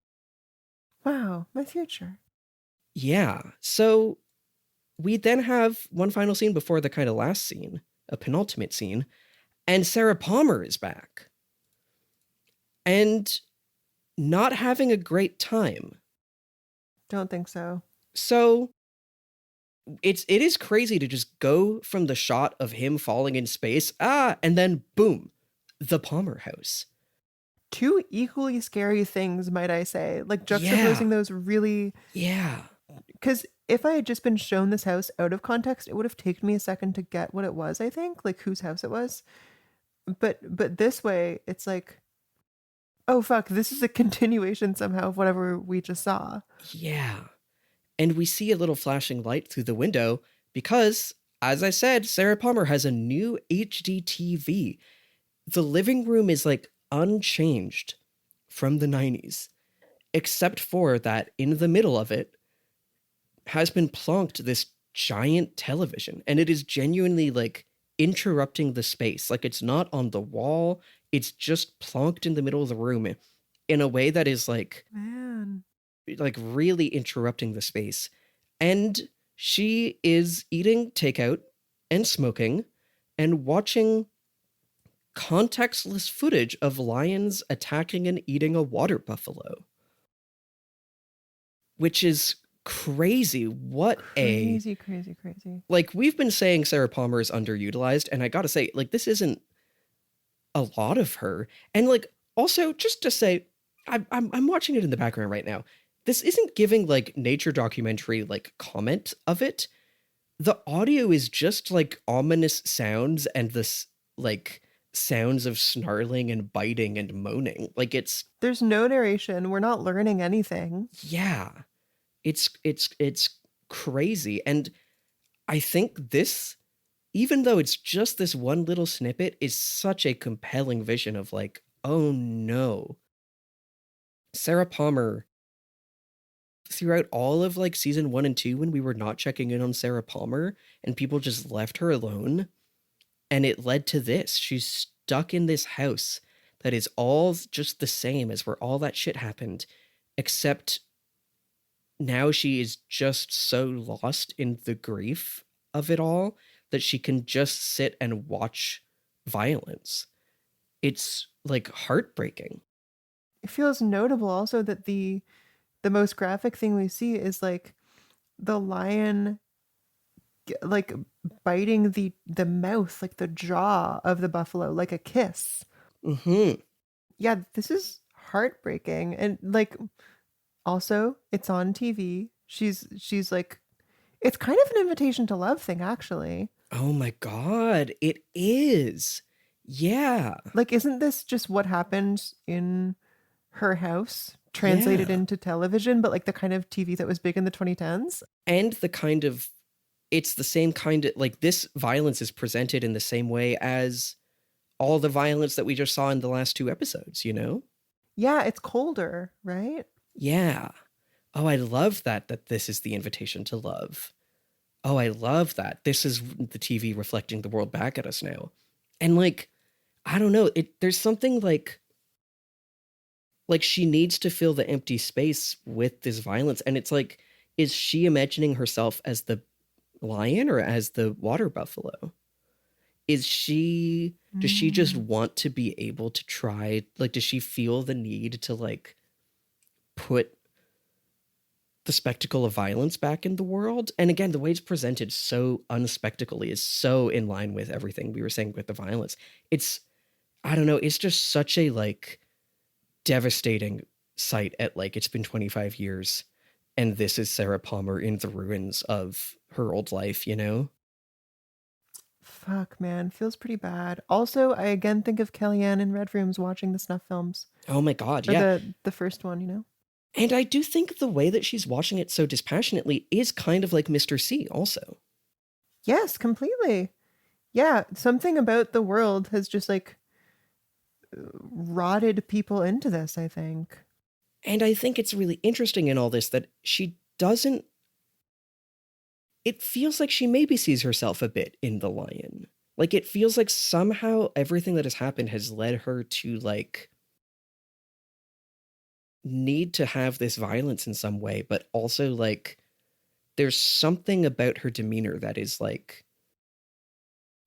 Wow, my future. Yeah. So we then have one final scene before the kind of last scene, a penultimate scene, and Sarah Palmer is back. And not having a great time. Don't think so. So it is crazy to just go from the shot of him falling in space, and then boom, the Palmer house. two equally scary things, might I say. Like Yeah. juxtaposing those really, Yeah. because if I had just been shown this house out of context, it would have taken me a second to get what it was, I think, like whose house it was. But this way, it's like, oh fuck, this is a continuation somehow of whatever we just saw. Yeah. And we see a little flashing light through the window because, as I said, Sarah Palmer has a new HDTV. The living room is like unchanged from the 90s, except for that in the middle of it has been plonked this giant television, and it is genuinely like interrupting the space. Like it's not on the wall, it's just plonked in the middle of the room in a way that is Man. like really interrupting the space. And she is eating takeout and smoking and watching contextless footage of lions attacking and eating a water buffalo, which is crazy. Crazy. Like, we've been saying Sarah Palmer is underutilized, and I gotta say, like, this isn't a lot of her. And like, also, just to say, I'm watching it in the background right now. This isn't giving like nature documentary like comment of it. The audio is just like ominous sounds and this like sounds of snarling and biting and moaning. Like There's no narration. We're not learning anything. yeah. It's crazy. And I think this, even though it's just this one little snippet, is such a compelling vision of like, oh no. Sarah Palmer, throughout all of like season 1 and 2, when we were not checking in on Sarah Palmer and people just left her alone, and it led to this. She's stuck in this house that is all just the same as where all that shit happened, except now she is just so lost in the grief of it all that she can just sit and watch violence. It's like heartbreaking. It feels notable also that the most graphic thing we see is like the lion like biting the mouth, like the jaw of the buffalo, like a kiss. Mm-hmm. Yeah, this is heartbreaking. And like also it's on TV. She's like, it's kind of an invitation to love thing, actually. Oh my God, it is. Yeah. Like, isn't this just what happened in her house translated Yeah. into television, but like the kind of TV that was big in the 2010s? And the kind of, it's the same kind of, like, this violence is presented in the same way as all the violence that we just saw in the last 2 episodes, you know? Yeah, it's colder, right? Yeah. Oh, I love that this is the invitation to love. Oh, I love that. This is the TV reflecting the world back at us now. And like, I don't know, there's something like she needs to fill the empty space with this violence. And it's like, is she imagining herself as the lion or as the water buffalo? Does she just want to be able to try, like, does she feel the need to like put the spectacle of violence back in the world? And again, the way it's presented so unspectacly is so in line with everything we were saying with the violence. It's, I don't know, it's just such a like devastating sight at like, it's been 25 years and this is Sarah Palmer in the ruins of her old life, you know? Fuck, man, feels pretty bad. Also, I again think of Kellyanne in Red Rooms watching the snuff films. Oh my God, Or yeah. the first one, you know? And I do think the way that she's watching it so dispassionately is kind of like Mr. C also. Yes, completely. Yeah, something about the world has just like rotted people into this, I think. And I think it's really interesting in all this that she doesn't, it feels like she maybe sees herself a bit in the lion. Like, it feels like somehow everything that has happened has led her to like need to have this violence in some way, but also like there's something about her demeanor that is like,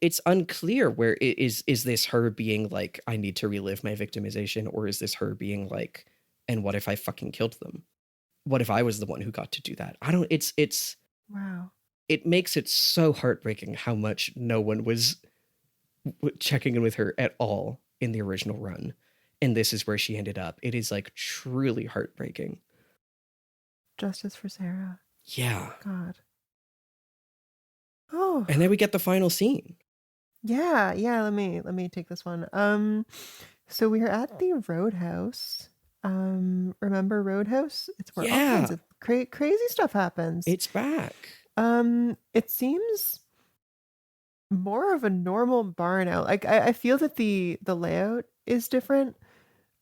it's unclear where it is this her being like, I need to relive my victimization, or is this her being like, and what if I fucking killed them? What if I was the one who got to do that? I don't, it's Wow. it makes it so heartbreaking how much no one was checking in with her at all in the original run. and this is where she ended up. It is like truly heartbreaking. Justice for Sarah. Yeah. God. Oh. And then we get the final scene. Yeah. Let me take this one. So we are at the Roadhouse. Remember Roadhouse? It's where all kinds of crazy stuff happens. It's back. It seems more of a normal bar now. Like I feel that the layout is different.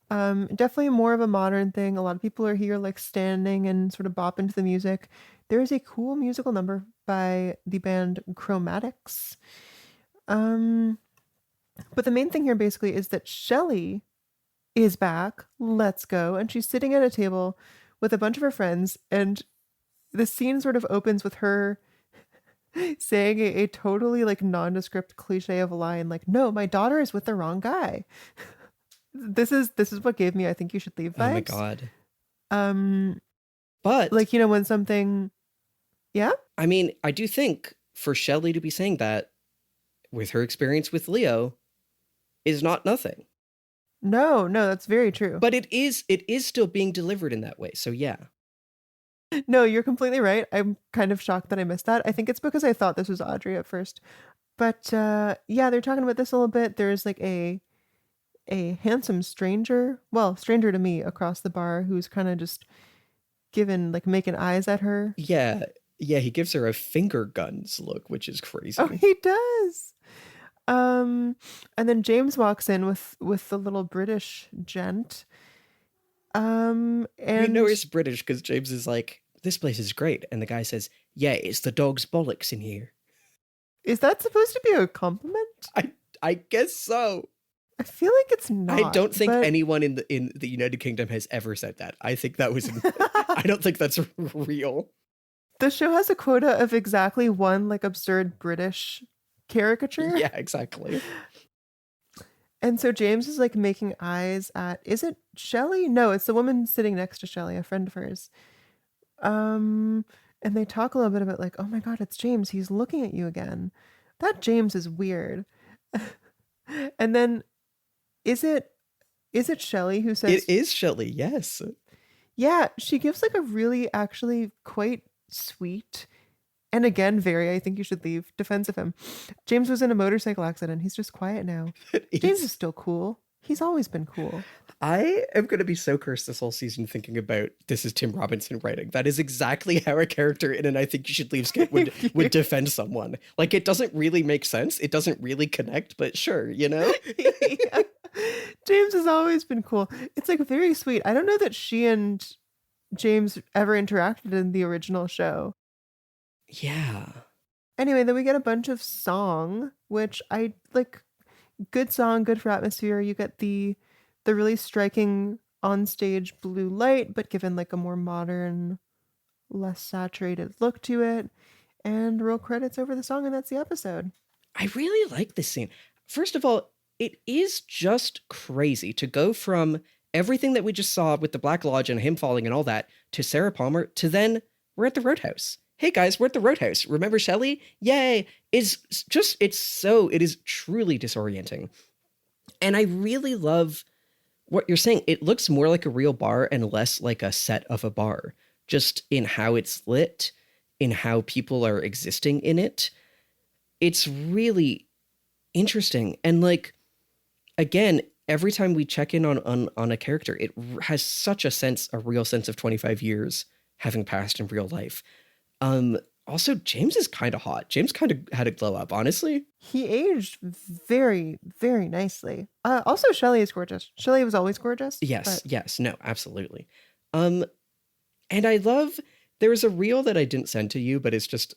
Definitely more of a modern thing. A lot of people are here like standing and sort of bopping to the music. There is a cool musical number by the band Chromatics. But the main thing here basically is that Shelley is back. Let's go. And she's sitting at a table with a bunch of her friends, and the scene sort of opens with her saying a totally like nondescript cliche of a line, like, "No, my daughter is with the wrong guy." This is what gave me "I think you should leave" vibes. Oh my god. But like, you know, when something, yeah. I mean, I do think for Shelley to be saying that with her experience with Leo is not nothing. No, that's very true. But it is still being delivered in that way. So yeah. No, you're completely right. I'm kind of shocked that I missed that. I think it's because I thought this was Audrey at first. But yeah, they're talking about this a little bit. There's like a handsome stranger, well, stranger to me, across the bar who's kind of just making eyes at her. Yeah, he gives her a finger guns look, which is crazy. Oh, he does. And then James walks in with the little British gent. And we know he's British because James is like, "This place is great," and the guy says, "Yeah, it's the dog's bollocks in here." Is that supposed to be a compliment? I guess so. I feel like it's not. I don't think anyone in the United Kingdom has ever said that. I think that was I don't think that's real. The show has a quota of exactly one like absurd British caricature. Yeah, exactly. And so James is like making eyes at, is it Shelley? No, it's the woman sitting next to Shelley, a friend of hers. And they talk a little bit about like, "Oh my God, it's James. He's looking at you again. That James is weird." And then is it Shelley who says, "It is Shelley," yes. Yeah, she gives like a really actually quite sweet, and again, very "I think you should leave" defense of him. James was in a motorcycle accident. He's just quiet now. James is still cool. He's always been cool. I am going to be so cursed this whole season thinking about this is Tim Robinson writing. That is exactly how a character in an "I think you should leave" skit would defend someone. Like, it doesn't really make sense. It doesn't really connect, but sure, you know? Yeah. James has always been cool. It's like very sweet. I don't know that she and James ever interacted in the original show. Yeah. Anyway, then we get a bunch of song, which I like. Good song, good for atmosphere. You get the really striking onstage blue light, but given like a more modern, less saturated look to it. And roll credits over the song, and that's the episode. I really like this scene. First of all, it is just crazy to go from everything that we just saw with the Black Lodge and him falling and all that to Sarah Palmer to then we're at the Roadhouse. Hey guys, we're at the Roadhouse. Remember Shelley? Yay. It is truly disorienting. And I really love what you're saying. It looks more like a real bar and less like a set of a bar, just in how it's lit, in how people are existing in it. It's really interesting. And like, again, every time we check in on a character, it has such a real sense of 25 years having passed in real life. Also, James is kind of hot. James kind of had a glow up, honestly. He aged very, very nicely. Also, Shelley is gorgeous. Shelley was always gorgeous. Yes. No, absolutely. And I love, there was a reel that I didn't send to you, but it's just,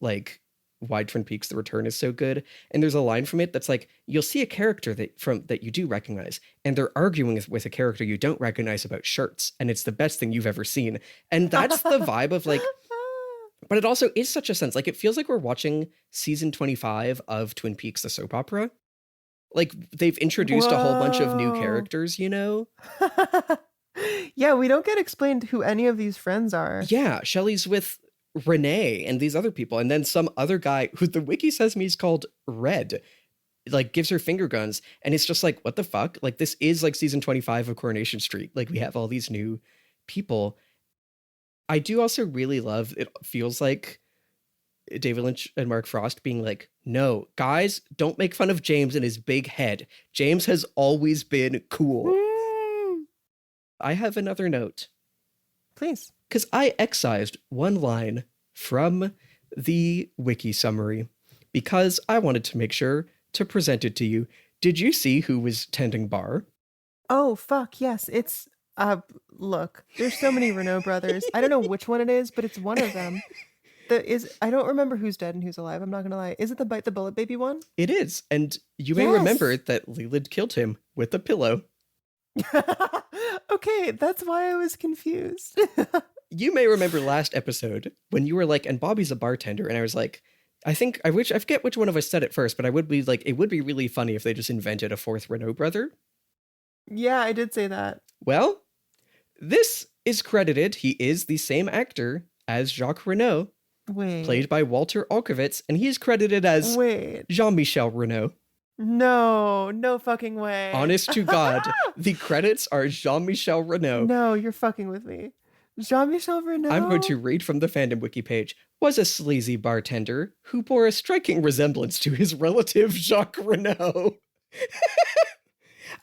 like, why Twin Peaks: The Return is so good. And there's a line from it that's like, you'll see a character that you do recognize, and they're arguing with a character you don't recognize about shirts, and it's the best thing you've ever seen. And that's the vibe of like, but it also is such a sense, like, it feels like we're watching season 25 of Twin Peaks: The Soap Opera. Like, they've introduced a whole bunch of new characters, you know? Yeah, we don't get explained who any of these friends are. Yeah, Shelley's with Renee and these other people, and then some other guy who the wiki says me is called Red. like gives her finger guns, and it's just like, what the fuck? Like, this is like season 25 of Coronation Street. Like, we have all these new people. I do also really love, it feels like David Lynch and Mark Frost being like, no, guys, don't make fun of James and his big head. James has always been cool. I have another note. Please. Because I excised one line from the wiki summary because I wanted to make sure to present it to you. Did you see who was tending bar? Oh, fuck, yes. It's, look, there's so many Renault brothers. I don't know which one it is, but it's one of them. I don't remember who's dead and who's alive. I'm not gonna lie. Is it the Bite the Bullet baby one? It is. And you may remember that Leland killed him with a pillow. Okay, that's why I was confused. You may remember last episode when you were like, and Bobby's a bartender, and I was like, I forget which one of us said it first, but I would be like, it would be really funny if they just invented a fourth Renault brother. Yeah, I did say that. Well, this is credited. He is the same actor as Jacques Renault, played by Walter Olkowitz, and he's credited as Jean-Michel Renault. No fucking way. Honest to God, the credits are Jean-Michel Renault. No, you're fucking with me. Jean-Michel Renault? I'm going to read from the fandom wiki page. Was a sleazy bartender who bore a striking resemblance to his relative Jacques Renault.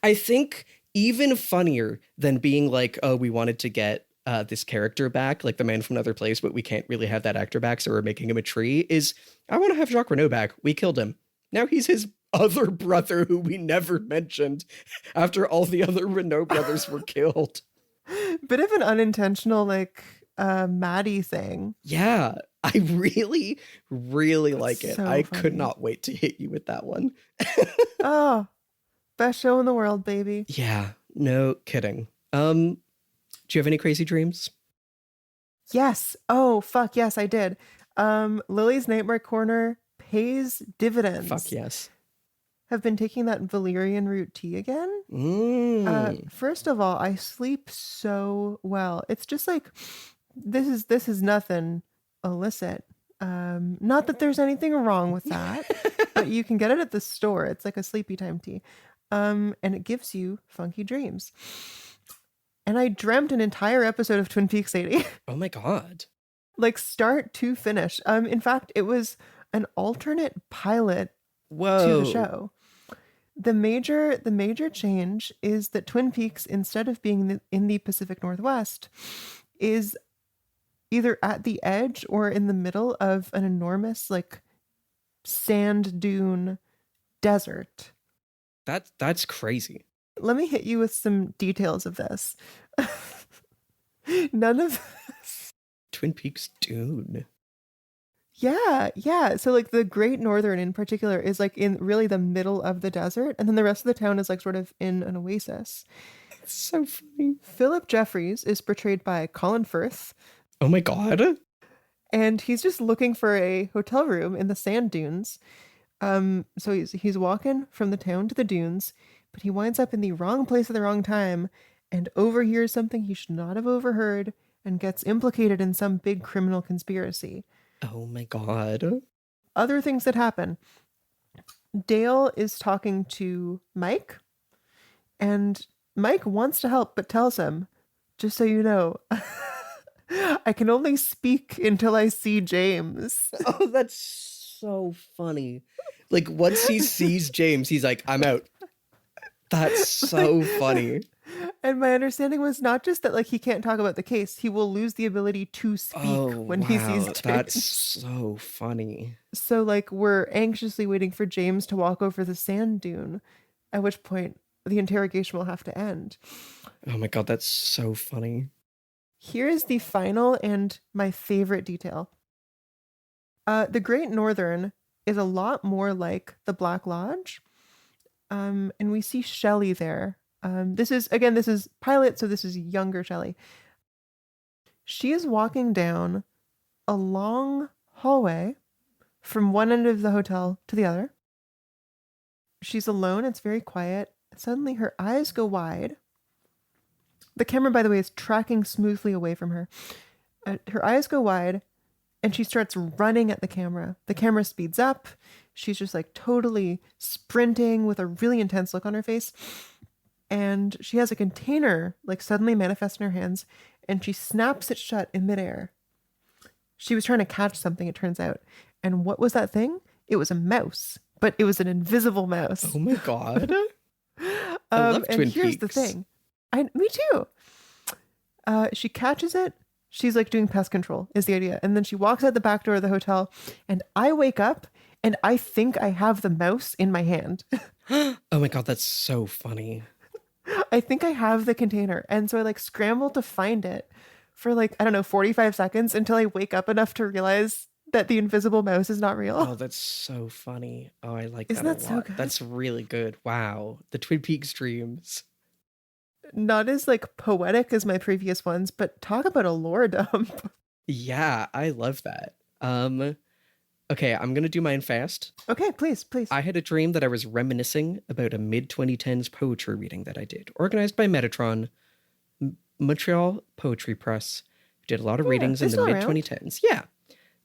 I think even funnier than being like, oh, we wanted to get this character back, like the man from another place, but we can't really have that actor back, so we're making him a tree, is I want to have Jacques Renault back. We killed him. Now he's his other brother who we never mentioned after all the other Renault brothers were killed. Bit of an unintentional, like, Maddie thing. Yeah, I really, really like it. So I funny. could not wait to hit you with that one. Oh, best show in the world, baby. Yeah, no kidding. Do you have any crazy dreams? Yes. Oh, fuck, yes, I did. Lily's Nightmare Corner pays dividends. Fuck yes. Have been taking that valerian root tea again. First of all, I sleep so well. It's just like, this is nothing illicit. Not that there's anything wrong with that, but you can get it at the store. It's like a sleepy time tea. And it gives you funky dreams. And I dreamt an entire episode of Twin Peaks 80. Oh my God. Like start to finish. In fact, it was an alternate pilot to the show. The major change is that Twin Peaks, instead of being in the Pacific Northwest, is either at the edge or in the middle of an enormous like sand dune desert. That's crazy. Let me hit you with some details of this. None of this. Twin Peaks Dune. Yeah. So like the Great Northern in particular is like in really the middle of the desert, and then the rest of the town is like sort of in an oasis. It's so funny. Philip Jeffries is portrayed by Colin Firth. Oh my God. And he's just looking for a hotel room in the sand dunes. So he's walking from the town to the dunes, but he winds up in the wrong place at the wrong time and overhears something he should not have overheard and gets implicated in some big criminal conspiracy. Oh my God. Other things that happen. Dale is talking to Mike, and Mike wants to help but tells him, just so you know, I can only speak until I see James. Oh, that's so funny. Like once he sees James, he's like, I'm out. That's so funny. And my understanding was not just that like he can't talk about the case, he will lose the ability to speak when he sees James. That's so funny. So like we're anxiously waiting for James to walk over the sand dune, at which point the interrogation will have to end. Oh my God, that's so funny. Here is the final and my favorite detail. The Great Northern is a lot more like the Black Lodge. And we see Shelley there. This is pilot, so this is younger Shelley. She is walking down a long hallway from one end of the hotel to the other. She's alone, it's very quiet. Suddenly her eyes go wide. The camera, by the way, is tracking smoothly away from her. Her eyes go wide, and she starts running at the camera. The camera speeds up. She's just like totally sprinting with a really intense look on her face. And she has a container like suddenly manifest in her hands, and she snaps it shut in midair. She was trying to catch something, it turns out. And what was that thing? It was a mouse, but it was an invisible mouse. Oh my God. I love Twin Here's Peaks. the thing. Me too. She catches it. She's like doing pest control is the idea. And then she walks out the back door of the hotel, and I wake up and I think I have the mouse in my hand. Oh my God, that's so funny. I think I have the container. And so I like scramble to find it for like, I don't know, 45 seconds until I wake up enough to realize that the invisible mouse is not real. Oh, that's so funny. Oh, I like Isn't that that a so lot. good? That's really good. Wow. The Twin Peaks dreams. Not as like poetic as my previous ones, but talk about a lore dump. Yeah, I love that. Okay, I'm gonna do mine fast. Okay, please. I had a dream that I was reminiscing about a mid-2010s poetry reading that I did, organized by Metatron, Montreal Poetry Press. Did a lot of readings in the still around? mid-2010s. Yeah.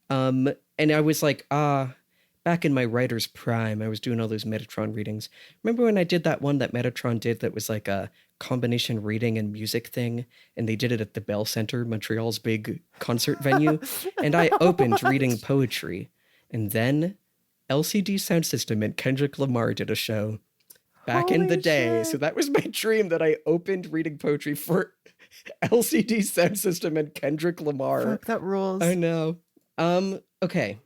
And I was like, back in my writer's prime, I was doing all those Metatron readings. Remember when I did that one that Metatron did that was like a combination reading and music thing? And they did it at the Bell Center, Montreal's big concert venue. And I opened reading poetry. And then LCD Sound System and Kendrick Lamar did a show back in the Holy day. shit. So that was my dream, that I opened reading poetry for LCD Sound System and Kendrick Lamar. Fuck, that rules. I know. Okay.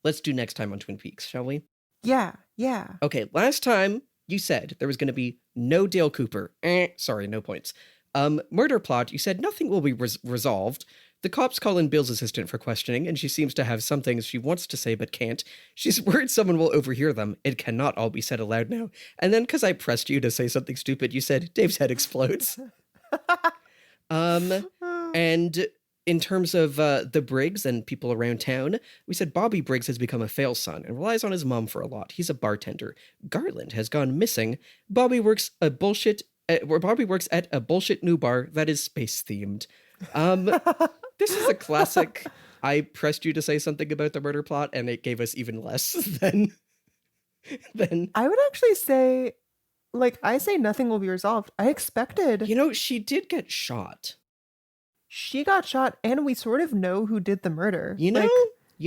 Let's do next time on Twin Peaks, shall we? Yeah. Okay, last time you said there was going to be no Dale Cooper. Sorry, no points. Murder plot, you said nothing will be resolved. The cops call in Bill's assistant for questioning, and she seems to have some things she wants to say but can't. She's worried someone will overhear them. It cannot all be said aloud now. And then, because I pressed you to say something stupid, you said Dave's head explodes. And in terms of the Briggs and people around town, we said Bobby Briggs has become a fail son and relies on his mom for a lot. He's a bartender. Garland has gone missing. Bobby works at a bullshit new bar that is space themed. This is a classic. I pressed you to say something about the murder plot, and it gave us even less than. I would actually say, like, I say nothing will be resolved. I expected. You know, she did get shot. She got shot, and we sort of know who did the murder. You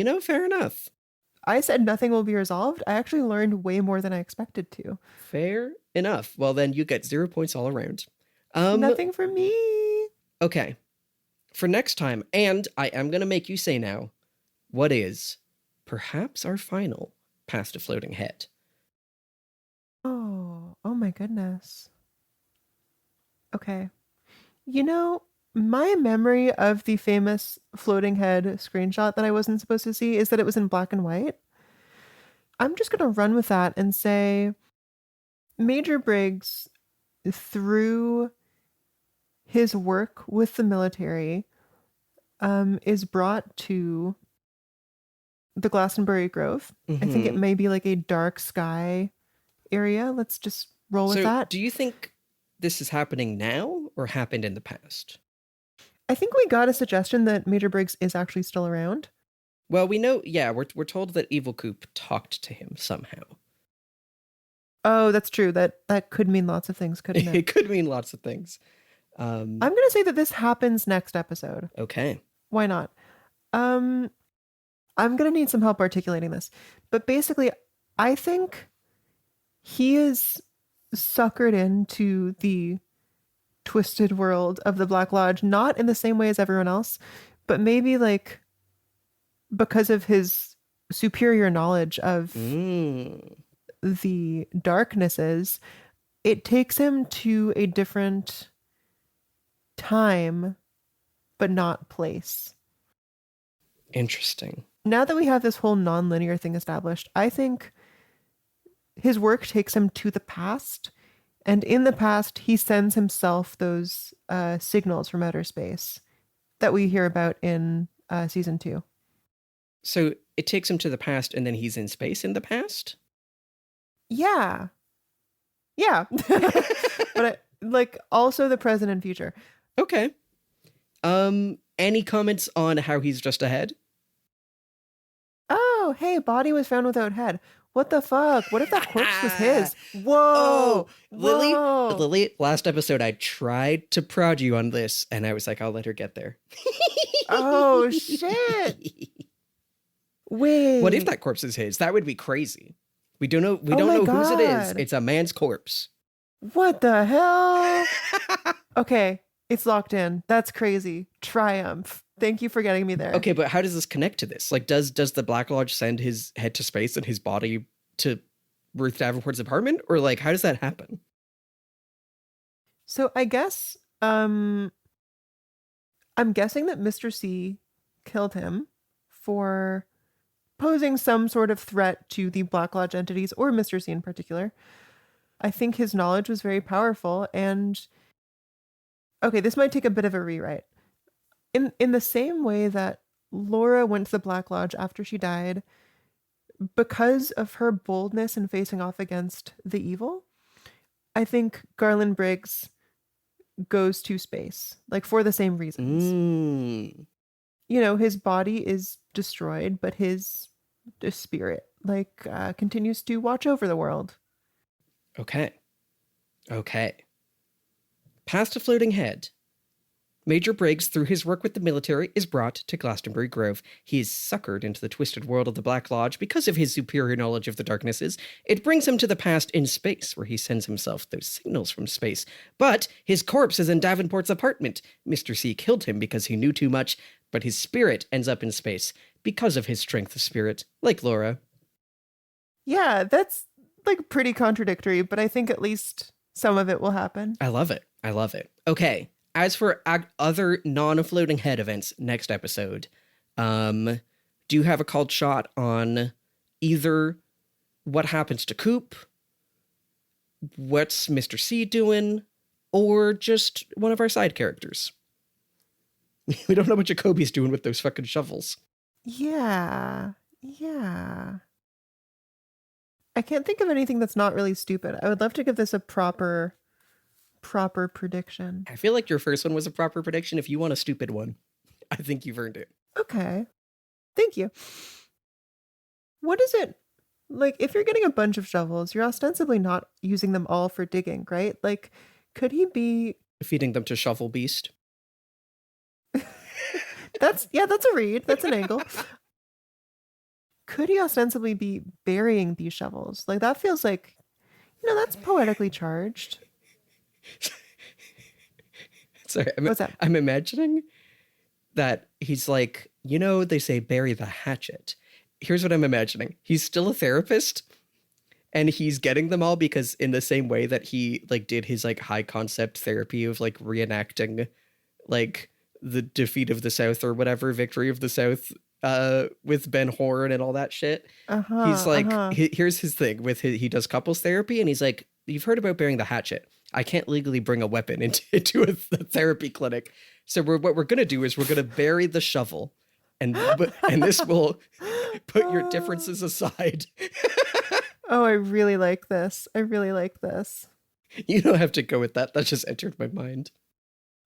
know, fair enough. I said nothing will be resolved. I actually learned way more than I expected to. Fair enough. Well, then you get 0 points all around. Nothing for me. Okay. For next time, and I am going to make you say now, what is perhaps our final Past a Floating Head? Oh my goodness. Okay. You know, my memory of the famous floating head screenshot that I wasn't supposed to see is that it was in black and white. I'm just going to run with that and say Major Briggs, through his work with the military, is brought to the Glastonbury Grove. I think it may be like a dark sky area. Let's just roll with that. Do you think this is happening now or happened in the past? I think we got a suggestion that Major Briggs is actually still around. Well, we know, yeah, we're told that Evil Coop talked to him somehow. Oh, that's true. That could mean lots of things, couldn't it? It could mean lots of things. I'm going to say that this happens next episode. Okay. Why not? I'm going to need some help articulating this. But basically, I think he is suckered into the twisted world of the Black Lodge, not in the same way as everyone else, but maybe like because of his superior knowledge of the darknesses, it takes him to a different time, but not place. Interesting. Now that we have this whole non-linear thing established, I think his work takes him to the past, and in the past, he sends himself those signals from outer space that we hear about in season 2. So it takes him to the past, and then he's in space in the past? Yeah. But like also the present and future. Okay. Any comments on how he's just ahead? oh, hey, body was found without head. What the fuck? What if that corpse was his? Oh, Whoa. Lily, Whoa. last episode I tried to prod you on this, and I was like, I'll let her get there. Oh, shit. What if Wait. that corpse is his? That would be crazy. We don't know. We Oh don't my know whose it is. God. It's a man's corpse. What the hell? Okay, it's locked in. That's crazy. Triumph. Thank you for getting me there. Okay, but how does this connect to this? Like, does the Black Lodge send his head to space and his body to Ruth Davenport's apartment, or like, how does that happen? So I guess I'm guessing that Mr. C killed him for posing some sort of threat to the Black Lodge entities, or Mr. C in particular. I think his knowledge was very powerful, and okay, this might take a bit of a rewrite. In the same way that Laura went to the Black Lodge after she died, because of her boldness in facing off against the evil, I think Garland Briggs goes to space, like for the same reasons. You know, his body is destroyed, but his spirit continues to watch over the world. Okay. Past a floating head, Major Briggs, through his work with the military, is brought to Glastonbury Grove. He is suckered into the twisted world of the Black Lodge because of his superior knowledge of the darknesses. It brings him to the past in space, where he sends himself those signals from space. But his corpse is in Davenport's apartment. Mr. C killed him because he knew too much, but his spirit ends up in space because of his strength of spirit, like Laura. Yeah, that's like pretty contradictory, but I think at least some of it will happen. I love it. Okay. As for other non-floating head events next episode, do you have a called shot on either what happens to Coop, what's Mr. C doing, or just one of our side characters? We don't know what Jacoby's doing with those fucking shovels. Yeah. I can't think of anything that's not really stupid. I would love to give this a proper prediction. I feel like your first one was a proper prediction. If you want a stupid one, I think you've earned it. Okay. Thank you. What is it? Like, if you're getting a bunch of shovels, you're ostensibly not using them all for digging, right? Like, could he be feeding them to Shovel Beast? That's a read. That's an angle. Could he ostensibly be burying these shovels? Like, that feels like, that's poetically charged. Sorry, What's that? I'm imagining that he's like, they say bury the hatchet. Here's what I'm imagining. He's still a therapist, and he's getting them all because in the same way that he did his high concept therapy of reenacting the defeat of the South or whatever, victory of the South with Ben Horn and all that shit. He's like, here's his thing with he does couples therapy, and he's like, you've heard about burying the hatchet. I can't legally bring a weapon into a therapy clinic. So what we're going to do is we're going to bury the shovel, and this will put your differences aside. Oh, I really like this. You don't have to go with that. That just entered my mind.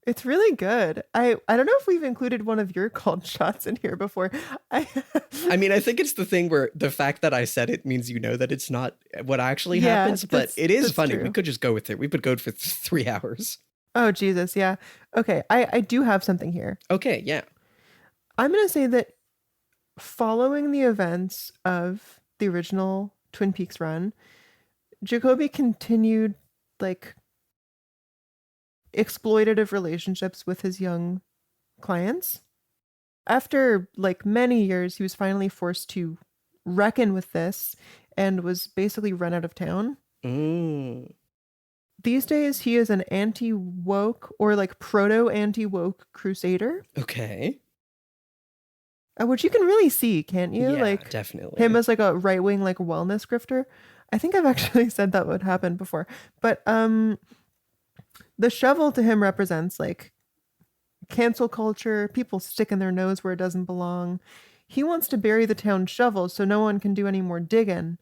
It's really good. I don't know if we've included one of your called shots in here before. I mean, I think it's the thing where the fact that I said it means that it's not what actually happens, but it is funny. True. We could just go with it. We could go for 3 hours. Oh, Jesus, yeah. Okay, I do have something here. Okay, yeah. I'm going to say that following the events of the original Twin Peaks run, Jacoby continued, exploitative relationships with his young clients. After many years, he was finally forced to reckon with this and was basically run out of town. These days, he is an anti-woke or proto-anti-woke crusader. Okay. Which you can really see, can't you? Yeah, definitely. Him as a right-wing wellness grifter. I think I've actually said that would happen before. But the shovel to him represents cancel culture, people sticking their nose where it doesn't belong. He wants to bury the town shovel so no one can do any more digging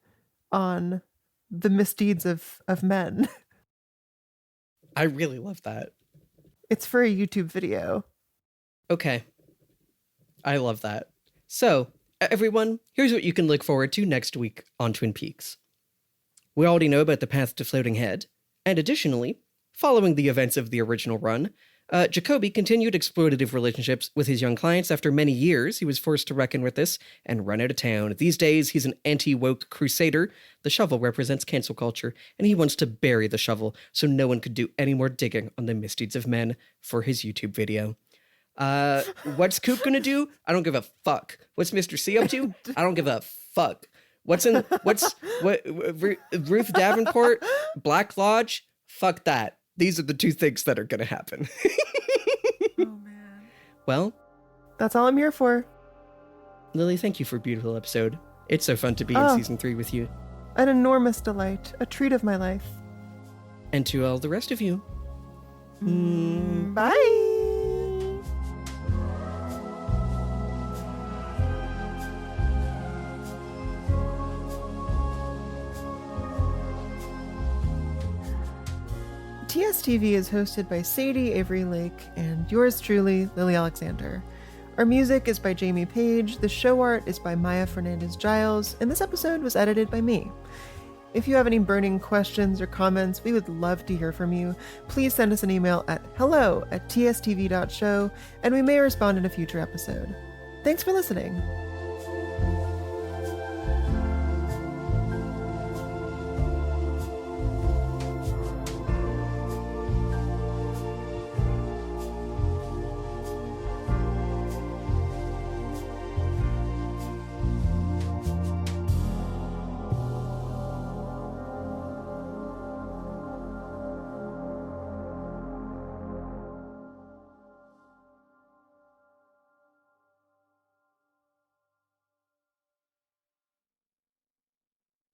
on the misdeeds of men. I really love that. It's for a YouTube video. Okay. I love that. So, Everyone, here's what you can look forward to next week on Twin Peaks. We already know about the path to Floating Head, and additionally, following the events of the original run, Jacoby continued exploitative relationships with his young clients. After many years, he was forced to reckon with this and run out of town. These days, he's an anti-woke crusader. The shovel represents cancel culture, and he wants to bury the shovel so no one could do any more digging on the misdeeds of men for his YouTube video. What's Coop gonna do? I don't give a fuck. What's Mr. C up to? I don't give a fuck. What Ruth Davenport, Black Lodge? Fuck that. These are the two things that are gonna happen. Oh, man. Well, that's all I'm here for. Lily, thank you for a beautiful episode. It's so fun to be in season 3 with you. An enormous delight. A treat of my life. And to all the rest of you. Bye. TSTV is hosted by Sadie Avery Lake and yours truly, Lily Alexander. Our music is by Jamie Page, the show art is by Maya Fernandez-Giles, and this episode was edited by me. If you have any burning questions or comments, we would love to hear from you. Please send us an email at hello@tstv.show, and we may respond in a future episode. Thanks for listening.